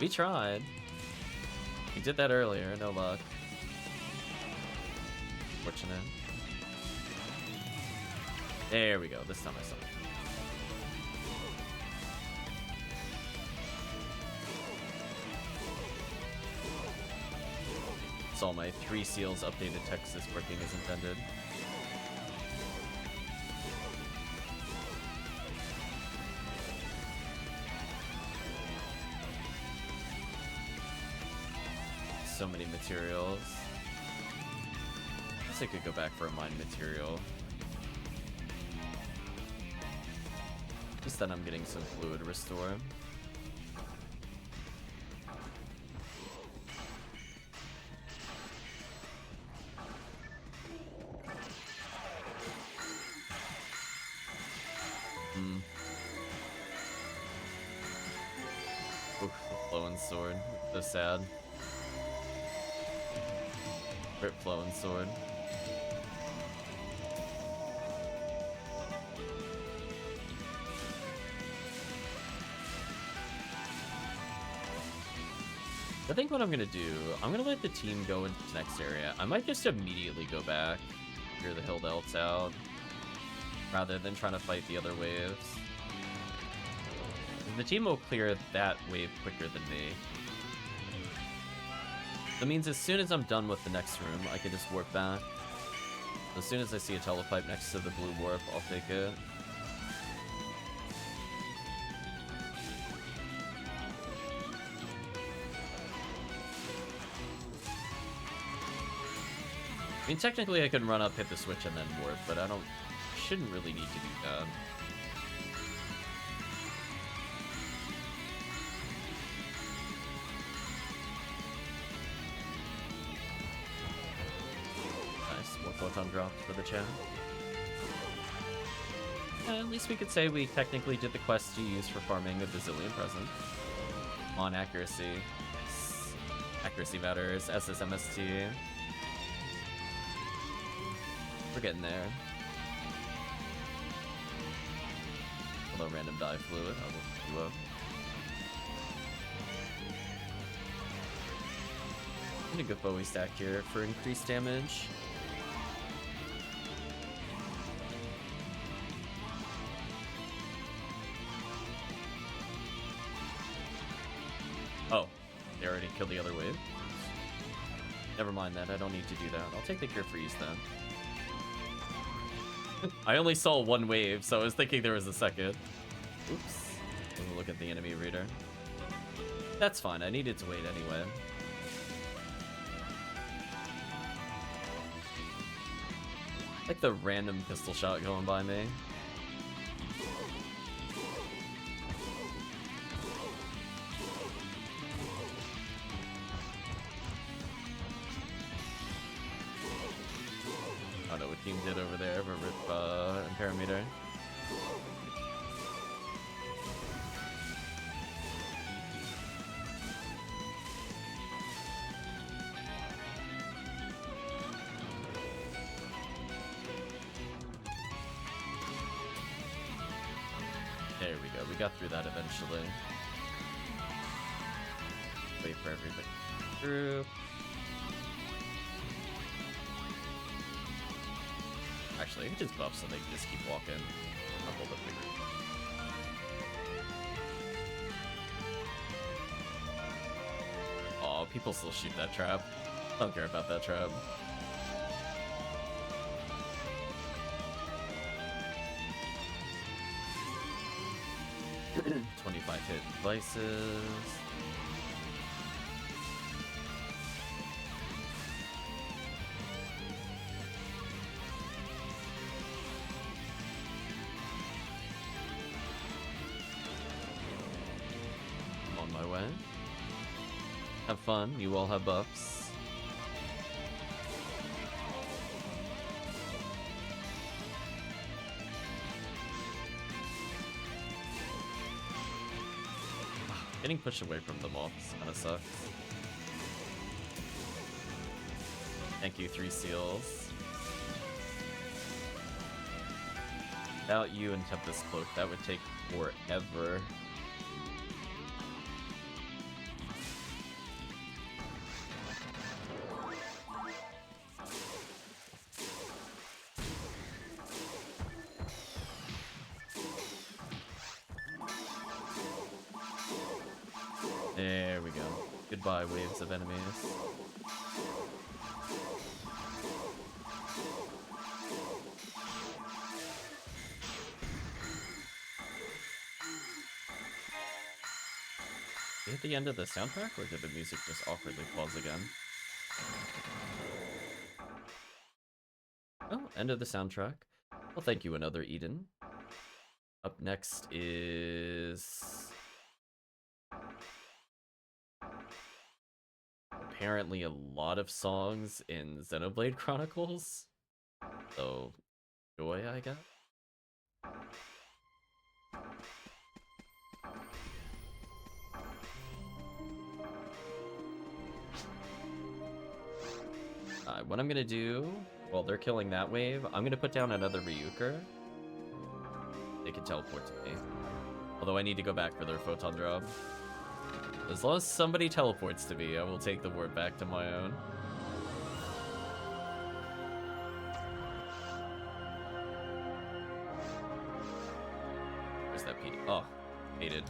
We tried. We did that earlier, no luck. Fortunate. There we go. This time I saw it. All my 3 seals updated text is working as intended. So many materials. I guess I could go back for a mine material. Just that I'm getting some fluid restore. Sword. So sad. Rip flowing sword. I think what I'm gonna do, I'm gonna let the team go into the next area. I might just immediately go back, clear the hill delts out. rather than trying to fight the other waves. The team will clear that wave quicker than me. That means as soon as I'm done with the next room, I can just warp back. As soon as I see a telepipe next to the blue warp, I'll take it. I mean, technically I could run up, hit the switch, and then warp, but shouldn't really need to do that. Photon drops for the chat. At least we could say we technically did the quest you used for farming a bazillion present. On accuracy. Accuracy matters. SSMST. We're getting there. Although random dive fluid, I will pick you up. I'm gonna go Bowie stack here for increased damage. Oh, they already killed the other wave? Never mind that, I don't need to do that. I'll take the Cure Freeze then. I only saw one wave, so I was thinking there was a second. Oops. Let me look at the enemy reader. That's fine, I needed to wait anyway. Like the random pistol shot going by me. I don't know what team did over there, but rip and parameter. There we go, we got through that eventually. Wait for everything through. Actually, I can just buff so they can just keep walking. I'll hold up bigger. Aw, people still shoot that trap. I don't care about that trap. $25 hit devices. I'm on my way. Have fun, you all have buffs. Getting pushed away from the mobs kinda sucks. Thank you, 3 seals. Without you and Tempest Cloak, that would take forever. There we go. Goodbye, waves of enemies. At the end of the soundtrack, or did the music just awkwardly pause again? Oh, end of the soundtrack. Well, thank you, another Eden. Up next is... apparently a lot of songs in Xenoblade Chronicles. So, joy, I guess? What I'm gonna do, while they're killing that wave, I'm gonna put down another Ryuker. They can teleport to me. Although I need to go back for their photon drop. As long as somebody teleports to me, I will take the warp back to my own. was that PD? Oh, hated.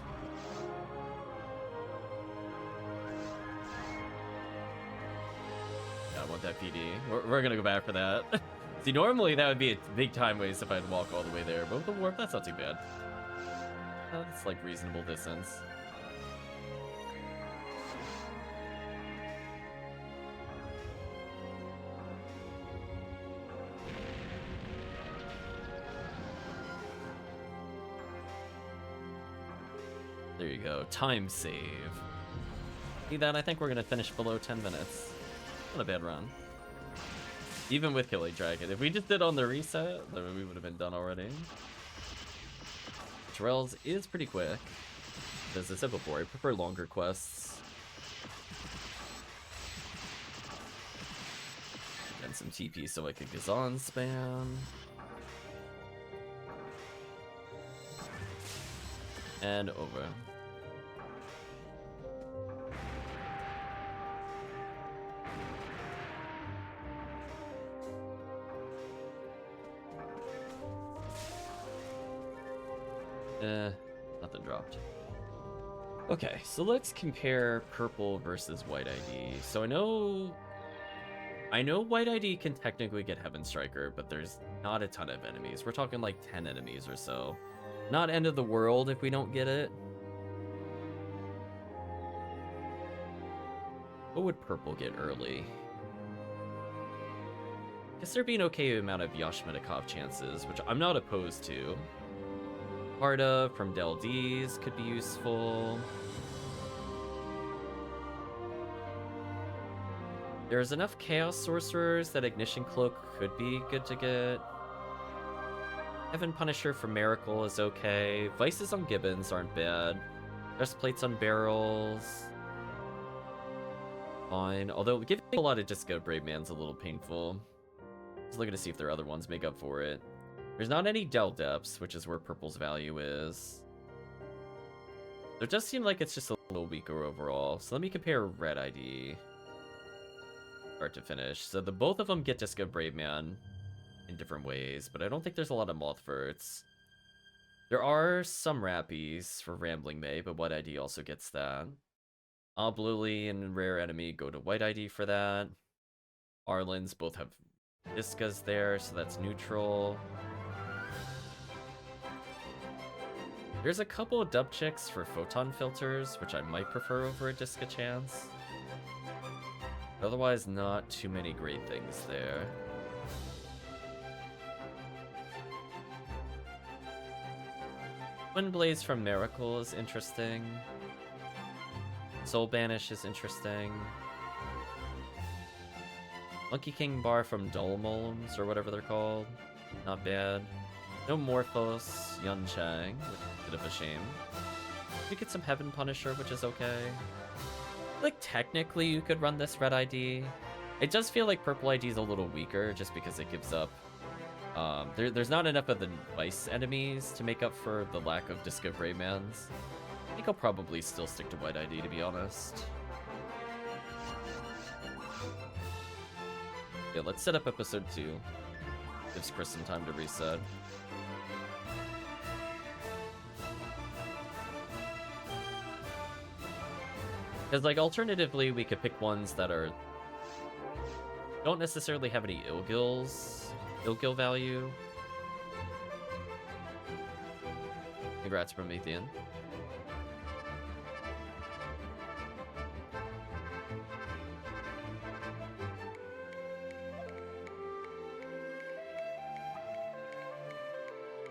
Yeah, I want that PD. We're gonna go back for that. See, normally that would be a big time waste if I'd walk all the way there, but with the warp, that's not too bad. That's like reasonable distance. There you go. Time save. See that? I think we're gonna finish below 10 minutes. Not a bad run. Even with Killing Dragon. If we just did on the reset, then we would have been done already. Terrell's is pretty quick. As I said before, I prefer longer quests. And some TP so I could Gazan spam. And over. Nothing dropped. Okay, so let's compare purple versus white ID. So I know white ID can technically get Heaven Striker, but there's not a ton of enemies. We're talking like 10 enemies or so. Not end of the world if we don't get it. What would purple get early? Guess there'd be an okay amount of Yashmenikov chances, which I'm not opposed to. Parda from Del D's could be useful. There's enough Chaos Sorcerers that Ignition Cloak could be good to get. Heaven Punisher for Miracle is okay. Vices on Gibbons aren't bad. Breastplates on Barrels. Fine. Although giving a lot of Disco Brave Man's a little painful. Just looking to see if there are other ones make up for it. There's not any Del Depths, which is where purple's value is. It does seem like it's just a little weaker overall. So let me compare red ID. Start to finish. So both of them get Disco Brave Man in different ways, but I don't think there's a lot of Mothverts. There are some Rappies for Rambling May, but white ID also gets that. Oblily and Rare Enemy go to white ID for that. Arlen's both have Discas there, so that's neutral. There's a couple of dub checks for Photon Filters, which I might prefer over a Disca chance. Otherwise, not too many great things there. Twin Blaze from Miracle is interesting. Soul Banish is interesting. Monkey King Bar from Dulmolms, or whatever they're called. Not bad. No Morphos, Yunchang, which is a bit of a shame. We get some Heaven Punisher, which is okay. Like, technically, you could run this red ID. It does feel like purple ID is a little weaker, just because it gives up... there's not enough of the Vice enemies to make up for the lack of Disco Brave Mans. I think I'll probably still stick to white ID, to be honest. Yeah, let's set up episode 2. Gives Chris some time to reset. Because, like, alternatively, we could pick ones that don't necessarily have any ill-gill value. Congrats, Promethean.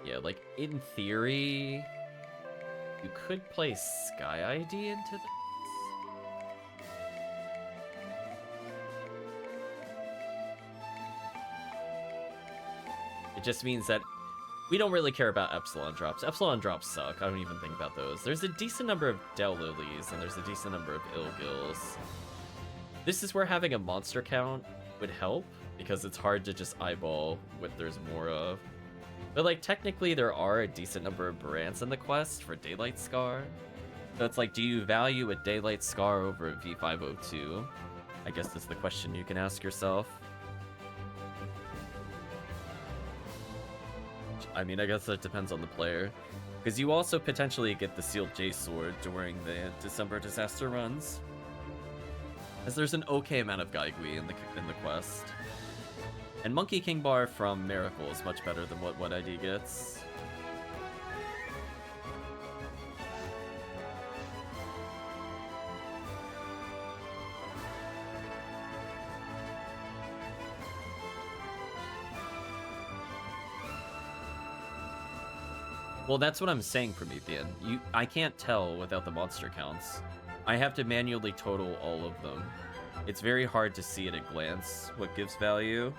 Yeah, like, in theory, you could play Sky ID into this. It just means that we don't really care about Epsilon drops. Epsilon drops suck. I don't even think about those. There's a decent number of Del Lilies, and there's a decent number of Ill-Gills. This is where having a monster count would help, because it's hard to just eyeball what there's more of. But, like, technically there are a decent number of Barants in the quest for Daylight Scar. So it's like, do you value a Daylight Scar over a V502? I guess that's the question you can ask yourself. I mean, I guess that depends on the player. Because you also potentially get the Sealed J Sword during the December disaster runs. As there's an okay amount of Gaigui in the quest. And Monkey King Bar from Miracle is much better than what ID gets. Well, that's what I'm saying, Promethean. I can't tell without the monster counts. I have to manually total all of them. It's very hard to see at a glance what gives value.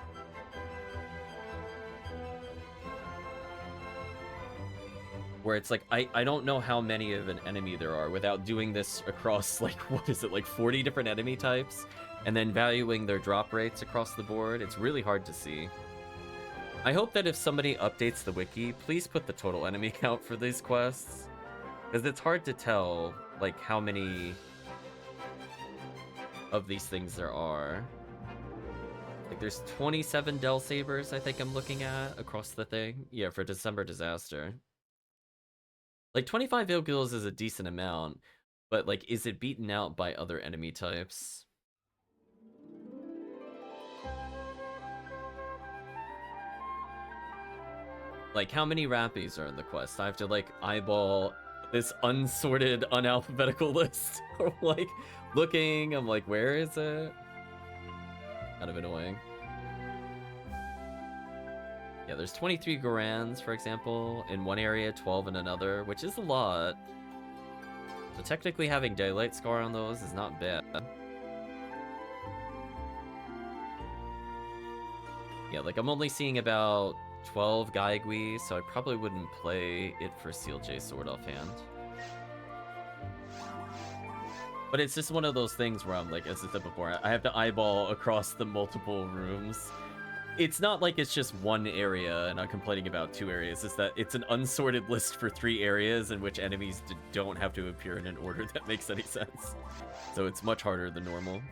Where it's like, I don't know how many of an enemy there are without doing this across, like, what is it, like 40 different enemy types? And then valuing their drop rates across the board. It's really hard to see. I hope that if somebody updates the wiki, please put the total enemy count for these quests. Because it's hard to tell, like, how many of these things there are. Like, there's 27 Del Sabers, I think I'm looking at, across the thing. Yeah, for December Disaster. Like, 25 Ilgils is a decent amount, but, like, is it beaten out by other enemy types? Like, how many Rappies are in the quest? I have to, like, eyeball this unsorted, unalphabetical list. Or, like, looking, I'm like, where is it? Kind of annoying. Yeah, there's 23 Gorans, for example, in one area, 12 in another, which is a lot. So technically having Daylight Scar on those is not bad. Yeah, like, I'm only seeing about 12 Gaigui, so I probably wouldn't play it for Seal J Sword offhand. But it's just one of those things where I'm like, as I said before, I have to eyeball across the multiple rooms. It's not like it's just one area and I'm complaining about 2 areas. It's that it's an unsorted list for 3 areas in which enemies don't have to appear in an order that makes any sense. So it's much harder than normal.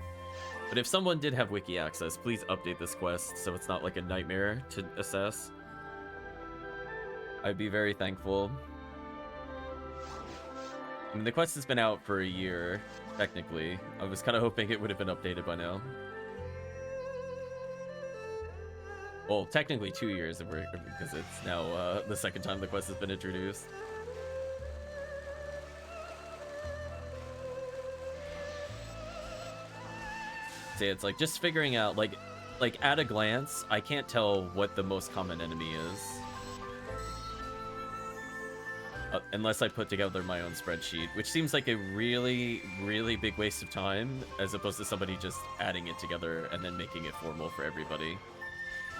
But if someone did have wiki access, please update this quest so it's not like a nightmare to assess. I'd be very thankful. I mean, the quest has been out for a year, technically. I was kind of hoping it would have been updated by now. Well, technically 2 years, because it's now the second time the quest has been introduced. See, it's like just figuring out, like at a glance, I can't tell what the most common enemy is. Unless I put together my own spreadsheet, which seems like a really, really big waste of time, as opposed to somebody just adding it together and then making it formal for everybody.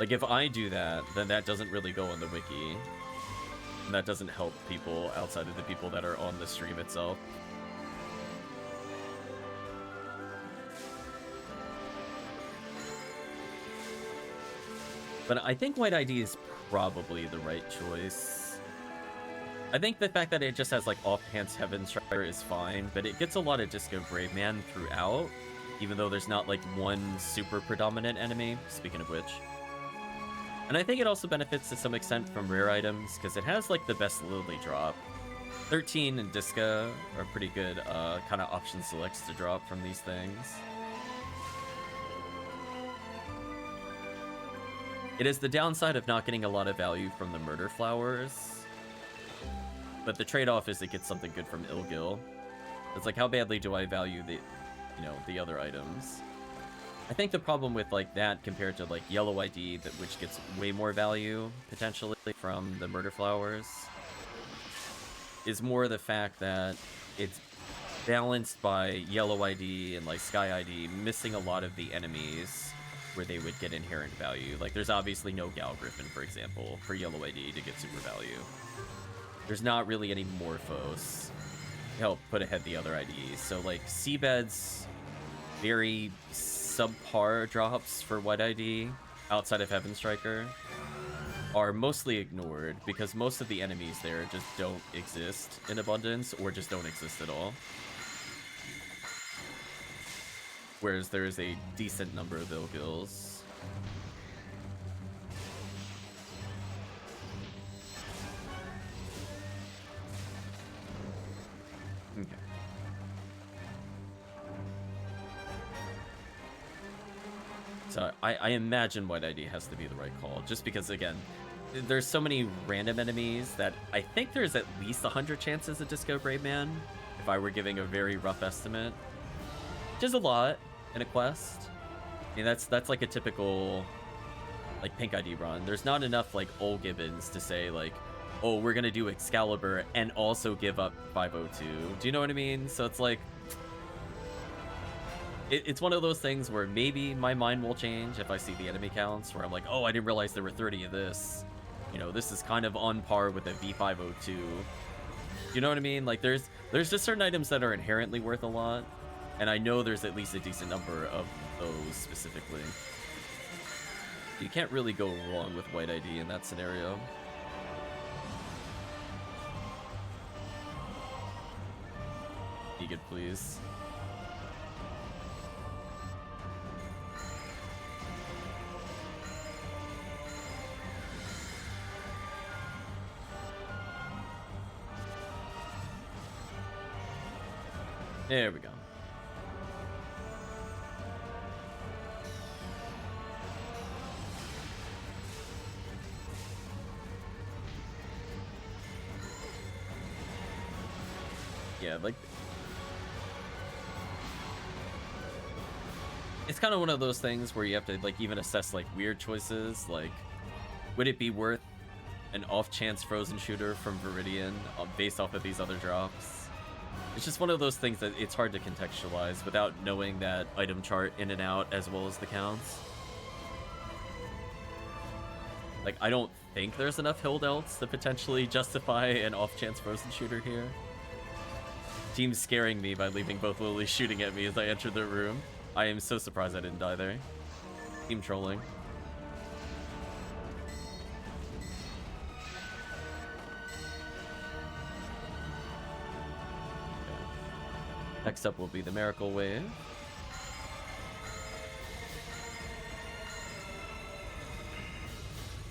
Like, if I do that, then that doesn't really go on the wiki. And that doesn't help people outside of the people that are on the stream itself. But I think White ID is probably the right choice. I think the fact that it just has, like, Offhand's Heaven Strider is fine, but it gets a lot of Disco Brave Man throughout, even though there's not, like, one super predominant enemy, speaking of which. And I think it also benefits to some extent from rare items, because it has, like, the best Lily drop. 13 and Disca are pretty good kind of option selects to drop from these things. It is the downside of not getting a lot of value from the Murder Flowers. But the trade-off is it gets something good from Ilgil. It's like, how badly do I value the, you know, the other items? I think the problem with, like, that compared to, like, Yellow ID, which gets way more value, potentially, from the Murder Flowers, is more the fact that it's balanced by Yellow ID and, like, Sky ID missing a lot of the enemies where they would get inherent value. Like, there's obviously no Gal Griffin, for example, for Yellow ID to get super value. There's not really any Morphos to help put ahead the other IDs. So, like, Seabed's very subpar drops for White ID outside of Heaven Striker are mostly ignored because most of the enemies there just don't exist in abundance or just don't exist at all. Whereas there is a decent number of Ilgils. So I imagine White ID has to be the right call, just because, again, there's so many random enemies that I think there's at least 100 chances of Disco Gray Man, if I were giving a very rough estimate. Which is a lot in a quest. I mean, that's like a typical, like, Pink ID run. There's not enough, like, Ol Gibbons to say, like, oh, we're gonna do Excalibur and also give up 502. Do you know what I mean? So it's like, it's one of those things where maybe my mind will change if I see the enemy counts, where I'm like, oh, I didn't realize there were 30 of this. You know, this is kind of on par with a V502. You know what I mean? Like, there's just certain items that are inherently worth a lot, and I know there's at least a decent number of those specifically. You can't really go wrong with White ID in that scenario. Be good, please. There we go. Yeah, like, it's kind of one of those things where you have to, like, even assess, like, weird choices. Like, would it be worth an off-chance frozen shooter from Viridian based off of these other drops? It's just one of those things that it's hard to contextualize without knowing that item chart in and out as well as the counts. Like, I don't think there's enough hill delts to potentially justify an off-chance frozen shooter here. Team's scaring me by leaving both lilies shooting at me as I enter the room. I am so surprised I didn't die there. Team trolling. Next up will be the Miracle Wave.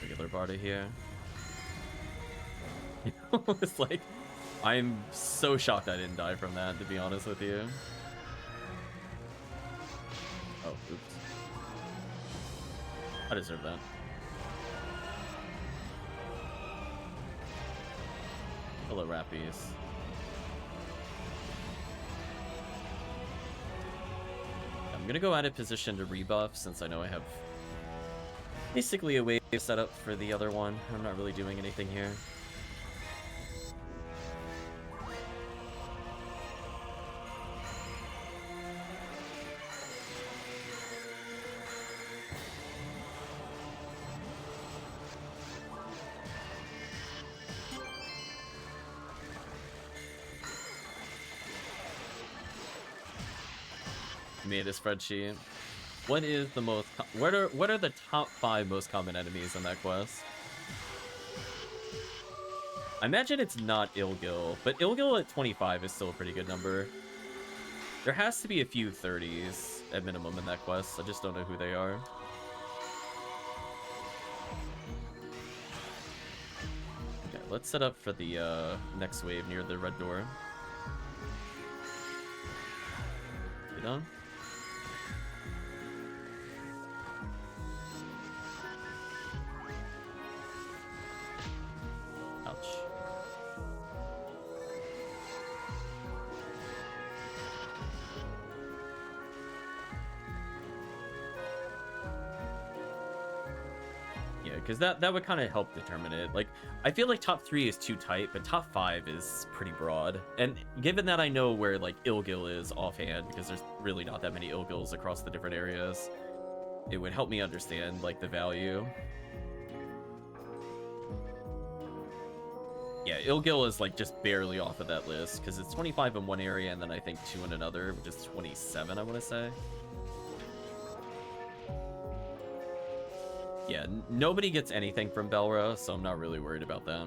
Regular Barda here. It's like, I'm so shocked I didn't die from that, to be honest with you. Oh, oops. I deserve that. Hello, Rappies. I'm gonna go out of position to rebuff since I know I have basically a wave set up for the other one. I'm not really doing anything here. Made a spreadsheet. What is the most? What are the top 5 most common enemies in that quest? I imagine it's not Ilgil, but Ilgil at 25 is still a pretty good number. There has to be a few 30s at minimum in that quest. I just don't know who they are. Okay, let's set up for the next wave near the red door. You done? Because that would kind of help determine it. Like, I feel like top 3 is too tight, but top 5 is pretty broad. And given that I know where, like, Ilgil is offhand, because there's really not that many Ilgils across the different areas, it would help me understand, like, the value. Yeah, Ilgil is, like, just barely off of that list, because it's 25 in one area, and then I think 2 in another, which is 27, I want to say. Yeah, nobody gets anything from Belra, so I'm not really worried about that.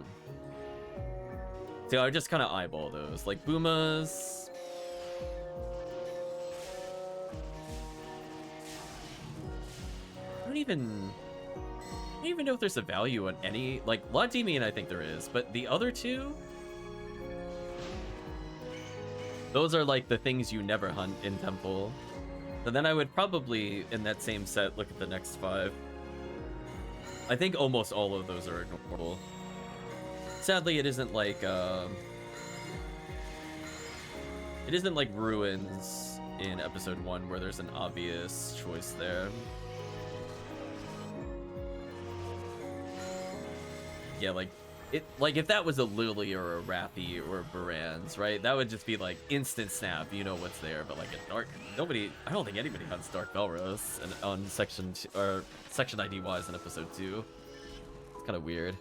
So I just kind of eyeball those. Like, Boomas... I don't even know if there's a value on any... Like, Laudemian I think there is, but the other two? Those are, like, the things you never hunt in Temple. So then I would probably, in that same set, look at the next 5. I think almost all of those are ignorable. Sadly, it isn't like Ruins in episode 1 where there's an obvious choice there. Yeah, like if that was a Lily or a Rappy or a Baran's, right? That would just be like instant snap, you know what's there. But like a Dark, I don't think anybody hunts Dark Belros on section ID wise in episode 2. It's kind of weird.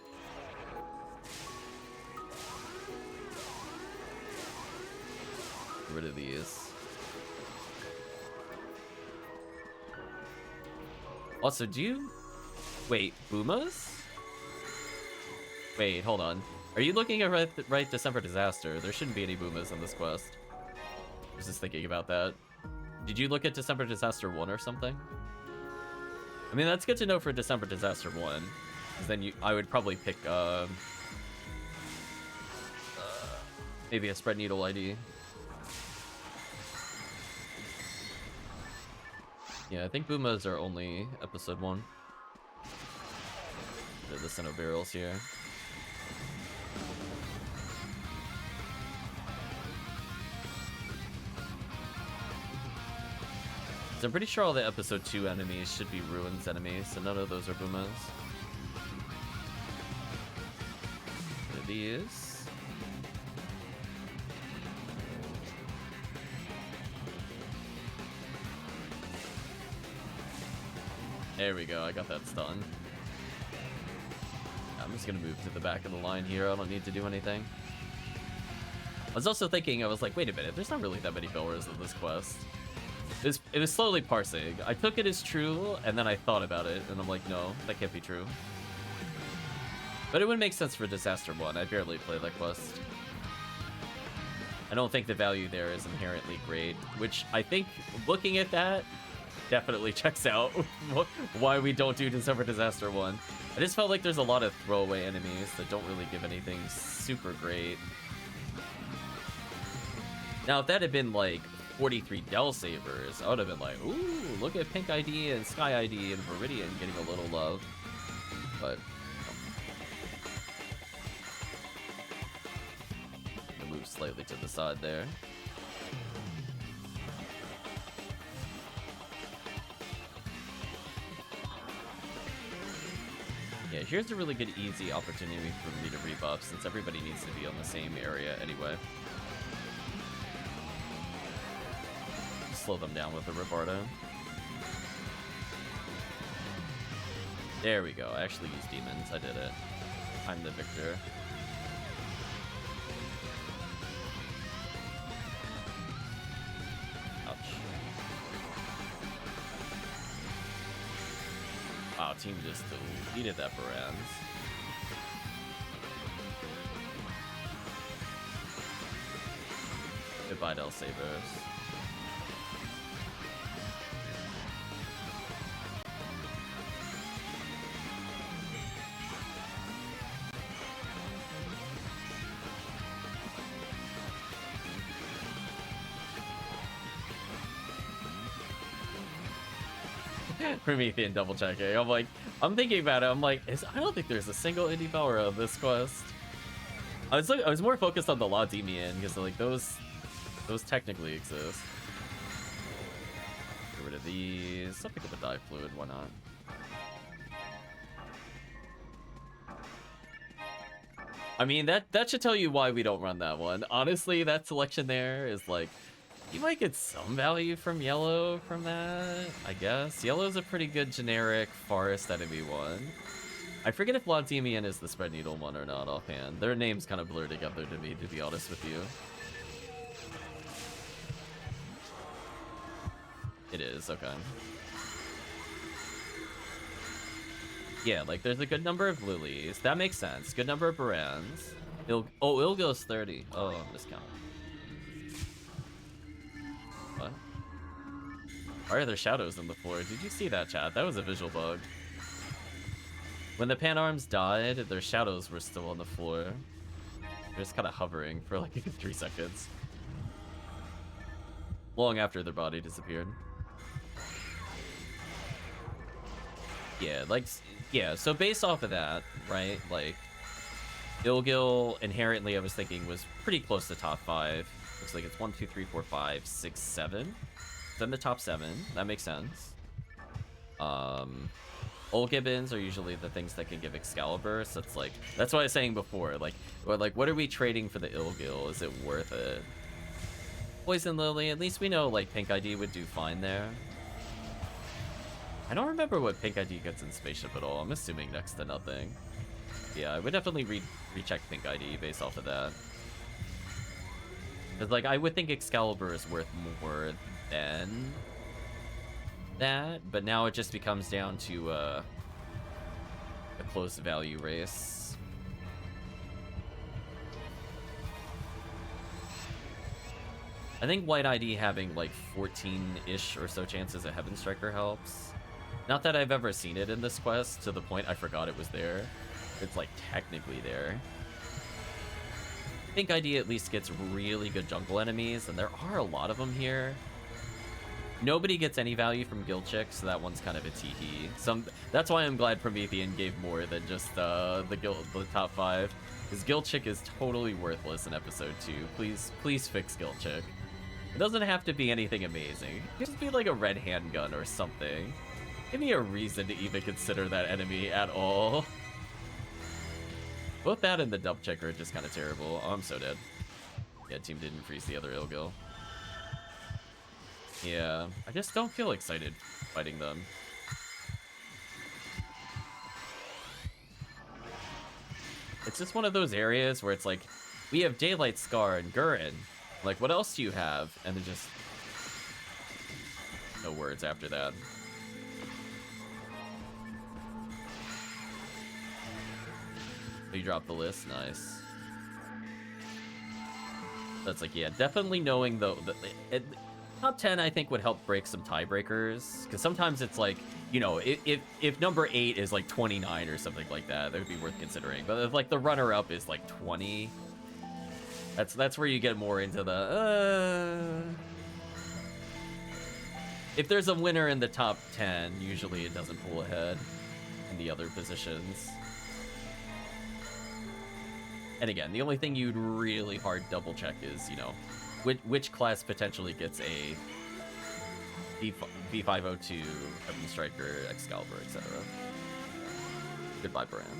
Get rid of these. Also, wait, Boomas? Wait, hold on. Are you looking at right December Disaster? There shouldn't be any Boomas on this quest. I was just thinking about that. Did you look at December Disaster 1 or something? I mean, that's good to know for December Disaster 1. Because then I would probably pick, maybe a Spread Needle ID. Yeah, I think Boomas are only episode 1. The Sinnoh barrels here. So I'm pretty sure all the episode 2 enemies should be Ruins enemies, so none of those are Boomas. What are these? There we go, I got that stun. I'm just gonna move to the back of the line here, I don't need to do anything. I was also thinking, I was like, wait a minute, there's not really that many Belras in this quest. It was slowly parsing. I took it as true, and then I thought about it, and I'm like, no, that can't be true. But it would make sense for Disaster 1. I barely play that quest. I don't think the value there is inherently great, which I think, looking at that, definitely checks out why we don't do December Disaster 1. I just felt like there's a lot of throwaway enemies that don't really give anything super great. Now, if that had been like 43 Del Savers, I would have been like, ooh, look at Pink ID and Sky ID and Viridian getting a little love. But I'll move slightly to the side there. Yeah, here's a really good easy opportunity for me to rebuff since everybody needs to be on the same area anyway. Slow them down with the Ribardo. There we go. I actually used demons. I did it. I'm the victor. Ouch. Wow, team just deleted that Baran's. Goodbye, Del Savers. Promethean double checking. I'm thinking about it. I'm like, I don't think there's a single indie Belra of this quest. I was more focused on the Laudemian because like those technically exist. Get rid of these. I'll pick up a dive fluid. Why not? I mean that should tell you why we don't run that one. Honestly, that selection there is like. You might get some value from yellow from that, I guess. Yellow's a pretty good generic forest enemy one. I forget if Laudemian is the Spread Needle one or not offhand. Their names kind of blur together to me, to be honest with you. It is, okay. Yeah, like there's a good number of lilies. That makes sense. Good number of Barans. Ilgo's 30. Oh, discount. What? Why are there shadows on the floor? Did you see that, chat? That was a visual bug. When the Panarms died, their shadows were still on the floor. They're just kind of hovering for like 3 seconds. Long after their body disappeared. Yeah, like, yeah, so based off of that, right, like, Ilgil, inherently, I was thinking, was pretty close to top 5. Looks like it's 1, 2, 3, 4, 5, 6, 7. It's in the top 7. That makes sense. Olgibbons are usually the things that can give Excalibur, so it's like, that's what I was saying before, like, what are we trading for the Ilgil? Is it worth it? Poison Lily, at least we know, like, Pink ID would do fine there. I don't remember what Pink ID gets in Spaceship at all. I'm assuming next to nothing. Yeah, I would definitely recheck Pink ID based off of that. Because, like, I would think Excalibur is worth more than that, but now it just becomes down to a close value race. I think White ID having, like, 14-ish or so chances of Heaven Striker helps. Not that I've ever seen it in this quest, to the point I forgot it was there. It's, like, technically there. Pink ID at least gets really good jungle enemies, and there are a lot of them here. Nobody gets any value from Gilchick, so that one's kind of a tee-hee. That's why I'm glad Promethean gave more than just the top 5. Because Gilchick is totally worthless in episode 2. Please fix Gilchick. It doesn't have to be anything amazing. It could just be like a red handgun or something. Give me a reason to even consider that enemy at all. Both that and the dump checker are just kind of terrible. Oh, I'm so dead. Yeah, team didn't freeze the other Ilgil. Yeah, I just don't feel excited fighting them. It's just one of those areas where it's like, we have Daylight Scar and Gurren. Like, what else do you have? And then just no words after that. You dropped the list, nice. That's like, yeah, definitely knowing though that top 10 I think would help break some tiebreakers, because sometimes it's like, you know, if number 8 is like 29 or something like that, that would be worth considering. But if like the runner-up is like 20, that's where you get more into the if there's a winner in the top 10, usually it doesn't pull ahead in the other positions. And again, the only thing you'd really hard double check is, you know, which class potentially gets a V502, Heaven Striker, Excalibur, etc. Goodbye, brands.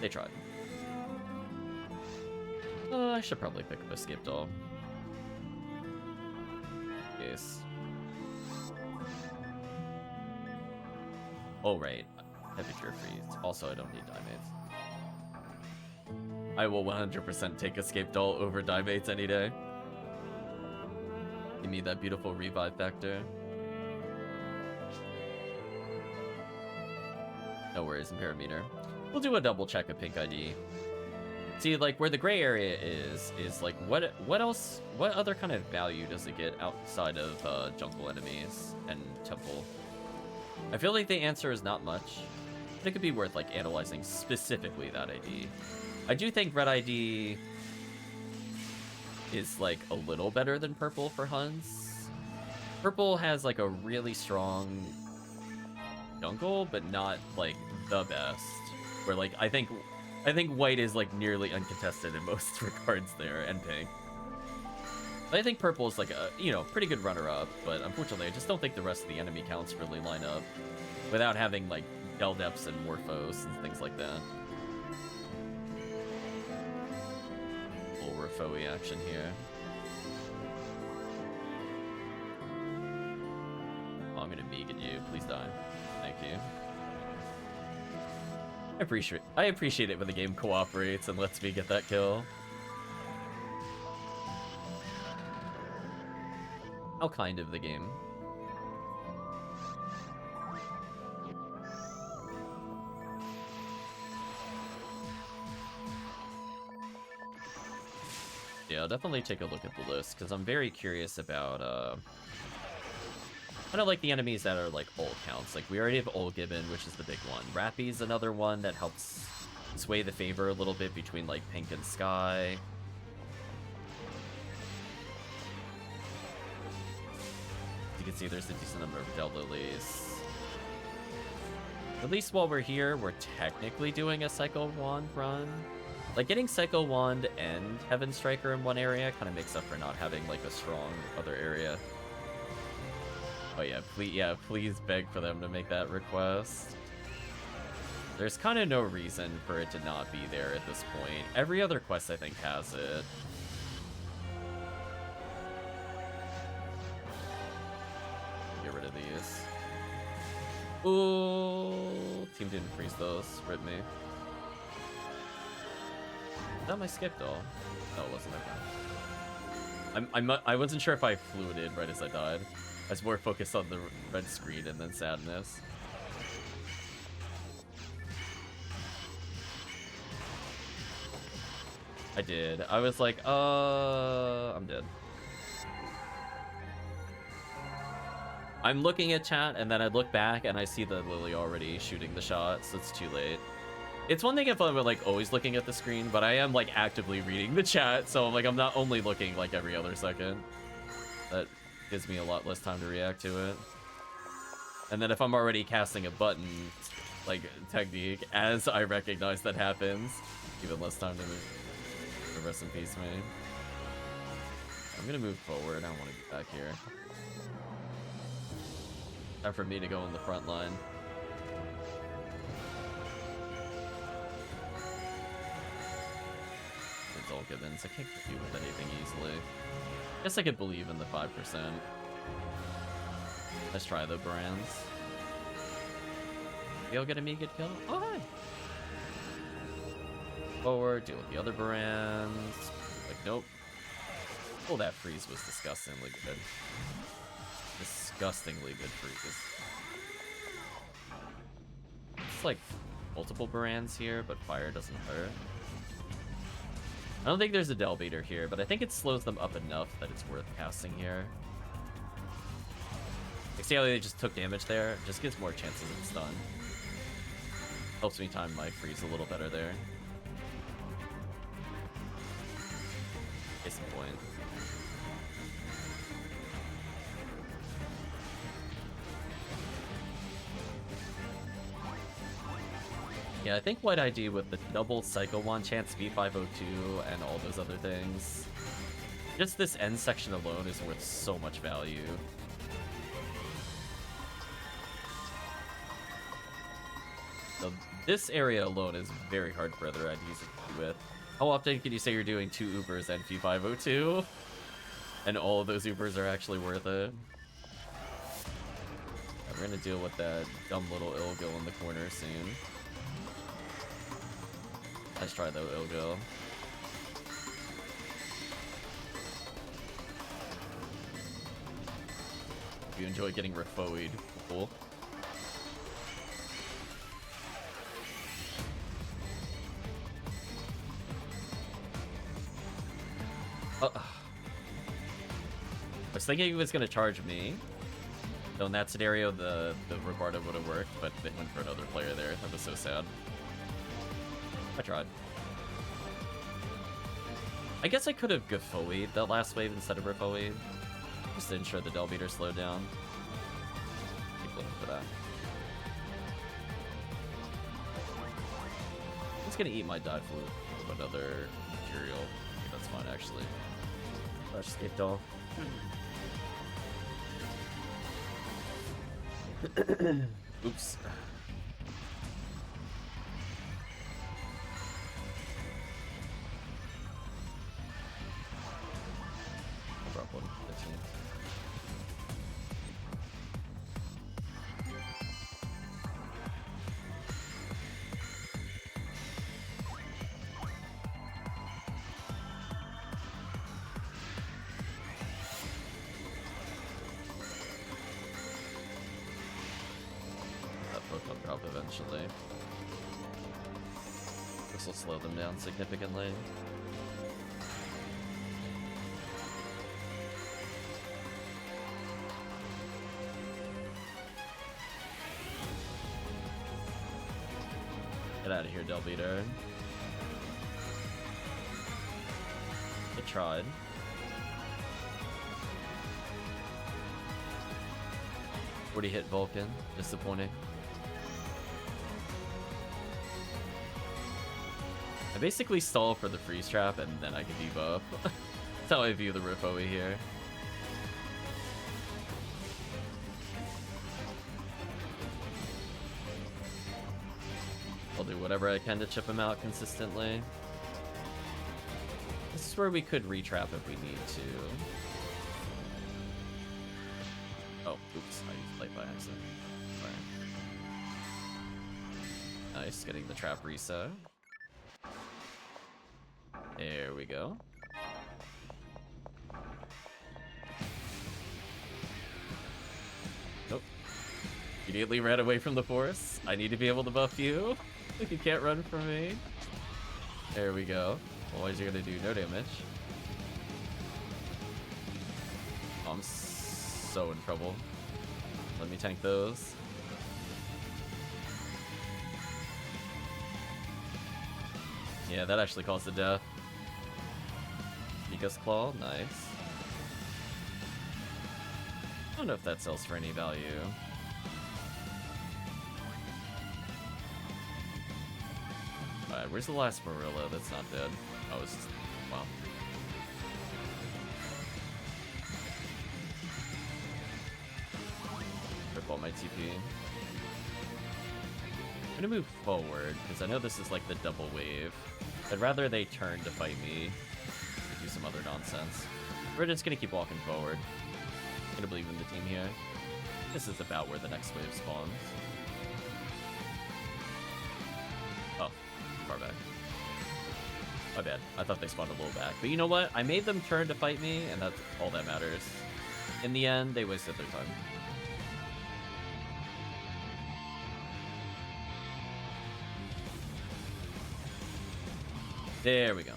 They tried. I should probably pick up a skip doll. Yes. Oh, right. Heavy Cure Freeze. Also, I don't need Dimates. I will 100% take Escape Doll over Dimates any day. Give me that beautiful revive factor. No worries, in Parameter. We'll do a double check of Pink ID. See, like, where the gray area is like, what else, what other kind of value does it get outside of jungle enemies and temple? I feel like the answer is not much, but it could be worth, like, analyzing specifically that ID. I do think red ID is, like, a little better than purple for Huns. Purple has, like, a really strong jungle, but not, like, the best. Where, like, I think white is, like, nearly uncontested in most regards there, and pink. But I think purple is, like, a, you know, pretty good runner-up, but unfortunately I just don't think the rest of the enemy counts really line up without having, like, Eldeps and Morphos and things like that. Foe action here. Oh, I'm gonna Megan you. Please die. Thank you. I appreciate it when the game cooperates and lets me get that kill. How kind of the game. Yeah, I'll definitely take a look at the list, because I'm very curious about, kind of like the enemies that are, like, ult counts. Like, we already have Olgibbon, which is the big one. Rappy's another one that helps sway the favor a little bit between, like, Pink and Sky. You can see there's a decent number of Del Lilies. At least while we're here, we're technically doing a Psycho Wand run. Like, getting Psycho Wand and Heaven Striker in one area kind of makes up for not having, like, a strong other area. Oh yeah, please beg for them to make that request. There's kind of no reason for it to not be there at this point. Every other quest, I think, has it. Get rid of these. Ooh, team didn't freeze those. Rip me. Is that my skip doll? No, it wasn't. Okay. I wasn't sure if I fluided right as I died. I was more focused on the red screen and then sadness. I did. I was like, I'm dead. I'm looking at chat, and then I look back, and I see the Lily already shooting the shot, so it's too late. It's one thing if I'm, like, always looking at the screen, but I am, like, actively reading the chat, so, like, I'm not only looking, like, every other second. That gives me a lot less time to react to it. And then if I'm already casting a button, like, technique, as I recognize that happens, even less time to move. Rest in peace, man. I'm gonna move forward. I don't want to be back here. Time for me to go in the front line. It's all Gibbons. I can't compete with anything easily. Guess I could believe in the 5%. Let's try the brands. You'll get a me good kill? Oh, hi! Forward, deal with the other brands. Like, nope. Oh, that freeze was disgustingly good. Disgustingly good freeze. It's like multiple brands here, but fire doesn't hurt. I don't think there's a Del Beater here, but I think it slows them up enough that it's worth casting here. Like, see how they just took damage there? It just gives more chances of stun. Helps me time my freeze a little better there. Case in point. Yeah, I think what I do with the double Psycho Wand chance V502 and all those other things, just this end section alone is worth so much value. So this area alone is very hard for other IDs to do with. How often can you say you're doing 2 Ubers and V502? And all of those Ubers are actually worth it. We're gonna deal with that dumb little Ilgo in the corner soon. Let's try though, Ilgo. If you enjoy getting refoed, cool. I was thinking he was gonna charge me. So in that scenario, the Robardo would have worked, but they went for another player there. That was so sad. I tried. I guess I could have Gafoed that last wave instead of Refoed. Just to ensure the Del Beater slowed down. Keep looking for that. I'm just gonna eat my die flute with another material. I think that's fine actually. I just escaped all. Oops. I'll drop one. 15. Drop eventually. This will slow them down significantly. Get out of here, Del Beater. It tried. Already hit Vulcan. Disappointing. I basically stall for the freeze trap and then I can debuff. That's how I view the riff over here. I'll do whatever I can to chip him out consistently. This is where we could retrap if we need to. Oh, oops, I used light by accident. Right. Nice, getting the trap reset. There we go. Nope. Immediately ran away from the force. I need to be able to buff you. You can't run from me. There we go. Otherwise you're gonna do no damage. Oh, I'm so in trouble. Let me tank those. Yeah, that actually caused the death. Mika's Claw, nice. I don't know if that sells for any value. Alright, where's the last Marilla that's not dead? Oh, it's just... wow. Rip all my TP. I'm gonna move forward, because I know this is like the double wave. I'd rather they turn to fight me or do some other nonsense. We're just gonna keep walking forward. I'm gonna believe in the team here. This is about where the next wave spawns. Oh, far back. My bad. I thought they spawned a little back. But you know what? I made them turn to fight me, and that's all that matters. In the end, they wasted their time. There we go.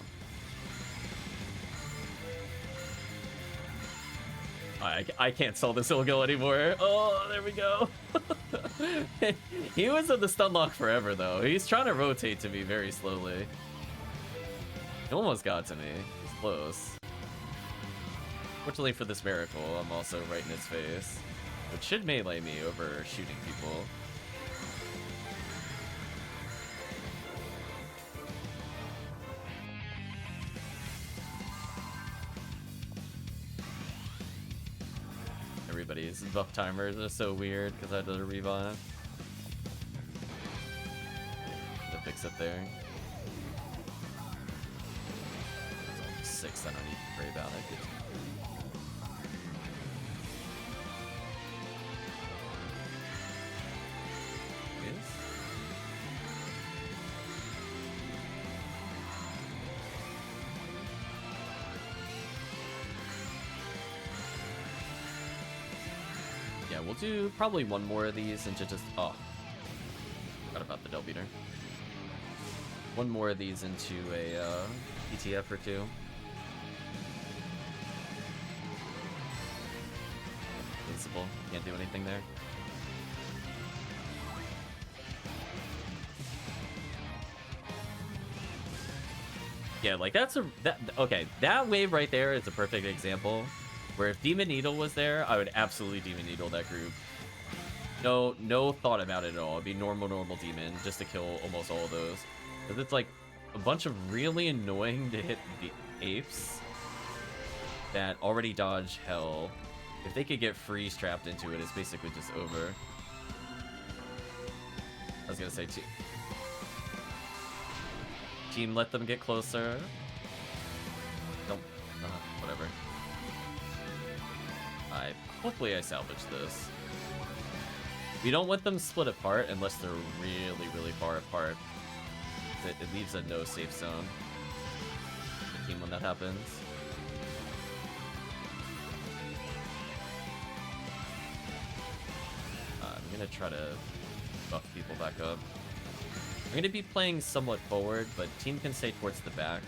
I can't sell this Ilgo anymore. Oh, there we go. He was in the stun lock forever, though. He's trying to rotate to me very slowly. He almost got to me. He's close. Fortunately for this miracle, I'm also right in his face, which should melee me over shooting people. Everybody's buff timers are so weird because I had to revive. To fix it there. 6, I don't need to worry about it. Yeah, we'll do probably one more of these into just... oh. Forgot about the Del Beater. One more of these into a ETF or two. Invincible. Can't do anything there. Yeah, like that's a... okay, that wave right there is a perfect example. Where if Demon Needle was there, I would absolutely Demon Needle that group. No thought about it at all. It'd be normal demon just to kill almost all of those. Because it's like a bunch of really annoying to hit the apes that already dodge hell. If they could get freeze trapped into it, it's basically just over. I was gonna say team let them get closer. Don't whatever. Hopefully I salvage this. We don't want them split apart unless they're really far apart. It leaves a no safe zone. The team when that happens. I'm gonna try to buff people back up. I'm gonna be playing somewhat forward, but team can stay towards the back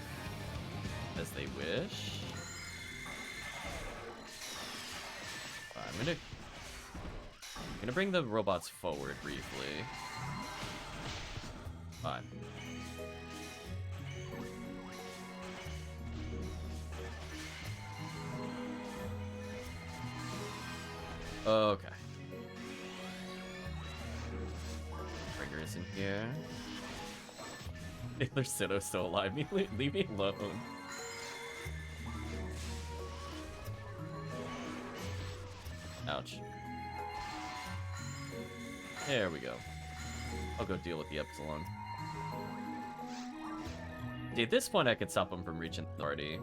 as they wish. I'm gonna bring the robots forward briefly. Fine. Okay. Trigger is in here. Taylor Sito's still alive. Leave me alone. Ouch. There we go. I'll go deal with the Epsilon. See, at this point I could stop him from reaching authority.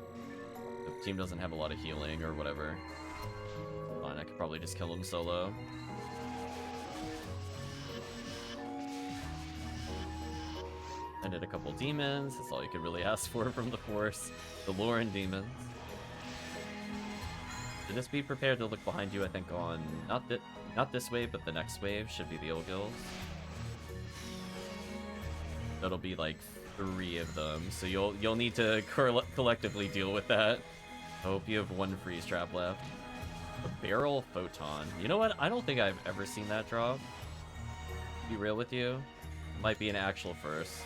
The team doesn't have a lot of healing or whatever. Fine, I could probably just kill him solo. I did a couple demons. That's all you could really ask for from the Force. The Lauren demons. So just be prepared to look behind you, I think, on not this wave, but the next wave should be the Ilgils. That'll be like 3 of them, so you'll need to collectively deal with that. I hope you have 1 freeze trap left. A barrel photon. You know what? I don't think I've ever seen that drop. To be real with you, might be an actual first.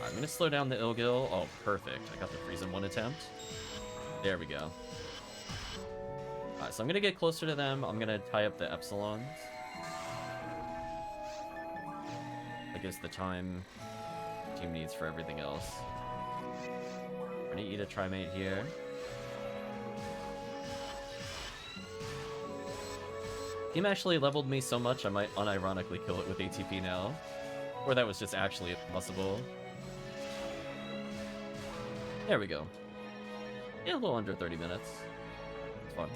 I'm gonna slow down the Ilgil. Oh, perfect. I got the freeze in 1 attempt. There we go. Alright, so I'm gonna get closer to them. I'm gonna tie up the Epsilons. That gives the time the team needs for everything else. We're gonna eat a Trimate here. Team actually leveled me so much I might unironically kill it with ATP now. Or that was just actually impossible. There we go. Yeah, a little under 30 minutes. It's fun.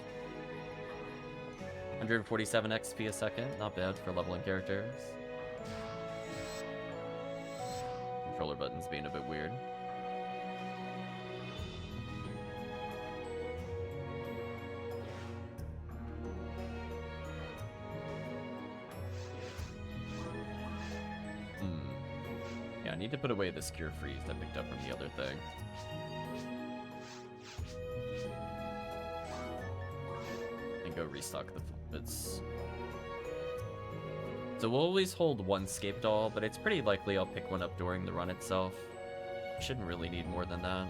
147 XP a second, not bad for leveling characters. Controller buttons being a bit weird. Yeah, I need to put away this Cure Freeze I picked up from the other thing. And go restock the bits. So we'll always hold 1 Scape Doll, but it's pretty likely I'll pick one up during the run itself. Shouldn't really need more than that.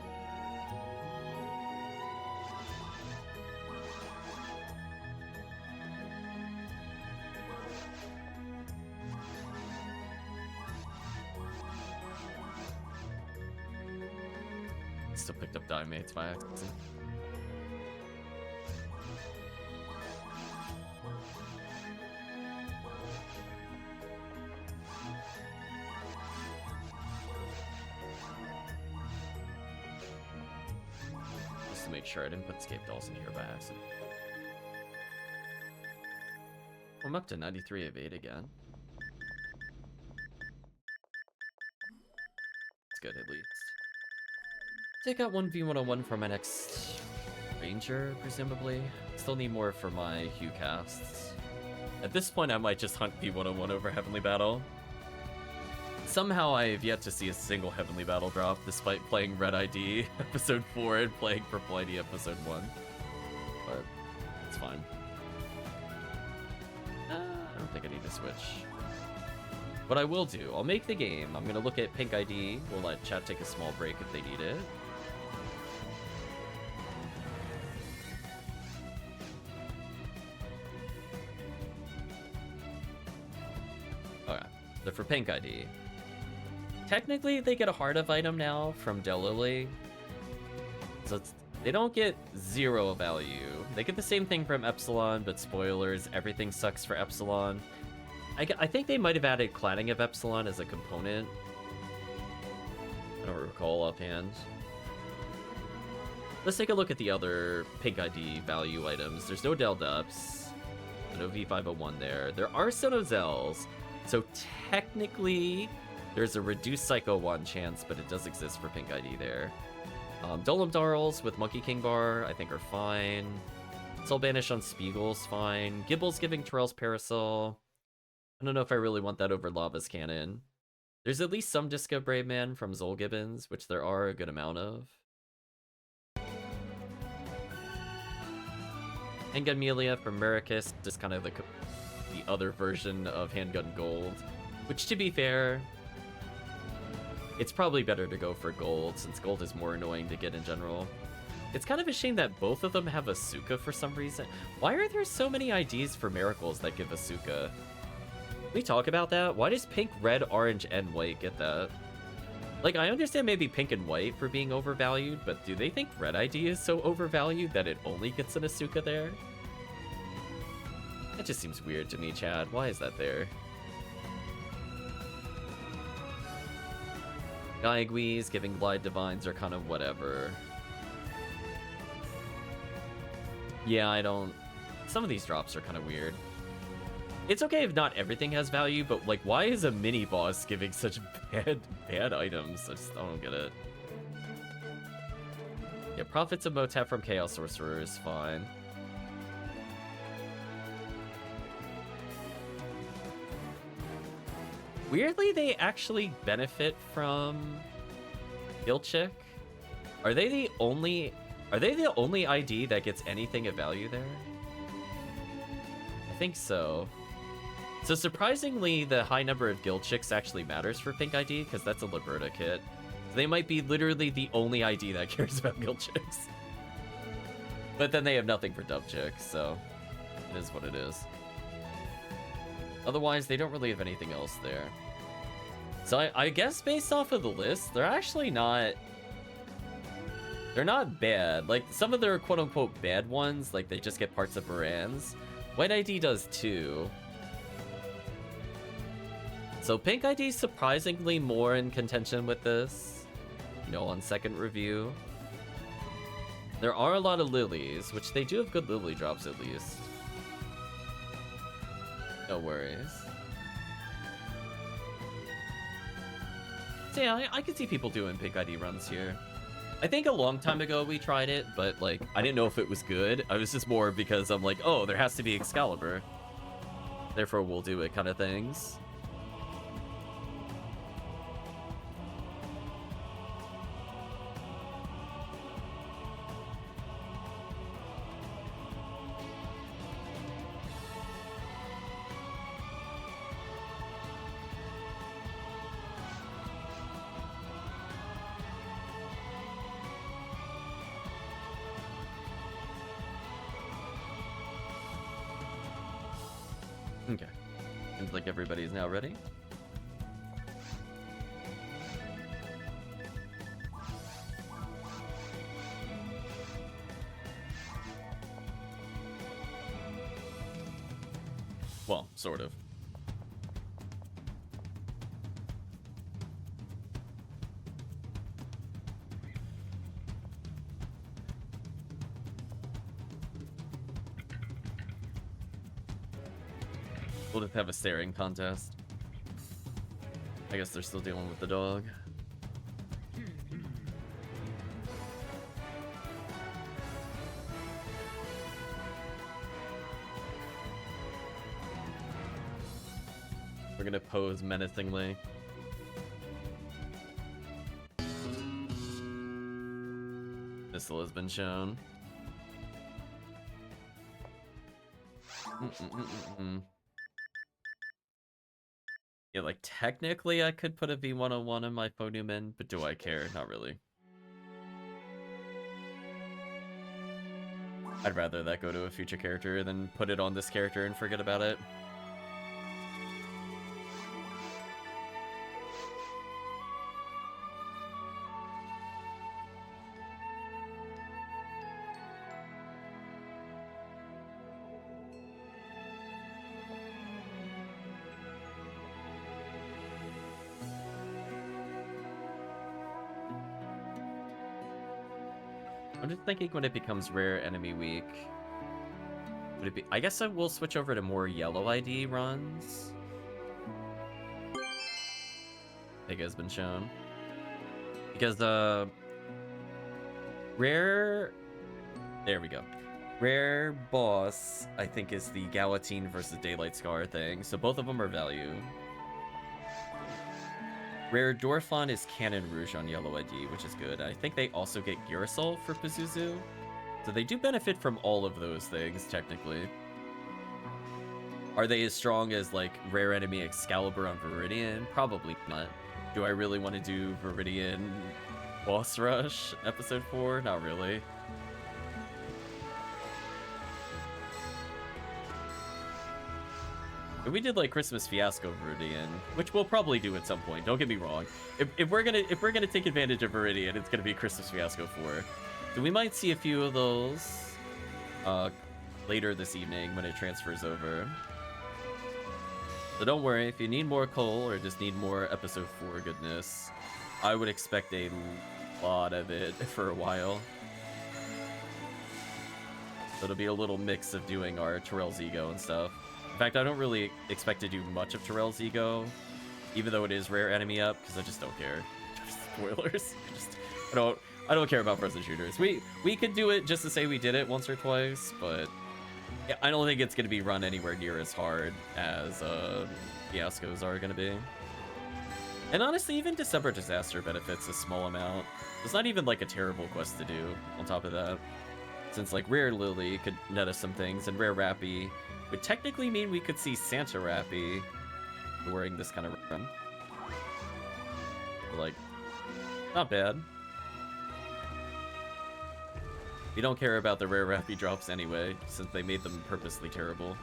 Still picked up Dimates by accident. Just to make sure I didn't put Scape Dolls in here by accident. I'm up to 93 of 8 again. It's good at least. Take out 1v101 for my next Ranger, presumably. Still need more for my Hue casts. At this point, I might just hunt V101 over Heavenly Battle. Somehow, I have yet to see a single Heavenly Battle drop, despite playing Red ID Episode 4 and playing Purple ID Episode 1. But it's fine. I don't think I need to switch. What I will do, I'll make the game. I'm going to look at Pink ID. We'll let chat take a small break if they need it. Okay, so for Pink ID, technically they get a Heart of item now from Delily. So they don't get 0 value. They get the same thing from Epsilon, but spoilers, everything sucks for Epsilon. I think they might have added cladding of Epsilon as a component. I don't recall offhand. Let's take a look at the other Pink ID value items. There's no Deldups, no V501 there. There are Sonozells, so technically there's a reduced Psycho 1 chance, but it does exist for Pink ID there. Dolem Darls with Monkey King Bar, I think, are fine. Soul Banish on Spiegel's fine. Gibble's giving Terrell's Parasol. I don't know if I really want that over Lava's Cannon. There's at least some Disco Brave Man from Zol Gibbons, which there are a good amount of. Handgun Melia from Maricus, just kind of the other version of Handgun Gold. Which, to be fair, it's probably better to go for Gold, since Gold is more annoying to get in general. It's kind of a shame that both of them have Asuka for some reason. Why are there so many IDs for miracles that give Asuka? Can we talk about that? Why does pink, red, orange, and white get that? Like, I understand maybe pink and white for being overvalued, but do they think red ID is so overvalued that it only gets an Asuka there? That just seems weird to me, Chad. Why is that there? Gaigwees giving Glide Divines are kind of whatever. Yeah, I don't... Some of these drops are kind of weird. It's okay if not everything has value, but, like, why is a mini-boss giving such bad items? I don't get it. Yeah, Prophets of Motab from Chaos Sorcerer is fine. Weirdly, they actually benefit from Gilchick. Are they the only ID that gets anything of value there? I think so. So surprisingly, the high number of Gilchicks actually matters for Pink ID, because that's a Liberta kit. So they might be literally the only ID that cares about Gilchicks. But then they have nothing for Dubchicks, so it is what it is. Otherwise, they don't really have anything else there. So I guess based off of the list, they're actually not... They're not bad. Like, some of their quote-unquote bad ones, like they just get parts of Baran's. White ID does too. So Pink ID is surprisingly more in contention with this, you know, on second review. There are a lot of lilies, which they do have good lily drops at least. No worries. So yeah, I can see people doing Pink ID runs here. I think a long time ago we tried it, but like, I didn't know if it was good. I was just more because I'm like, oh, there has to be Excalibur. Therefore we'll do it kind of things. Okay. Seems like everybody's now ready. Well, sort of. We'll just have a staring contest. I guess they're still dealing with the dog. We're gonna pose menacingly. Missile has been shown. Yeah, like, technically I could put a V101 in my Phonumen, but do I care? Not really. I'd rather that go to a future character than put it on this character and forget about it. I'm just thinking when it becomes rare enemy week, would it be? I guess I will switch over to more yellow ID runs. I think has been shown because rare. There we go. Rare boss, I think, is the Galatine versus Daylight Scar thing. So both of them are value. Rare Dorfon is Cannon Rouge on yellow ID, which is good. I think they also get Girasol for Pazuzu. So they do benefit from all of those things, technically. Are they as strong as, like, rare enemy Excalibur on Viridian? Probably not. Do I really want to do Viridian Boss Rush Episode 4? Not really. If we did like Christmas Fiasco Viridian, which we'll probably do at some point, don't get me wrong. If we're gonna take advantage of Viridian, it's gonna be Christmas Fiasco 4. So we might see a few of those later this evening when it transfers over. So don't worry, if you need more coal or just need more episode 4 goodness, I would expect a lot of it for a while. So it'll be a little mix of doing our Terrell's Ego and stuff. In fact, I don't really expect to do much of Terrell's Ego, even though it is rare enemy up, because I just don't care. Spoilers. I don't care about person shooters. We could do it just to say we did it once or twice, but yeah, I don't think it's going to be run anywhere near as hard as Fiascos are going to be. And honestly, even December Disaster benefits a small amount. It's not even like a terrible quest to do on top of that. Since like Rare Lily could net us some things, and Rare Rappy would technically mean we could see Santa Rappy wearing this kind of run. But, like, not bad. We don't care about the Rare Rappy drops anyway, since they made them purposely terrible.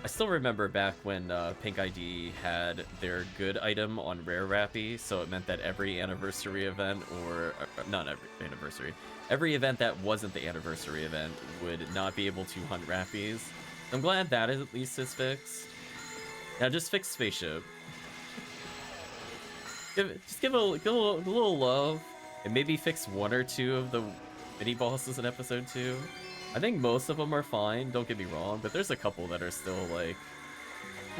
I still remember back when Pink ID had their good item on Rare Rappy, so it meant that every anniversary event, or not every anniversary, every event that wasn't the anniversary event would not be able to hunt Rappies. I'm glad that at least is fixed. Now just fix Spaceship. Just give a little love, and maybe fix 1 or 2 of the mini bosses in episode 2. I think most of them are fine, don't get me wrong, but there's a couple that are still like,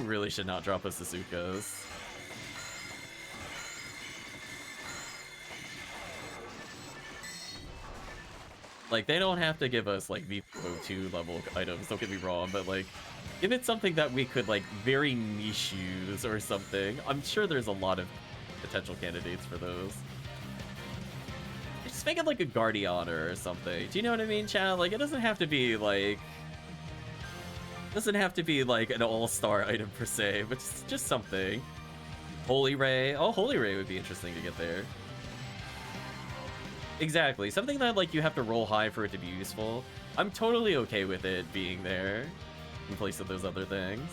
really should not drop us Asukas. Like, they don't have to give us like VO2 level items, don't get me wrong, but like, give it something that we could like very niche use or something. I'm sure there's a lot of potential candidates for those. Just make it like a Guardiana or something. Do you know what I mean, Chad? Like, it doesn't have to be like an all-star item per se, but just something. Holy Ray. Oh, Holy Ray would be interesting to get there. Exactly. Something that like you have to roll high for it to be useful. I'm totally okay with it being there in place of those other things.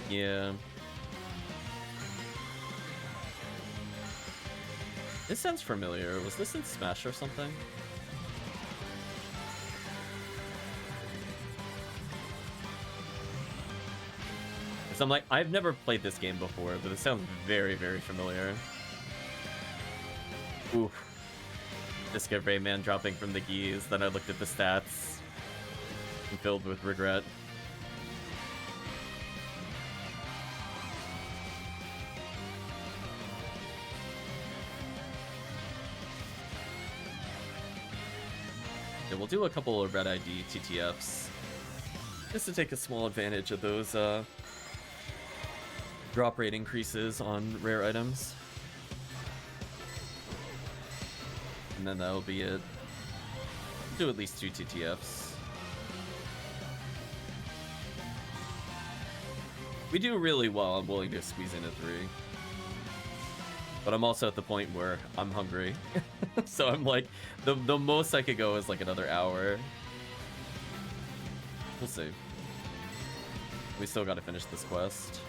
Yeah. This sounds familiar. Was this in Smash or something? So I'm like, I've never played this game before, but it sounds very, very familiar. Oof. Disco Rayman dropping from the geese. Then I looked at the stats. I'm filled with regret. Yeah, we'll do a couple of Red ID TTFs just to take a small advantage of those drop rate increases on rare items. And then that'll be it. Do at least 2 TTFs. We do really well. I'm willing to squeeze in a 3. But I'm also at the point where I'm hungry. So I'm like, the most I could go is like another hour. We'll see. We still gotta finish this quest.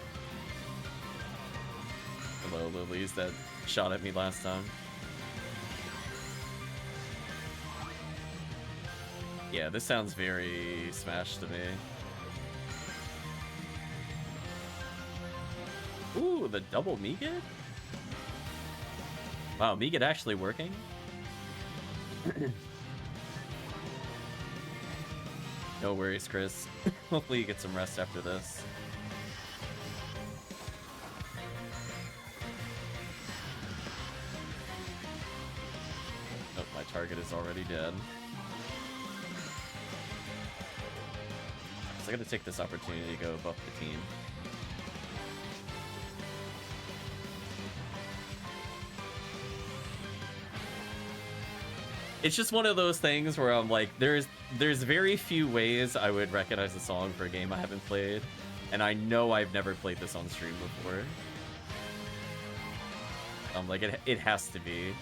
Hello, lilies that shot at me last time. Yeah, this sounds very Smash to me. Ooh, the double Meagit? Wow, Meagit actually working? No worries, Chris. Hopefully you get some rest after this. Oh, my target is already dead. So I gotta take this opportunity to go buff the team. It's just one of those things where I'm like, there's very few ways I would recognize a song for a game I haven't played, and I know I've never played this on stream before. Like, it has to be.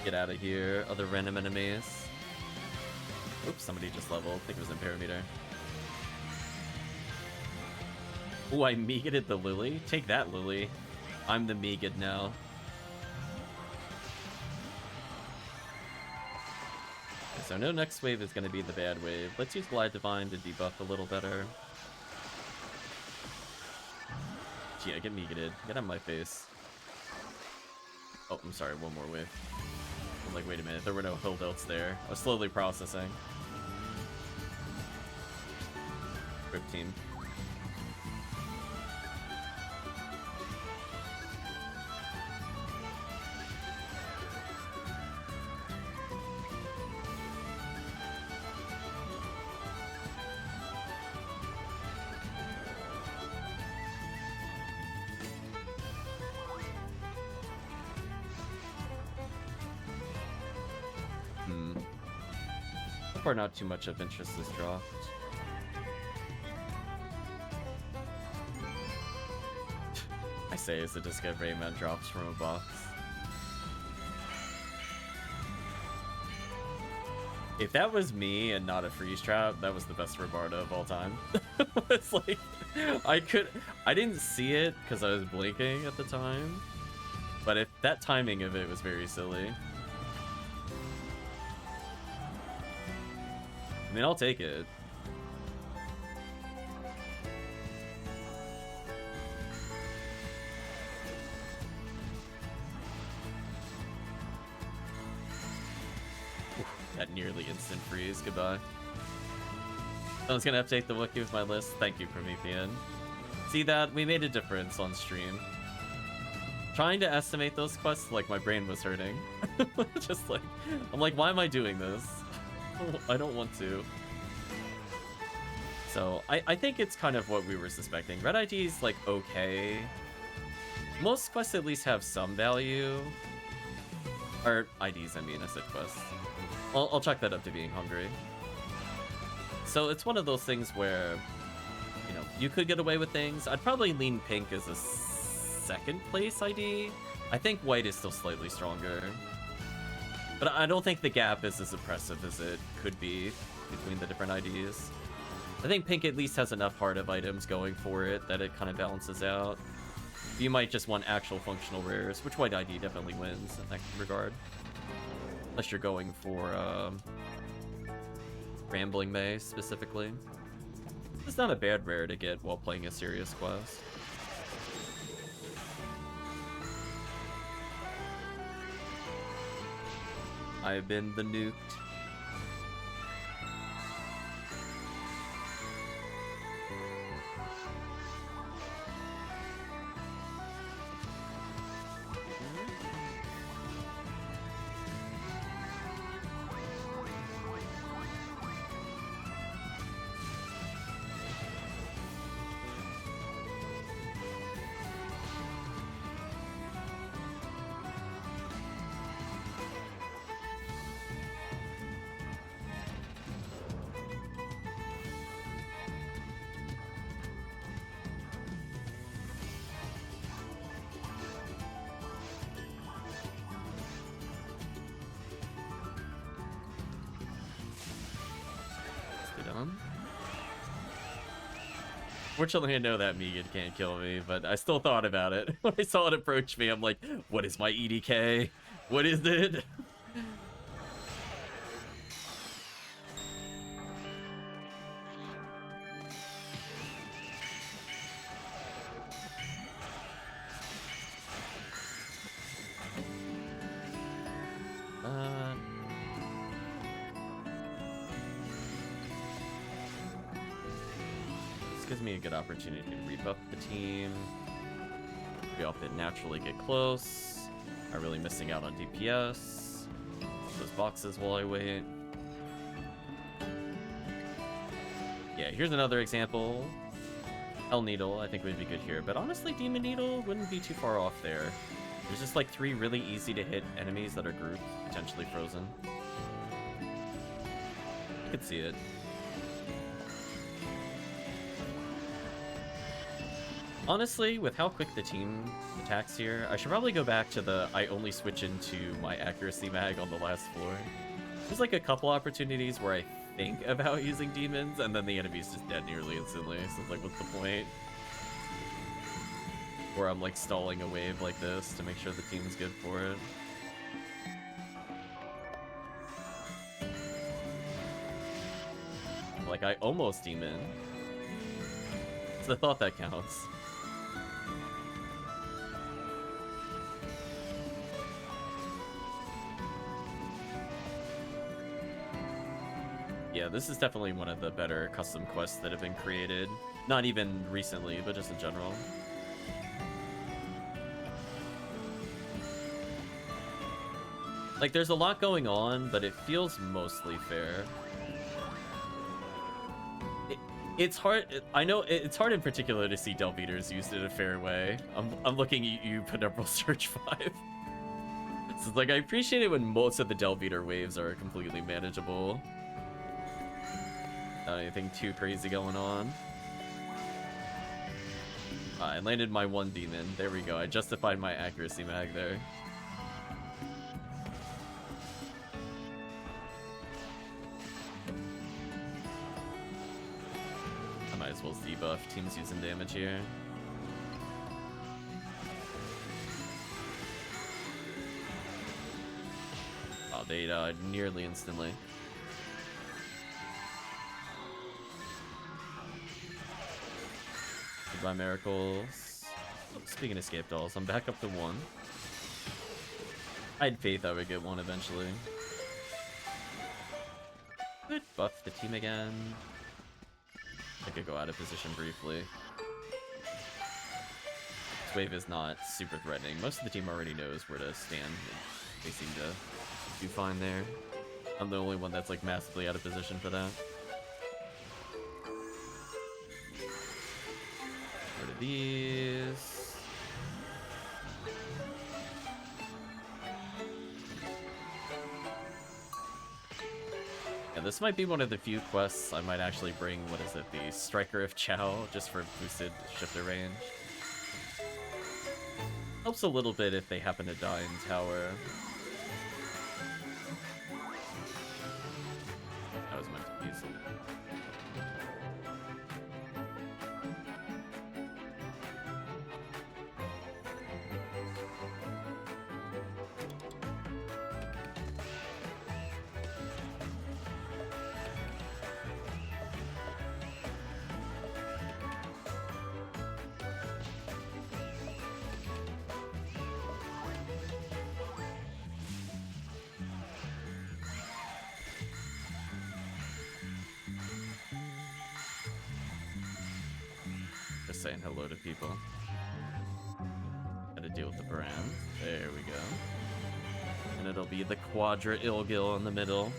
Get out of here, other random enemies. Oops, somebody just leveled. I think it was in Parameter. Ooh, I Megaded the Lily? Take that, Lily. I'm the Megad now. Okay, so no next wave is going to be the bad wave. Let's use Glide Divine to debuff a little better. Yeah, get Megaded. Get on my face. Oh, I'm sorry, one more wave. I'm like, wait a minute, there were no holdouts there. I was slowly processing. Rip team. So far, not too much of interest is dropped. I say as the Disco Rayman drops from a box. If that was me and not a freeze trap, that was the best Robarda of all time. It's like, I didn't see it because I was blinking at the time. But if that timing of it was very silly. I mean, I'll take it. That nearly instant freeze. Goodbye. Someone's gonna update the wiki with my list. Thank you, Promethean. See that? We made a difference on stream. Trying to estimate those quests, like, my brain was hurting. Just like, I'm like, why am I doing this? I don't want to. So, I think it's kind of what we were suspecting. Red ID's, like, okay. Most quests at least have some value. Or IDs, I mean, I said quests. I'll chalk that up to being hungry. So it's one of those things where, you know, you could get away with things. I'd probably lean pink as a second place ID. I think white is still slightly stronger. But I don't think the gap is as oppressive as it could be between the different IDs. I think pink at least has enough heart of items going for it that it kind of balances out. You might just want actual functional rares, which white ID definitely wins in that regard. Unless you're going for Rambling May specifically. It's not a bad rare to get while playing a serious quest. I've been the nuked. Fortunately, I know that Megad can't kill me, but I still thought about it. When I saw it approach me, I'm like, what is my EDK? What is it? Gives me a good opportunity to rebuff the team. We all could naturally get close. Not really missing out on DPS. Those boxes while I wait. Yeah, here's another example. Hell Needle, I think would be good here, but honestly, Demon Needle wouldn't be too far off there. There's just like 3 really easy to hit enemies that are grouped, potentially frozen. I could see it. Honestly, with how quick the team attacks here, I should probably go back to the I only switch into my accuracy mag on the last floor. There's like a couple opportunities where I think about using demons, and then the enemy's just dead nearly instantly, so it's like, what's the point? Where I'm like stalling a wave like this to make sure the team's good for it. Like, I almost demon. It's the thought that counts. Yeah, this is definitely one of the better custom quests that have been created. Not even recently, but just in general. Like, there's a lot going on, but it feels mostly fair. It's hard. I know it's hard in particular to see Delve Eaters used in a fair way. I'm looking at you, Penumbral Search 5. So it's like, I appreciate it when most of the Delve Eater waves are completely manageable. Not anything too crazy going on. I landed my one demon. There we go. I justified my accuracy mag there. As well as debuff. Team's using damage here. Oh, they died nearly instantly. Goodbye, miracles. Oh, speaking of escape dolls, I'm back up to 1. I had faith I would get 1 eventually. Good. Buff the team again. I could go out of position briefly. This wave is not super threatening. Most of the team already knows where to stand. They seem to do fine there. I'm the only one that's like massively out of position for that. Rid of these. Yeah, this might be one of the few quests I might actually bring, what is it, the Striker of Chow, just for boosted shifter range. Helps a little bit if they happen to die in tower. That was meant to be easy. Saying hello to people. Gotta deal with the brand. There we go. And it'll be the Quadra Ilgil in the middle.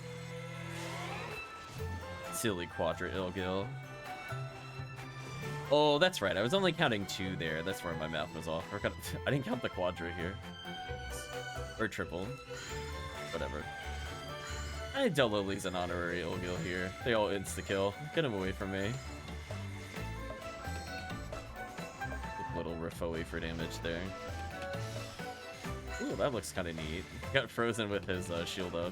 Silly Quadra Ilgil. Oh, that's right. I was only counting 2 there. That's where my math was off. I didn't count the Quadra here. Or triple. Whatever. I had Delili's an honorary Ilgil here. They all insta-kill. Get him away from me. Little Rifoe for damage there. Ooh, that looks kind of neat. Got frozen with his shield up.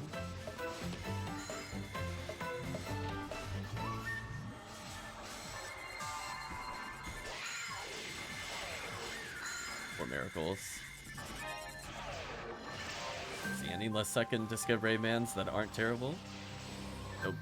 More miracles. See any less second Discovery Mans that aren't terrible? Nope.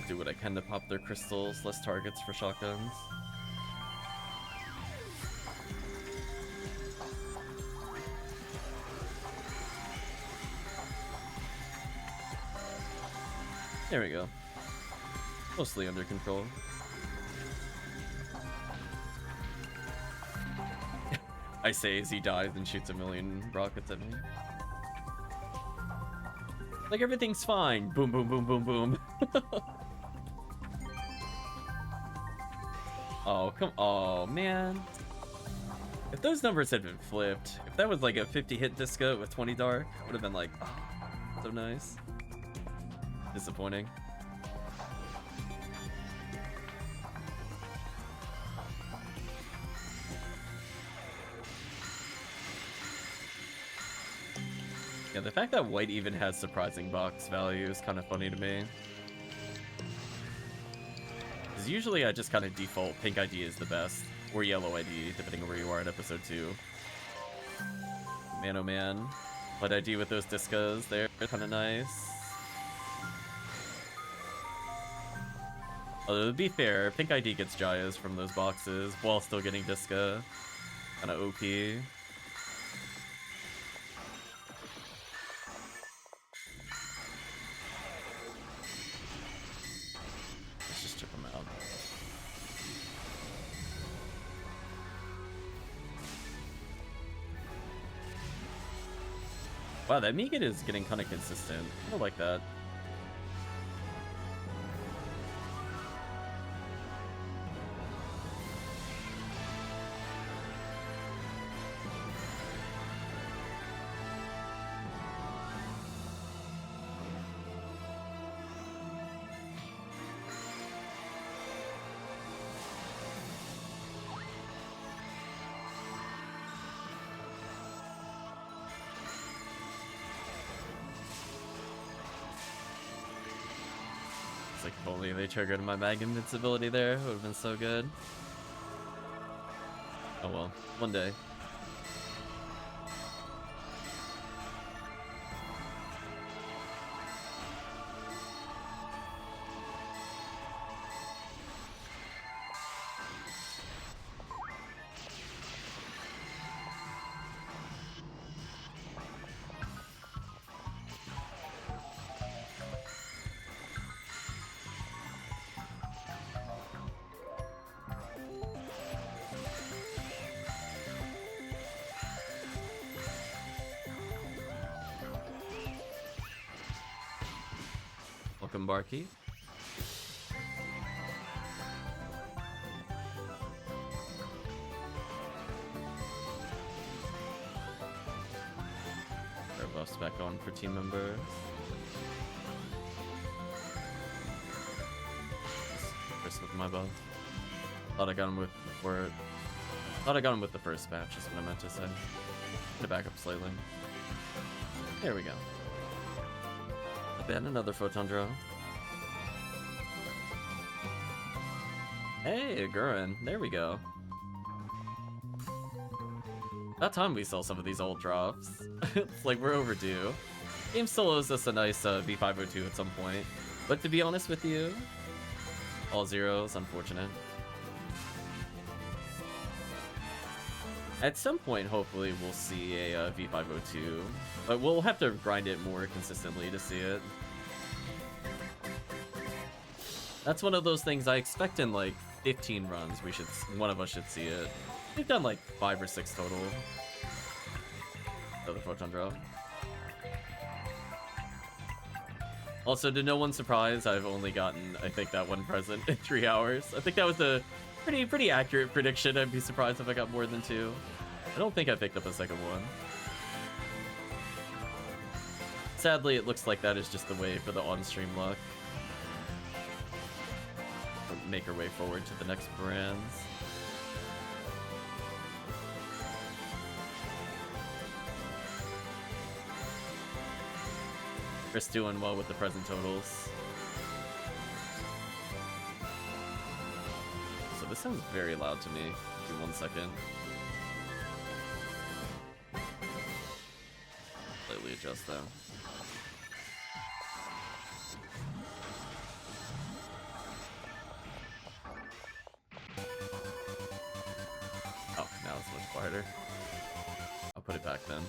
Do what I can to pop their crystals, less targets for shotguns. There we go. Mostly under control. I say as he dies and shoots a million rockets at me. Like, everything's fine. Boom, boom, boom, boom, boom. Oh, come. Oh, man. If those numbers had been flipped, if that was like a 50 hit disco with 20 dark, would have been like, oh, so nice. Disappointing. Yeah, the fact that white even has surprising box value is kind of funny to me. Because usually I just kind of default pink ID is the best, or yellow ID, depending on where you are in episode 2. Man, oh man. White ID with those discos, they're kind of nice. Although, to be fair, pink ID gets Jayas from those boxes while still getting disca. Kind of OP. Let's just chip them out. Wow, that Megan is getting kind of consistent. I like that. Like, if only they triggered my mag invincibility there, it would have been so good. Oh well, one day. Welcome, Barkeep. Our buffs back on for team members. First with my buff. Thought I got him with Thought I got him with the first batch, is what I meant to say. To back up slightly. There we go. Ben, another photon draw. Hey, Gurren. There we go. About time we sell some of these old drops. It's like we're overdue. Game still owes us a nice V502 at some point. But to be honest with you, all zeros, unfortunate. At some point, hopefully, we'll see a V502, but we'll have to grind it more consistently to see it. That's one of those things I expect in like 15 runs. One of us should see it. We've done like 5 or 6 total. Another photon drop. Also, to no one's surprise, I've only gotten, I think, that one present in 3 hours. I think that was a pretty accurate prediction. I'd be surprised if I got more than 2. I don't think I picked up a second one. Sadly, it looks like that is just the way for the on-stream luck. We'll make our way forward to the next brands. Chris doing well with the present totals. So this sounds very loud to me. Give me 1 second. Slightly adjust though. Oh, now it's much quieter. I'll put it back then.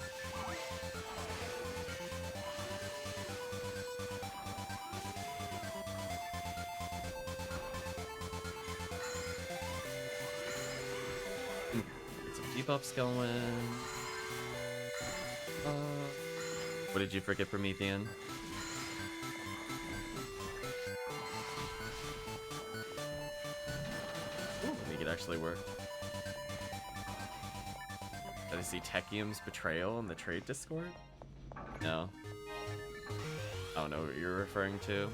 Get some debuffs going. What did you forget, Promethean? Ooh, let me get actually work. Did I see Techium's betrayal in the trade Discord? No. I don't know what you're referring to.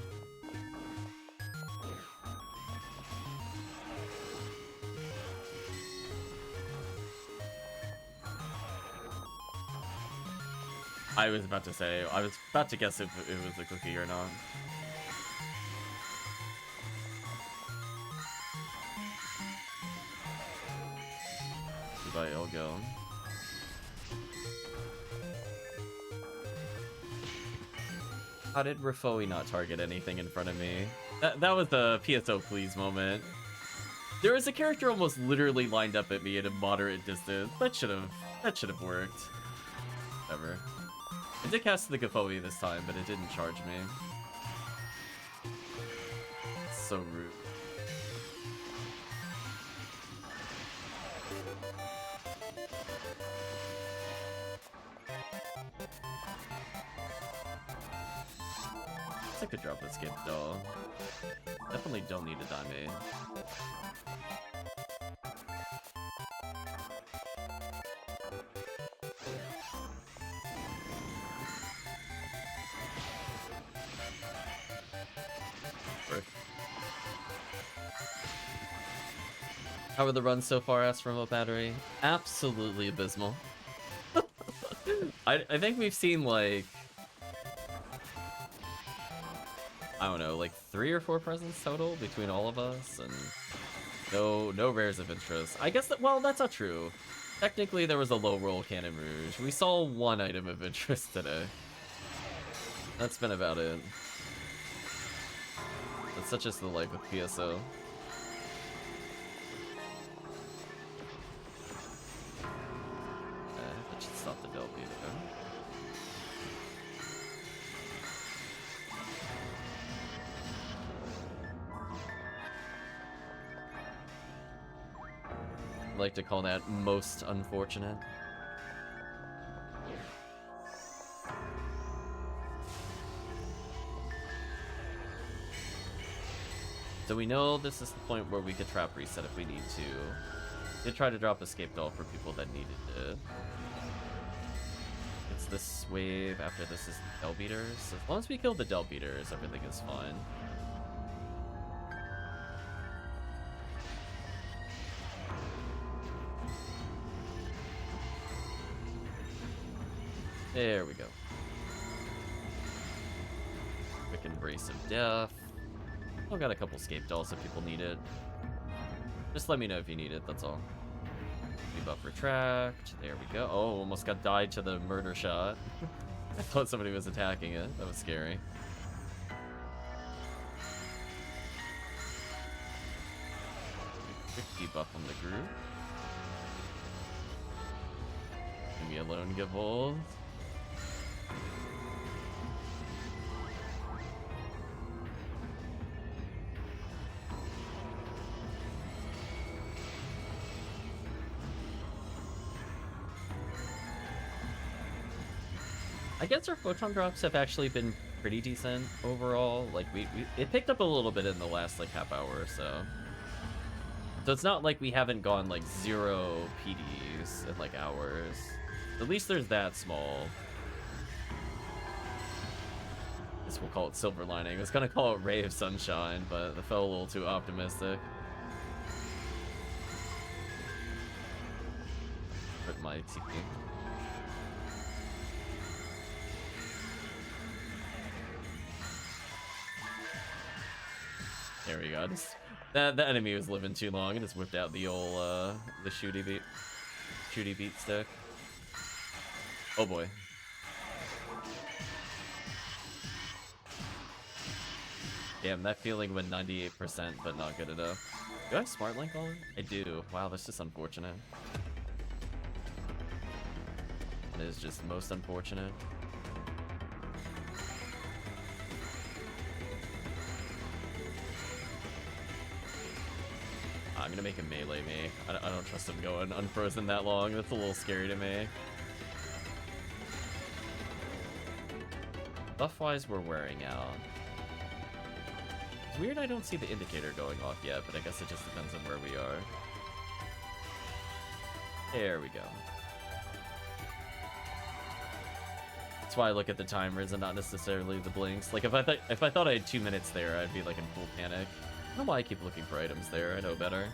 I was about to say, I was about to guess if it was a cookie or not. Goodbye, Ilgo. How did Rafoi not target anything in front of me? That was a PSO please moment. There was a character almost literally lined up at me at a moderate distance. That should have worked. Whatever. I did cast the Gafoi this time, but it didn't charge me. So rude. I could drop this gift though. Definitely don't need a diamond. How are the runs so far? Asked from a battery. Absolutely abysmal. I think we've seen like, I don't know, like 3 or 4 presents total between all of us, and no rares of interest. I guess that, well, that's not true. Technically, there was a low roll Cannon Rouge. We saw 1 item of interest today. That's been about it. That's such just the life of PSO. That should stop the Delphi there. I like to call that most unfortunate. So we know this is the point where we could trap reset if we need to. Did try to drop escape doll for people that needed it. It's this wave, after this is the Del Beaters. So as long as we kill the Del Beaters, everything is fine. There we go. Quick Embrace of Death. I've got a couple escape dolls if people need it. Just let me know if you need it, that's all. Debuff Retract. There we go. Oh, almost got died to the murder shot. I thought somebody was attacking it. That was scary. Quick debuff on the group. Leave me alone, Gavold. I guess our photon drops have actually been pretty decent overall. Like it picked up a little bit in the last like half hour or so. So it's not like we haven't gone like 0 PDs in like hours. At least there's that small. I guess we'll call it silver lining. I was gonna call it ray of sunshine, but I felt a little too optimistic. Put my TP. There we go. The enemy was living too long and just whipped out the old the shooty beat stick. Oh boy. Damn, that feeling when 98% but not good enough. Do I have Smart Link on? I do. Wow, that's just unfortunate. It is just most unfortunate. I'm gonna make him melee me. I don't trust him going unfrozen that long. That's a little scary to me. Buff-wise, we're wearing out. It's weird I don't see the indicator going off yet, but I guess it just depends on where we are. There we go. That's why I look at the timers and not necessarily the blinks. Like, if I thought I had 2 minutes there, I'd be like in full panic. I don't know why I keep looking for items there. I know better.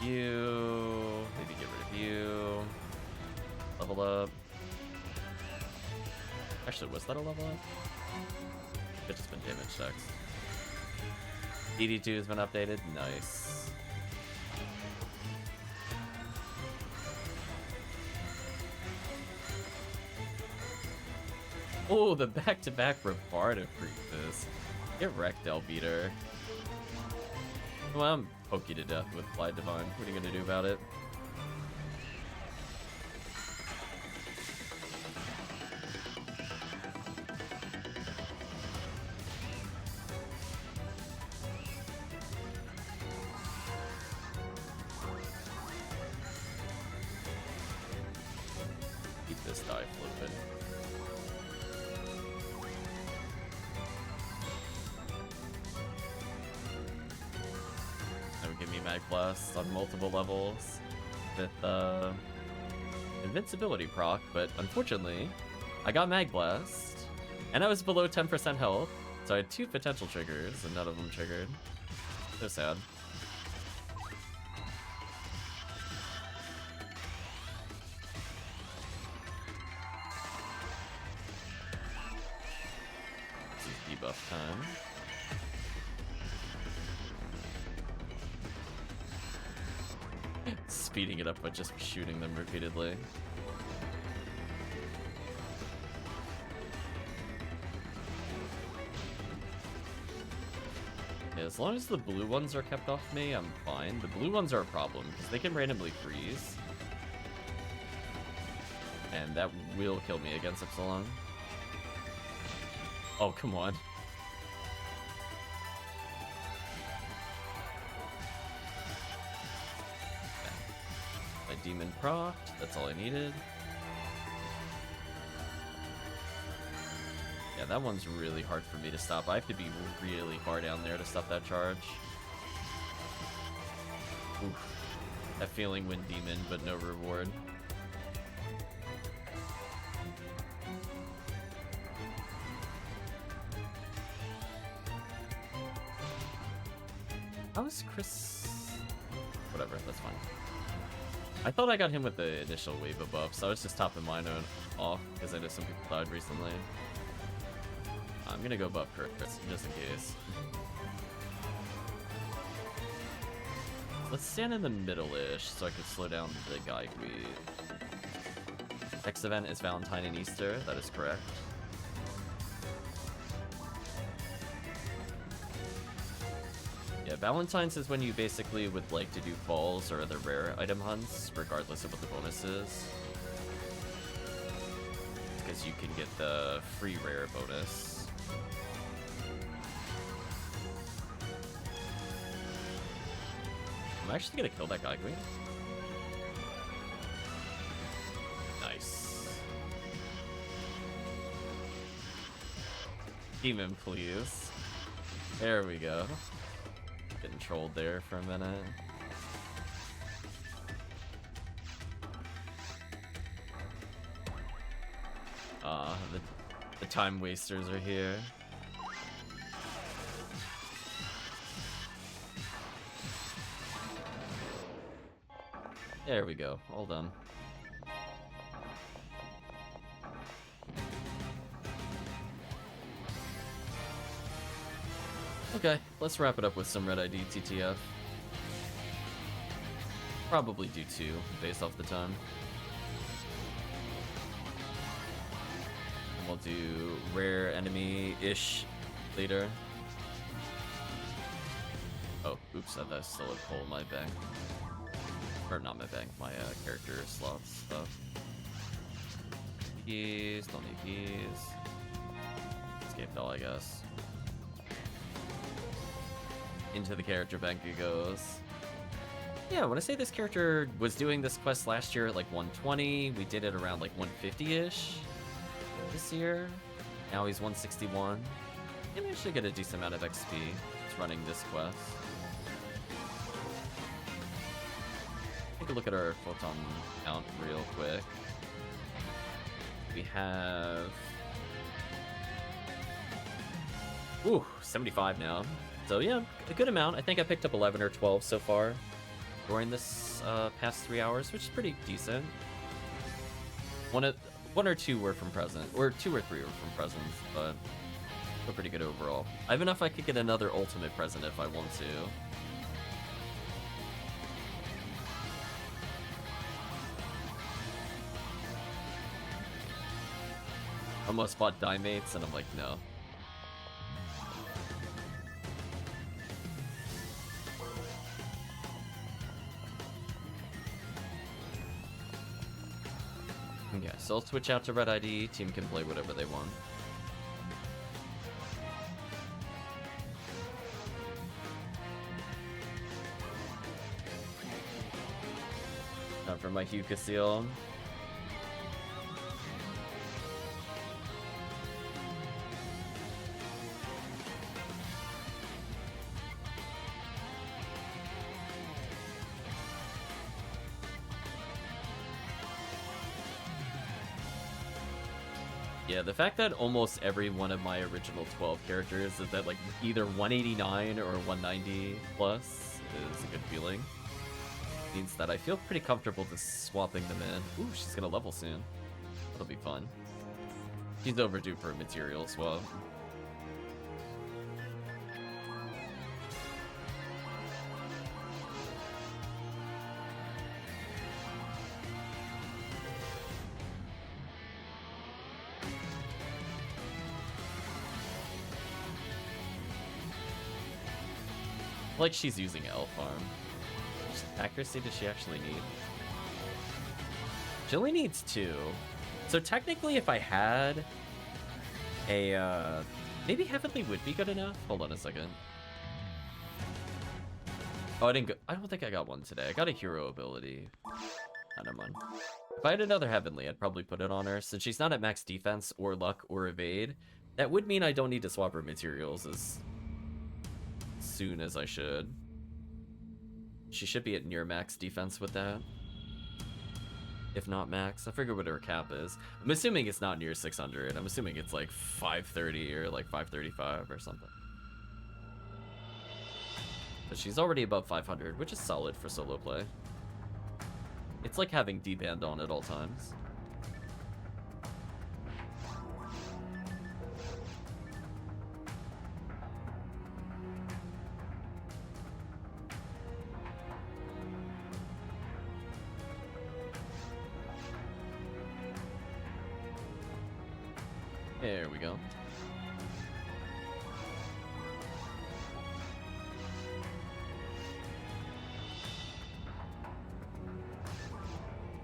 You... maybe get rid of you. Level up. Actually, was that a level up? It's just been damage checks. DD2 has been updated. Nice. Oh, the back-to-back Rabarda freezes. Get wrecked, Elbeater. Well, I'm poke you to death with Fly Divine. What are you gonna do about it? Keep this die flipping. Give me Mag Blast on multiple levels with invincibility proc, but unfortunately, I got Mag Blast, and I was below 10% health, so I had 2 potential triggers, and none of them triggered. So sad. This is debuff time. Speeding it up by just shooting them repeatedly. Yeah, as long as the blue ones are kept off me, I'm fine. The blue ones are a problem, because they can randomly freeze. And that will kill me against Epsilon. Oh, come on. Demon proc, that's all I needed. Yeah, that one's really hard for me to stop. I have to be really far down there to stop that charge. Oof. That feeling when demon, but no reward. How is Chris? Whatever, that's fine. I thought I got him with the initial wave of buffs, so I was just topping mine off because I know some people died recently. I'm gonna go buff Chris just in case. Let's stand in the middle-ish so I can slow down the Gaigui. Next event is Valentine and Easter, that is correct. Yeah, Valentine's is when you basically would like to do falls or other rare item hunts, regardless of what the bonus is. Because you can get the free rare bonus. I'm actually gonna kill that guy, Queen. Nice. Demon, please. There we go. Getting trolled there for a minute. The time wasters are here. There we go, all done. Okay, let's wrap it up with some Red ID TTF. Probably do 2, based off the time. And we'll do rare enemy-ish later. Oh, oops, I still have coal in my bank. Or not my bank, my character slots stuff. Keys, don't need keys. Escape bell, I guess. Into the character bank it goes. Yeah, when I say this character was doing this quest last year at like 120, we did it around like 150-ish this year. Now he's 161. He managed to get a decent amount of XP just running this quest. Take a look at our photon count real quick. We have... Ooh, 75 now. So yeah, a good amount. I think I picked up 11 or 12 so far during this past 3 hours, which is pretty decent. One or two were from present, or 2 or 3 were from presents, but still pretty good overall. I have enough I could get another ultimate present if I want to. Almost bought Dimates, and I'm like, no. Yeah, so I'll switch out to Red ID. Team can play whatever they want. Time for my Hue Casil. Yeah, the fact that almost every one of my original 12 characters is at like either 189 or 190 plus is a good feeling. Means that I feel pretty comfortable just swapping them in. Ooh, she's gonna level soon. That'll be fun. She's overdue for a material swap. Like she's using L farm. What accuracy does she actually need? She only needs 2. So technically if I had a maybe Heavenly would be good enough. Hold on a second. Oh, I don't think I got one today. I got a hero ability. Oh, never mind. If I had another Heavenly, I'd probably put it on her. Since she's not at max defense or luck or evade, that would mean I don't need to swap her materials as soon as I should. She should be at near max defense with that. If not max. I forget what her cap is. I'm assuming it's not near 600. I'm assuming it's like 530 or like 535 or something. But she's already above 500, which is solid for solo play. It's like having D-band on at all times. There we go.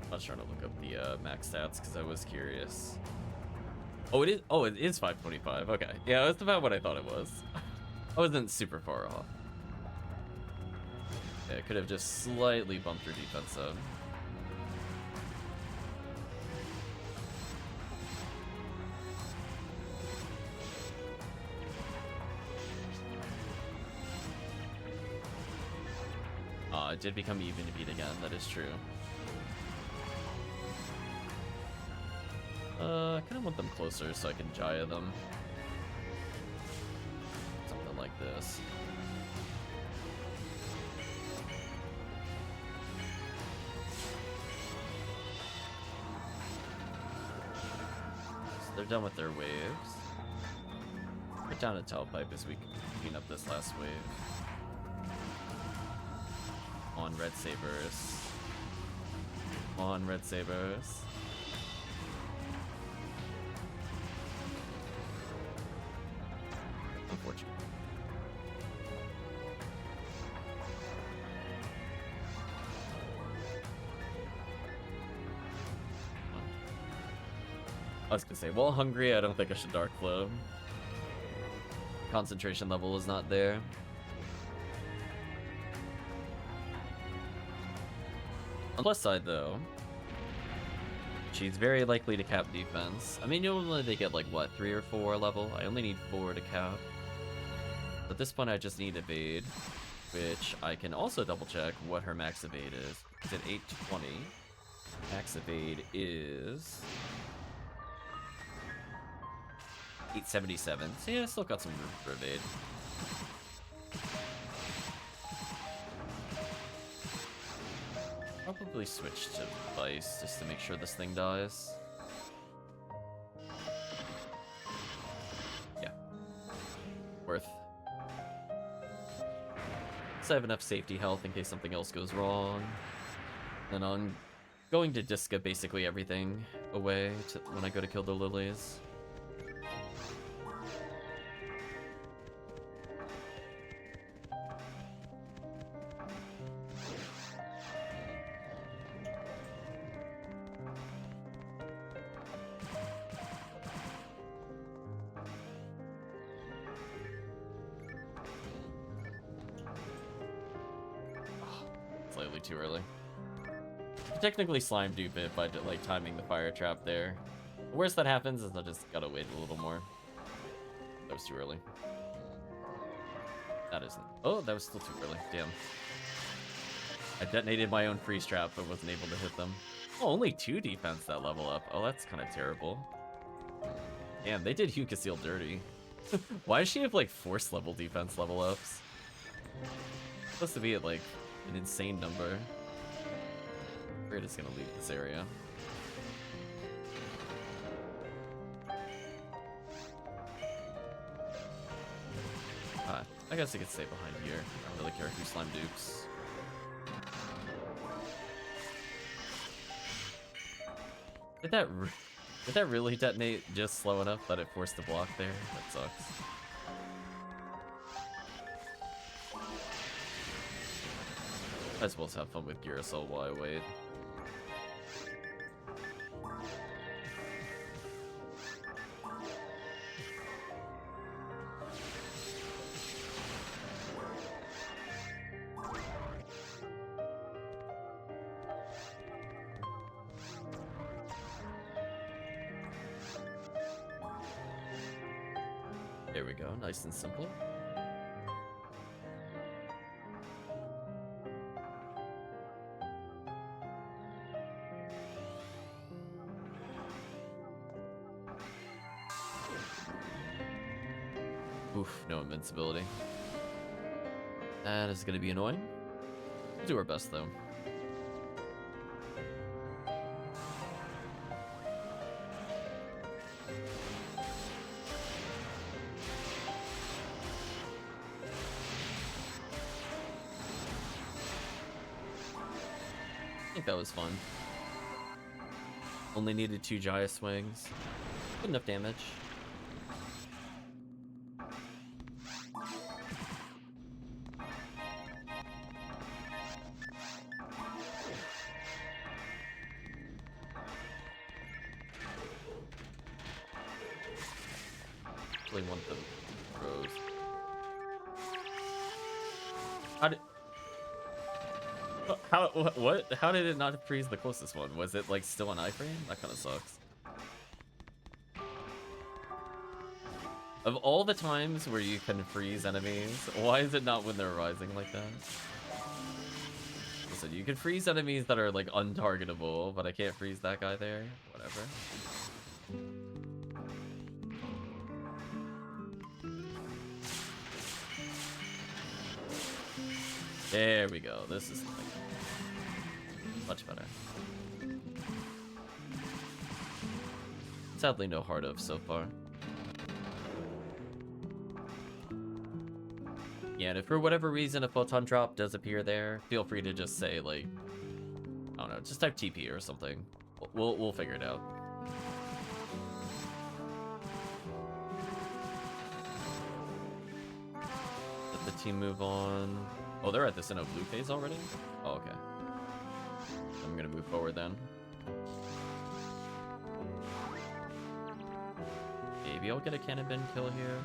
I was trying to look up the max stats because I was curious. Oh, it is. Oh, it is 525. Okay, yeah, that's about what I thought it was. I wasn't super far off. Yeah, I could have just slightly bumped her defense up. It did become even to beat again, that is true. I kind of want them closer so I can Jaya them. Something like this. So they're done with their waves. Put down a tailpipe as we clean up this last wave. On red sabers. On red sabers. Unfortunate. I was gonna say, while hungry, I don't think I should dark flow. Concentration level is not there. On the plus side, though, she's very likely to cap defense. I mean, normally they get like, what, 3 or 4 level? I only need 4 to cap. At this point, I just need evade, which I can also double check what her max evade is. It's at 820. Max evade is 877. So yeah, still got some room for evade. Probably switch to Vice just to make sure this thing dies. Yeah. Worth. So I have enough safety health in case something else goes wrong. And I'm going to Disca basically everything away when I go to kill the lilies. Slightly too early. Technically slime dupe it by like timing the fire trap there. The worst that happens is I just gotta wait a little more. That was too early. That isn't. Oh, that was still too early. Damn. I detonated my own freeze trap but wasn't able to hit them. Oh, only 2 defense that level up. Oh, that's kind of terrible. Damn, they did Hukasil dirty. Why does she have like force level defense level ups? It's supposed to be at like an insane number. We're just gonna leave this area. I guess I could stay behind here. I don't really care who slime dupes. Did that really detonate just slow enough that it forced the block there? That sucks. I suppose have fun with Girasol while I wait. There we go, nice and simple. Oof, no invincibility. That is gonna be annoying. We'll do our best though. I think that was fun. Only needed 2 Jaya swings. Good enough damage. Actually want the rose. How did it not freeze the closest one? Was it like still an iframe? That kind of sucks. Of all the times where you can freeze enemies, why is it not when they're rising like that? Listen, you can freeze enemies that are like untargetable, but I can't freeze that guy there. Whatever. There we go. This is like much better. Sadly, no heart of so far. Yeah, and if for whatever reason a photon drop does appear there, feel free to just say like, I don't know, just type TP or something. We'll figure it out. Let the team move on. Oh, they're at the Sinnoh blue phase already? Oh, okay. I'm gonna move forward then. Maybe I'll get a cannon bin kill here.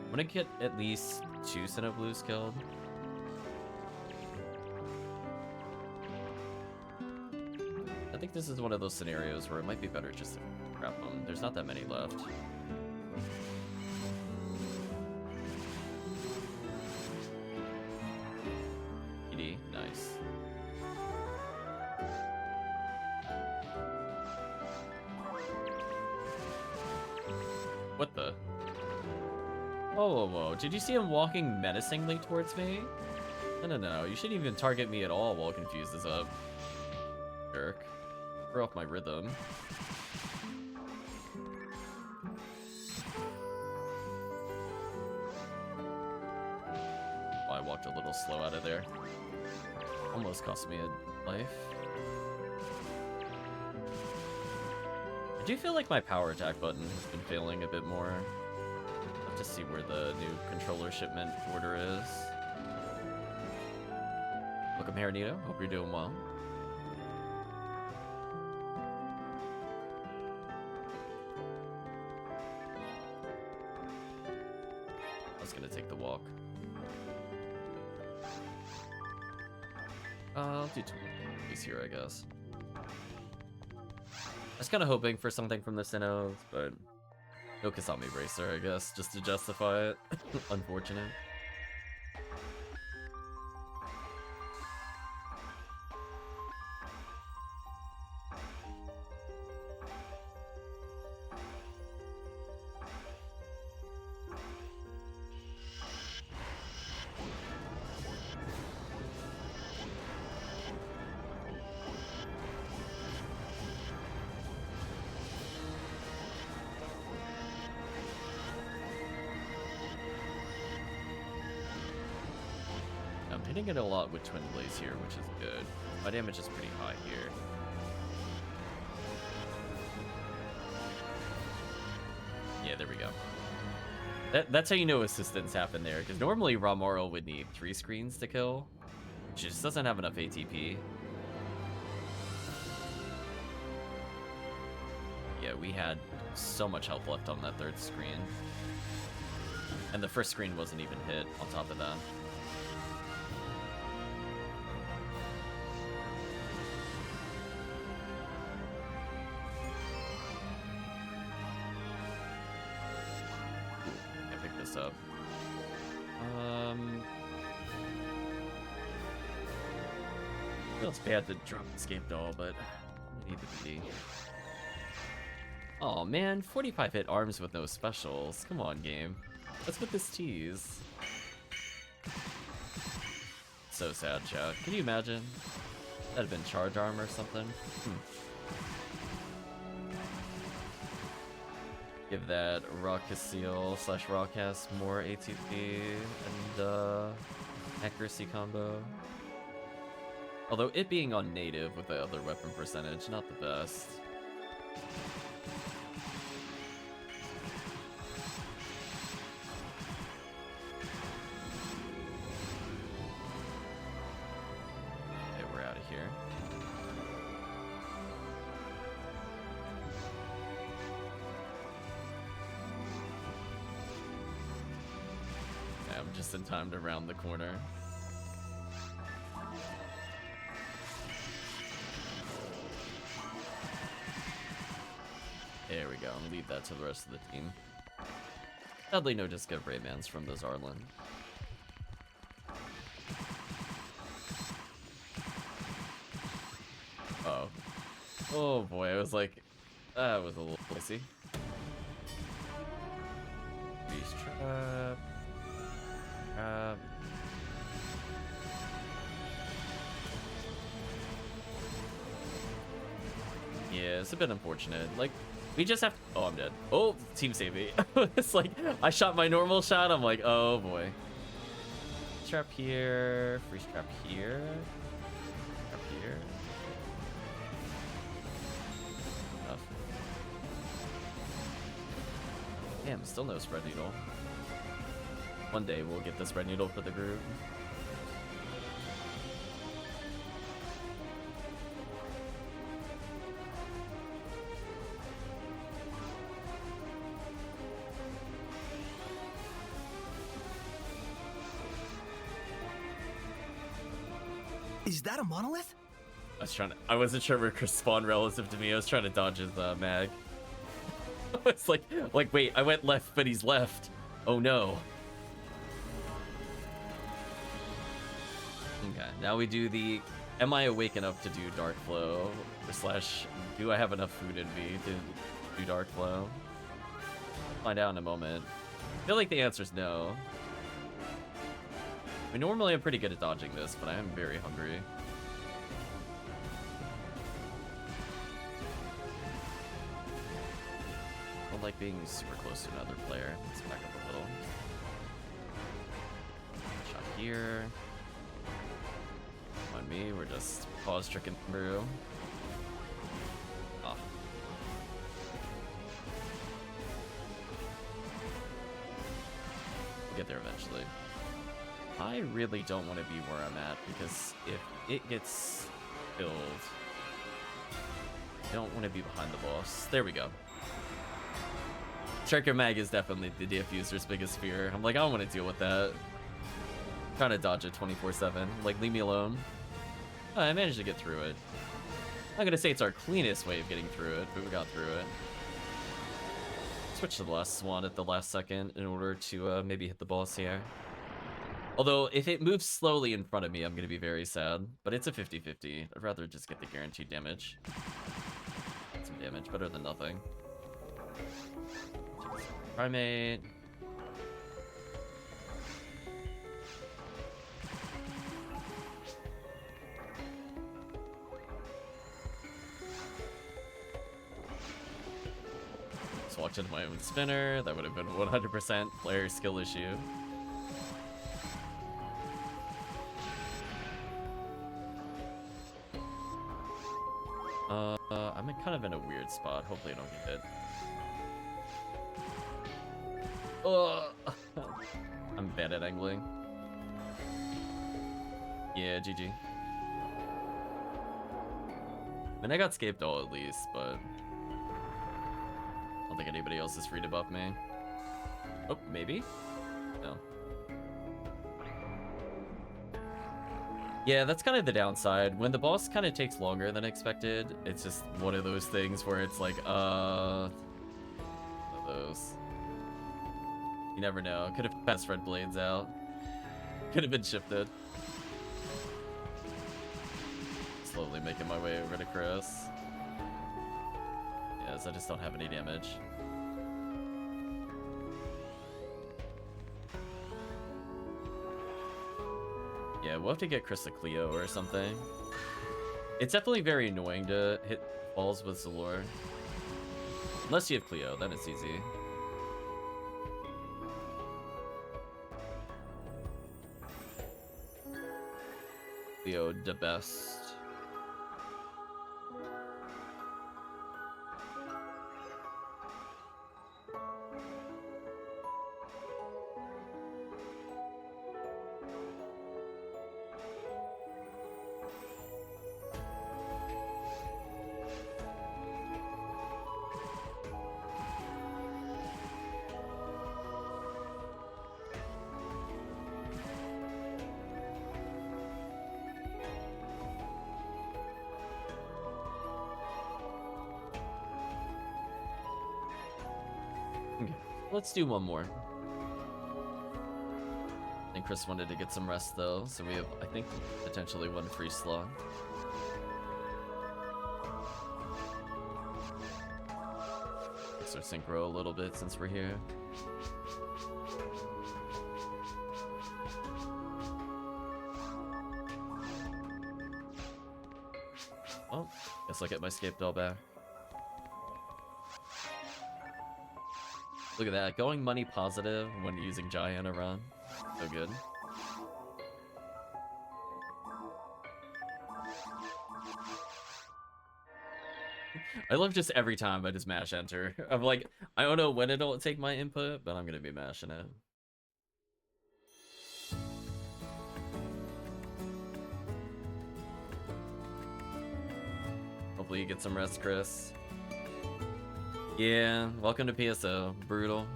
I'm gonna get at least 2 Sinnoh blues killed. I think this is one of those scenarios where it might be better just to grab them. There's not that many left. Nice. What the? Whoa, whoa, whoa. Did you see him walking menacingly towards me? No. You shouldn't even target me at all while Confused is up. Jerk. Throw off my rhythm. Oh, I walked a little slow out of there. Almost cost me a life. I do feel like my power attack button has been failing a bit more. I'll have to see where the new controller shipment order is. Welcome here, Nito. Hope you're doing well. I was gonna take the walk. I'll do 2 movies here, I guess. I was kind of hoping for something from the Sinnohs, but no Kasami Bracer, I guess, just to justify it. Unfortunate. Hitting it a lot with Twin Blaze here, which is good. My damage is pretty high here. Yeah, there we go. That's how you know assistance happened there, because normally Ramoro would need 3 screens to kill. She just doesn't have enough ATP. Yeah, we had so much health left on that 3rd screen. And the 1st screen wasn't even hit on top of that. Up. Feels bad to drop Escape Doll, but I need the BD. Oh man, 45 hit arms with no specials. Come on, game. Let's get this tease. So sad, chat. Can you imagine? That'd have been charge arm or something. Give that Rockasseal / Rockcast more ATP and accuracy combo. Although it being on native with the other weapon percentage, not the best. Okay, we're out of here. Just in time to round the corner. There we go, and leave that to the rest of the team. Sadly, no Disco Braymans from the Zarlin. Oh. Oh boy, I was like, that was a little dicey. Beast trap. Yeah, it's a bit unfortunate. Like, we just have to... Oh, I'm dead. Oh, team save me. It's like, I shot my normal shot. I'm like, oh boy. Trap here. Freeze trap here. Trap here. Enough. Damn, still no spread needle. One day we'll get the spread needle for the group. Is that a monolith? I wasn't sure where Chris spawned relative to me. I was trying to dodge his mag. It's like, wait, I went left, but he's left. Oh no. Okay, now we do the, am I awake enough to do Dark Flow? / do I have enough food in me to do Dark Flow? Find out in a moment. I feel like the answer is no. I mean, normally I'm pretty good at dodging this, but I am very hungry. I don't like being super close to another player. Let's back up a little. Shot here. On me, we're just pause tricking through. Ah. We'll get there eventually. I really don't want to be where I'm at, because if it gets killed, I don't want to be behind the boss. There we go. Striker Mag is definitely the diffuser's biggest fear. I'm like, I don't want to deal with that. I'm trying to dodge it 24/7. Like, leave me alone. Oh, I managed to get through it. I'm not gonna say it's our cleanest way of getting through it, but we got through it. Switch to the last swan at the last second in order to maybe hit the boss here. Although, if it moves slowly in front of me, I'm going to be very sad. But it's a 50-50. I'd rather just get the guaranteed damage. Some damage, better than nothing. Primate. Just walked into my own spinner. That would have been 100% player skill issue. I'm kind of in a weird spot. Hopefully I don't get hit. Oh, I'm bad at angling. Yeah, GG. I mean, I got scaped all at least, but I don't think anybody else is free to buff me. Oh, maybe? No. Yeah, that's kind of the downside. When the boss kind of takes longer than expected, it's just one of those things where it's like, one of those. You never know. Could have passed red blades out. Could have been shifted. Slowly making my way over to Chris. Yes, I just don't have any damage. Yeah, we'll have to get Chris a Cleo or something. It's definitely very annoying to hit balls with Zalor. Unless you have Cleo, then it's easy. Cleo the best. Let's do one more. I think Chris wanted to get some rest though, so we have, I think, potentially one free slot. Fix our synchro a little bit since we're here. Oh, guess I'll get my scape doll back. Look at that, going money positive when using Giant run. So good. I love just every time I just mash enter. I'm like, I don't know when it'll take my input, but I'm gonna be mashing it. Hopefully you get some rest, Chris. Yeah, welcome to PSO. Brutal.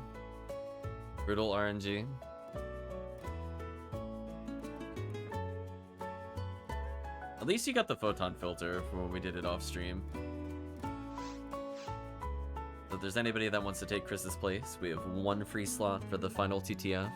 Brutal RNG. At least you got the photon filter for when we did it off stream. So if there's anybody that wants to take Chris's place, we have one free slot for the final TTF.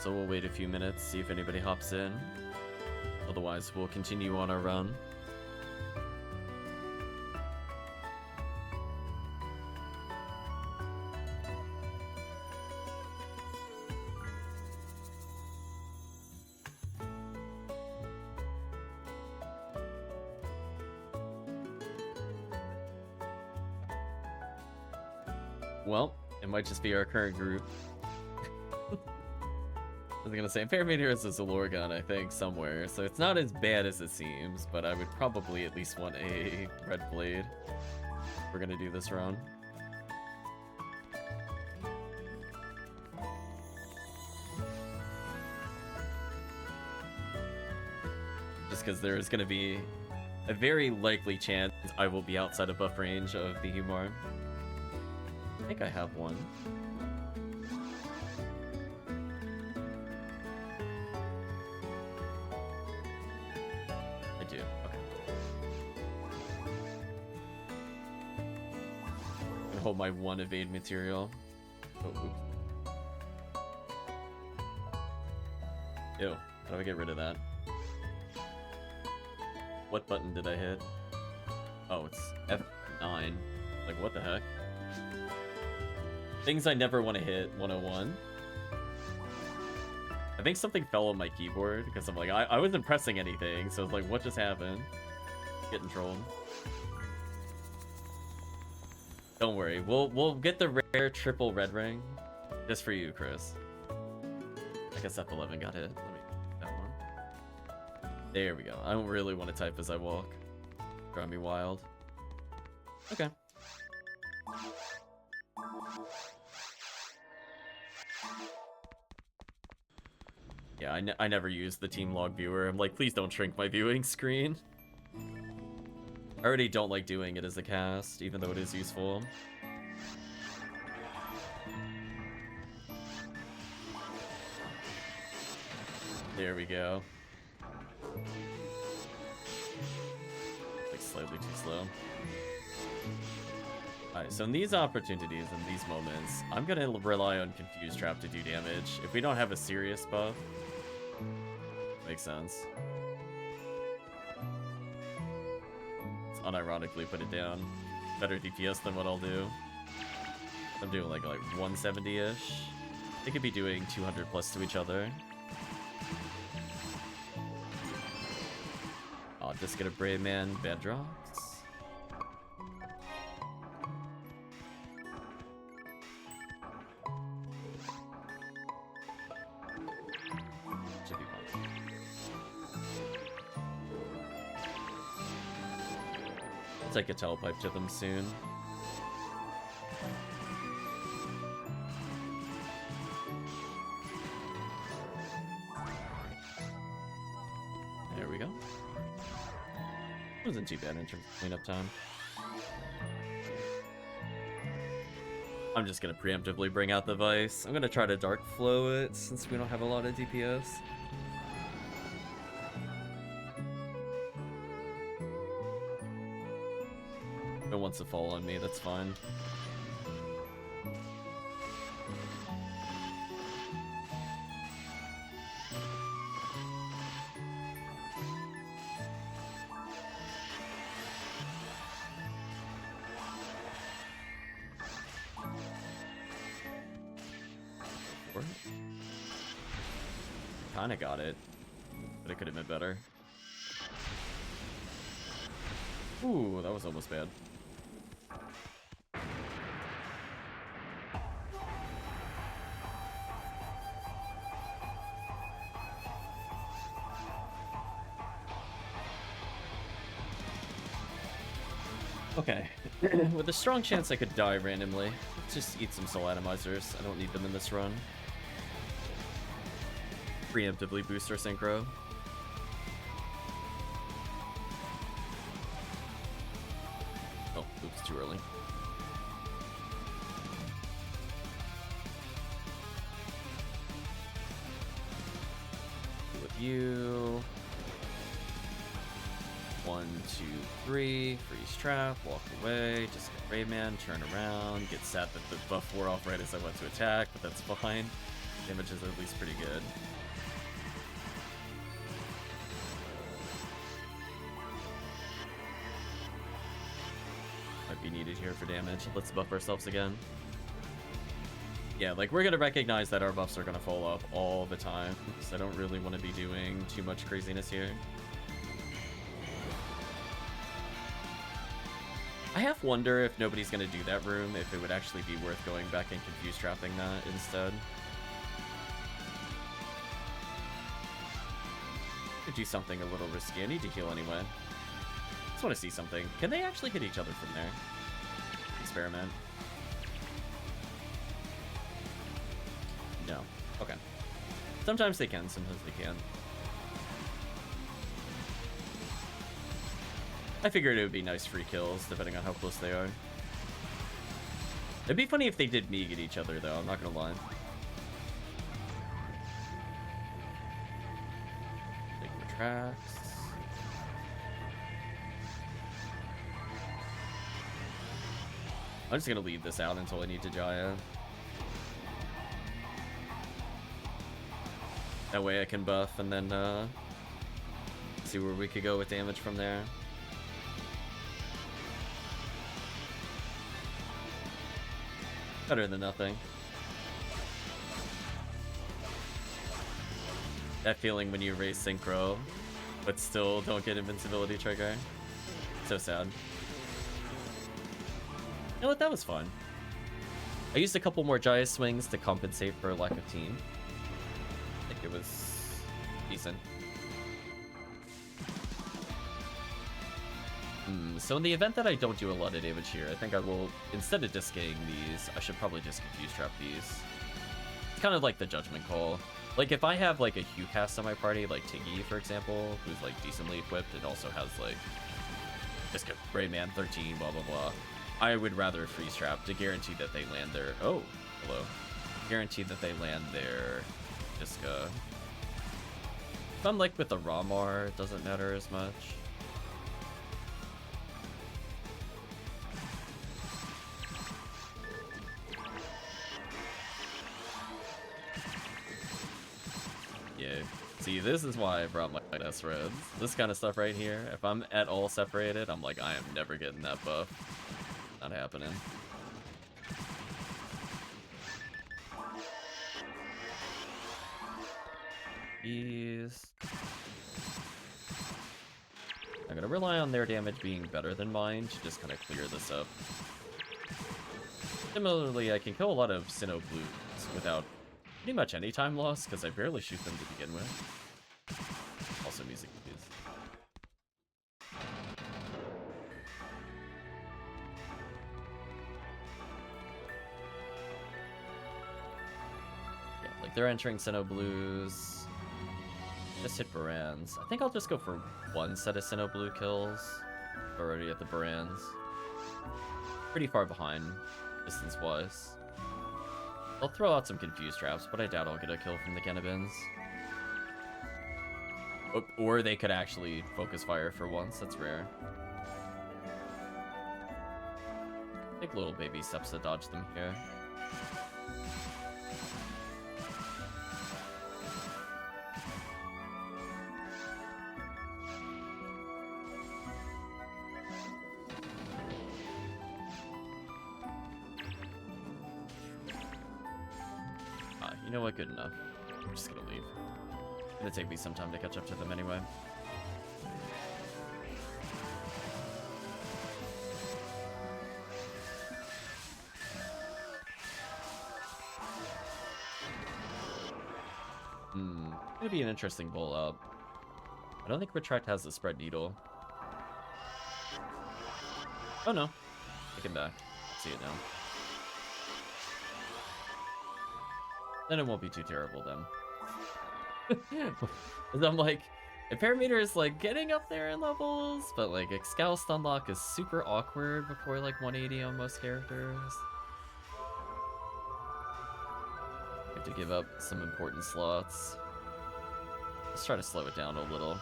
So we'll wait a few minutes, see if anybody hops in. Otherwise, we'll continue on our run. Well, it might just be our current group. I was gonna say, Parameter is a Zalor gun, I think, somewhere, so it's not as bad as it seems, but I would probably at least want a red blade if we're gonna do this run. Just because there is gonna be a very likely chance I will be outside of buff range of the Humor. I think I have one. I do, okay. I'm gonna hold my one evade material. Oh, oops. Ew, how do I get rid of that? What button did I hit? Oh, it's F9. Like, what the heck? Things I never want to hit, 101. I think something fell on my keyboard, because I'm like, I wasn't pressing anything, so it's like, what just happened? Getting trolled. Don't worry, we'll get the rare triple red ring, just for you, Chris. I guess F11 got hit. Let me get that one. There we go. I don't really want to type as I walk. Drive me wild. Okay. Yeah, I never use the team log viewer. I'm like, please don't shrink my viewing screen. I already don't like doing it as a cast, even though it is useful. There we go. Like, slightly too slow. Alright, so in these opportunities, in these moments, I'm gonna rely on Confuse Trap to do damage. If we don't have a serious buff, makes sense. Let's unironically put it down. Better DPS than what I'll do. I'm doing like 170-ish. They could be doing 200 plus to each other. I'll just get a Brave Man, bad drops. Should be fun. I'll take a telepipe to them soon. There we go. Wasn't too bad in terms of cleanup time. I'm just gonna preemptively bring out the Vice. I'm gonna try to Dark Flow it since we don't have a lot of DPS. If it wants to fall on me, that's fine. Kinda got it, but it could have been better. Ooh, that was almost bad. Okay, with a strong chance I could die randomly. Let's just eat some soul atomizers. I don't need them in this run. Preemptively boost our synchro. Oh, oops, too early. With you. 1, 2, 3. Freeze trap. Walk away. Just get Rayman. Turn around. Get sad that the buff wore off right as I went to attack, but that's fine. Damage is at least pretty good. Might be needed here for damage. Let's buff ourselves again. Yeah, like, we're gonna recognize that our buffs are gonna fall off all the time, so I don't really want to be doing too much craziness here. I half wonder if nobody's gonna do that room, if it would actually be worth going back and confuse trapping that instead. Could do something a little risky. I need to heal anyway. Just want to see something. Can they actually hit each other from there? Experiment. No. Okay. Sometimes they can, sometimes they can't. I figured it would be nice free kills, depending on how close they are. It'd be funny if they did Meeg at each other, though, I'm not gonna lie. Taking the tracks. I'm just gonna leave this out until I need to Jaya. That way I can buff and then see where we could go with damage from there. Better than nothing. That feeling when you raise synchro, but still don't get invincibility trigger. So sad. You know what? That was fun. I used a couple more Jaya swings to compensate for lack of team. I think it was decent. So in the event that I don't do a lot of damage here, I think I will, instead of disking these, I should probably just confuse trap these. It's kind of like the judgment call. Like, if I have, like, a Hugh cast on my party, like Tiggy, for example, who's, like, decently equipped and also has, like, just Rayman 13, blah, blah, blah, I would rather freeze trap to guarantee that they land their... Oh, hello. Guarantee that they land their Disca. If I'm, like, with the Ramar, it doesn't matter as much. Yeah, see, this is why I brought my S-Reds. This kind of stuff right here, if I'm at all separated, I'm like, I am never getting that buff. Not happening. These... I'm gonna rely on their damage being better than mine to just kind of clear this up. Similarly, I can kill a lot of Sinnoh Blues without pretty much any time loss, because I barely shoot them to begin with. Also music cues. Yeah, like they're entering Sinnoh Blues. Just hit Barans. I think I'll just go for one set of Sinnoh Blue kills. Already at the Barans. Pretty far behind, distance-wise. I'll throw out some confused traps, but I doubt I'll get a kill from the Cannabins. Or they could actually focus fire for once, that's rare. Take little baby steps to dodge them here. You know what? Good enough. I'm just gonna leave. It's gonna take me some time to catch up to them anyway. Gonna be an interesting bowl up. I don't think Retract has the spread needle. Oh no. Take him back. See it now. Then it won't be too terrible then. I'm like, a Parameter is like getting up there in levels, but like Excal Stunlock is super awkward before like 180 on most characters. You have to give up some important slots. Let's try to slow it down a little.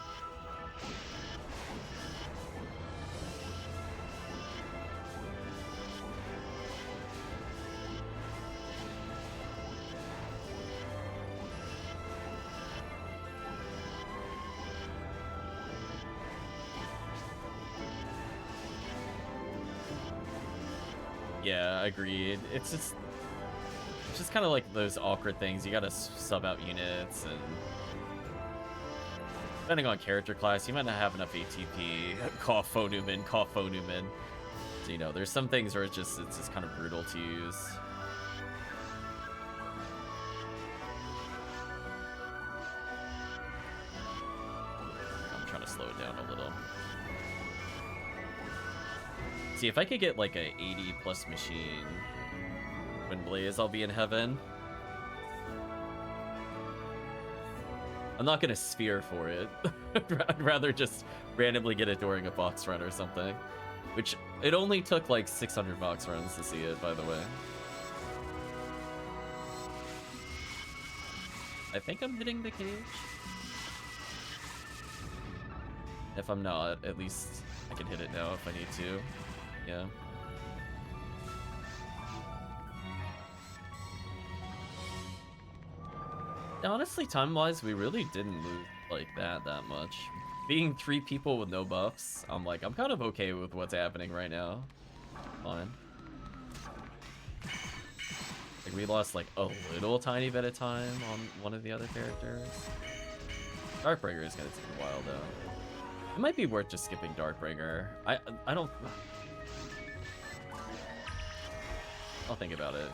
Yeah, agreed. It's just kind of like those awkward things. You gotta sub out units, and depending on character class, you might not have enough ATP. Cough Phonuman, cough Phonuman. So, you know, there's some things where it's just kind of brutal to use. I'm trying to slow it down a little. See, if I could get like a 80 plus machine when Blaze, I'll be in heaven. I'm not gonna sphere for it. I'd rather just randomly get it during a box run or something. Which, it only took like 600 box runs to see it, by the way. I think I'm hitting the cage. If I'm not, at least I can hit it now if I need to. Yeah. Honestly, time-wise, we really didn't move like that much. Being 3 people with no buffs, I'm kind of okay with what's happening right now. Fine. Like, we lost like a little tiny bit of time on one of the other characters. Darkbringer is gonna take a while though. It might be worth just skipping Darkbringer. I don't I'll think about it.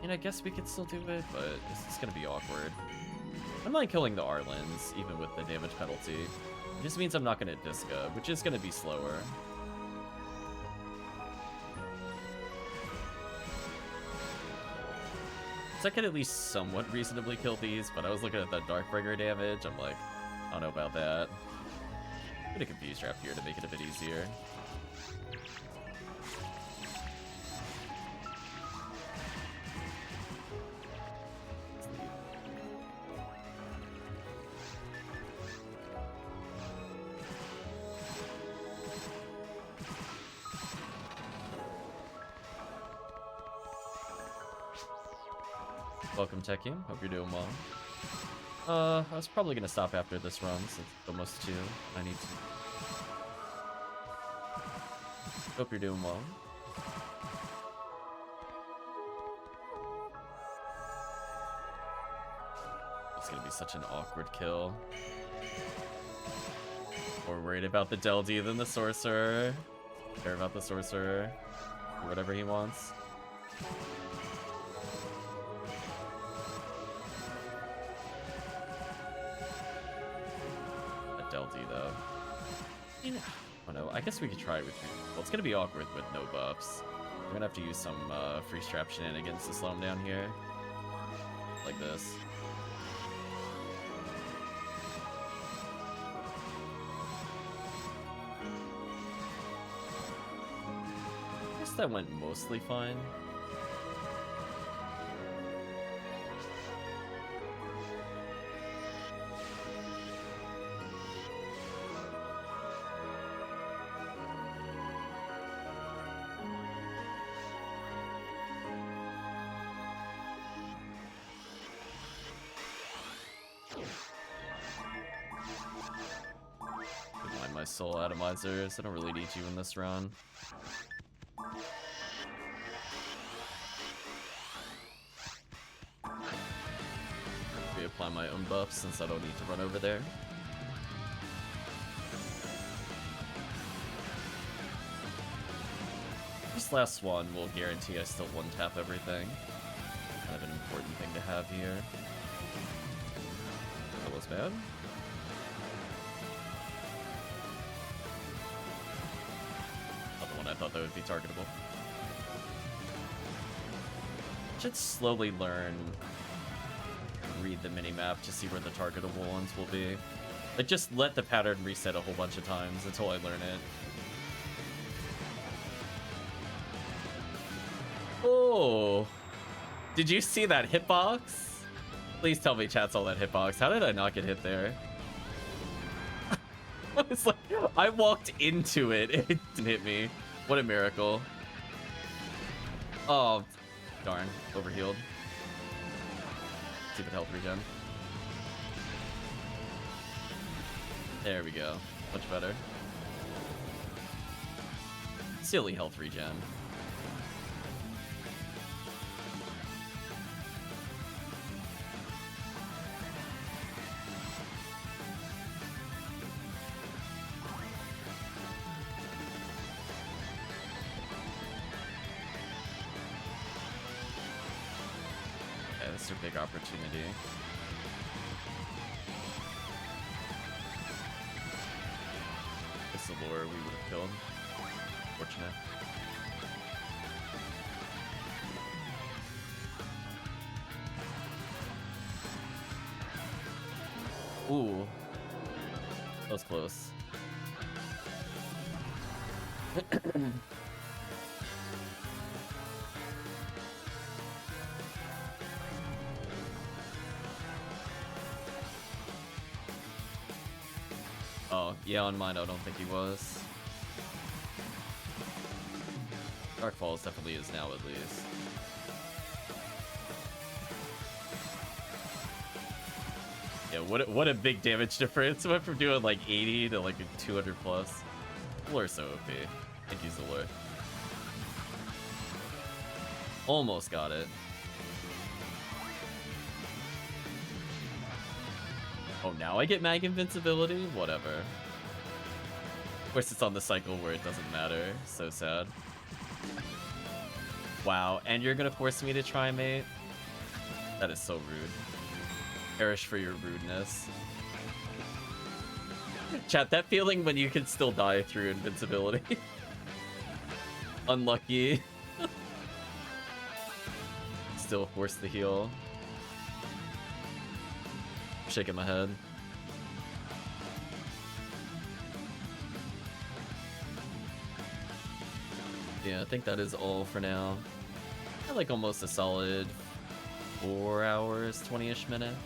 And I guess we could still do it, but it's just gonna be awkward. I'm not killing the Arlens, even with the damage penalty. It just means I'm not gonna Disca, which is gonna be slower. So I could at least somewhat reasonably kill these, but I was looking at that Darkbringer damage, I'm like, I don't know about that. Put a Confuse Trap here to make it a bit easier. Welcome, Techium. Hope you're doing well. I was probably gonna stop after this run since it's almost 2. I need to. Hope you're doing well. It's gonna be such an awkward kill. More worried about the Deldy than the Sorcerer. Care about the Sorcerer. Or whatever he wants. Delty though. I don't know. I guess we could try it with. Well, it's gonna be awkward with no buffs. We're gonna have to use some free strap shenanigans to slow him down here, like this. I guess that went mostly fine. Soul atomizers. I don't really need you in this run. Reapply my own buffs since I don't need to run over there. This last one will guarantee I still one-tap everything. Kind of an important thing to have here. That was bad. I thought that would be targetable. Should slowly learn, read the minimap to see where the targetable ones will be. Like, just let the pattern reset a whole bunch of times until I learn it. Oh! Did you see that hitbox? Please tell me chat saw that hitbox. How did I not get hit there? It's like, I walked into it, it didn't hit me. What a miracle. Oh, darn. Overhealed. Stupid health regen. There we go. Much better. silly health regen. Okay, this is a big opportunity. This is the lure we would have killed. Fortunate. Ooh. That was close. Oh, yeah, on mine I don't think he was. Darkfalls definitely is now, at least. Yeah, what a big damage difference. Went from doing like 80 to like 200 plus. Lure's so OP. I could use the lure. Almost got it. Oh, now I get mag invincibility? Whatever. Of course, it's on the cycle where it doesn't matter. So sad. Wow, and you're gonna force me to try, mate? That is so rude. Perish for your rudeness. Chat, that feeling when you can still die through invincibility. Unlucky. Still force the heal. Shaking my head. Yeah, I think that is all for now. I like almost a solid 4 hours, 20-ish minutes.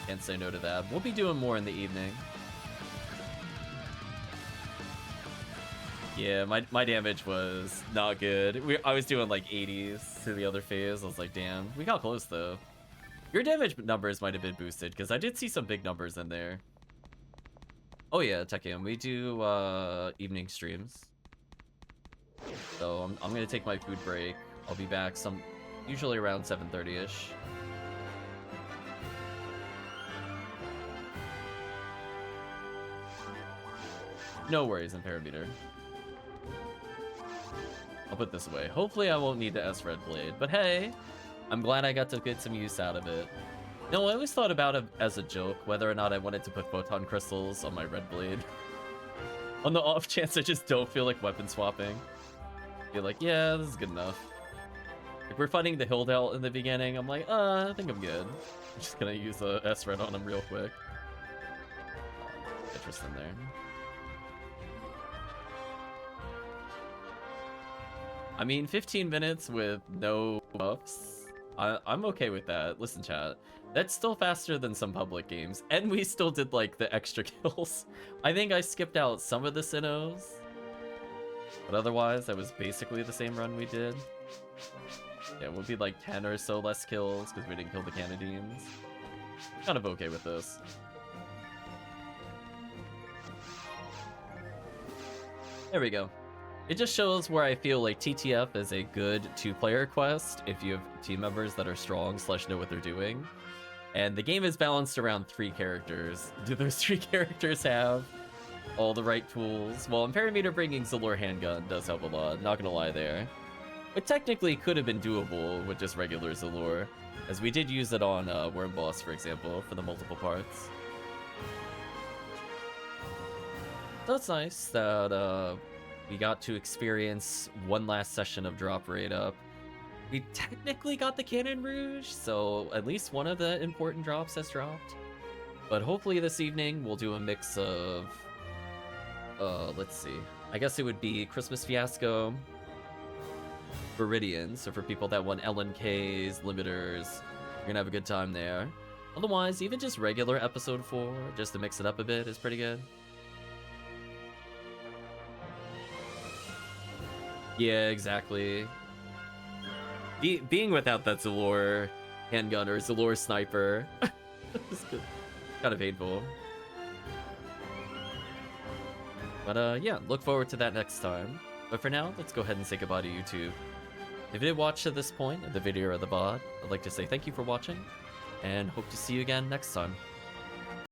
Can't say no to that. We'll be doing more in the evening. Yeah, my damage was not good. I was doing like 80s to the other phase. I was like, damn. We got close though. Your damage numbers might have been boosted because I did see some big numbers in there. Oh yeah, Tekken, we do evening streams. So I'm gonna take my food break. I'll be back usually around 7:30ish. No worries, Imperameter. I'll put this away. Hopefully I won't need the S-Red Blade, but hey, I'm glad I got to get some use out of it. No, I always thought about it as a joke, whether or not I wanted to put photon crystals on my red blade. On the off chance I just don't feel like weapon swapping. Be like, yeah, this is good enough. If we're fighting the Hildelt in the beginning, I'm like, I think I'm good. I'm just gonna use a S-Red on him real quick. Interesting there. I mean, 15 minutes with no buffs. I'm okay with that. Listen, chat. That's still faster than some public games. And we still did, like, the extra kills. I think I skipped out some of the Sinnohs. But otherwise, that was basically the same run we did. Yeah, it would be like 10 or so less kills because we didn't kill the Canadians. Kind of okay with this. There we go. It just shows where I feel like TTF is a good two-player quest if you have team members that are strong / know what they're doing. And the game is balanced around 3 characters. Do those 3 characters have all the right tools? Well, Imperameter bringing Zalor Handgun does help a lot, not gonna lie there. It technically could have been doable with just regular Zalor, as we did use it on Worm Boss, for example, for the multiple parts. So it's nice that we got to experience one last session of drop rate up. We technically got the Cannon Rouge, so at least one of the important drops has dropped. But hopefully this evening we'll do a mix of, let's see. I guess it would be Christmas Fiasco, Viridian, so for people that want LNKs, limiters, you're gonna have a good time there. Otherwise, even just regular episode 4, just to mix it up a bit, is pretty good. Yeah, exactly. Being without that Zalor handgun or Zalor sniper is kind of painful. But yeah, look forward to that next time. But for now, let's go ahead and say goodbye to YouTube. If you did watch to this point in the video or the VOD, I'd like to say thank you for watching, and hope to see you again next time.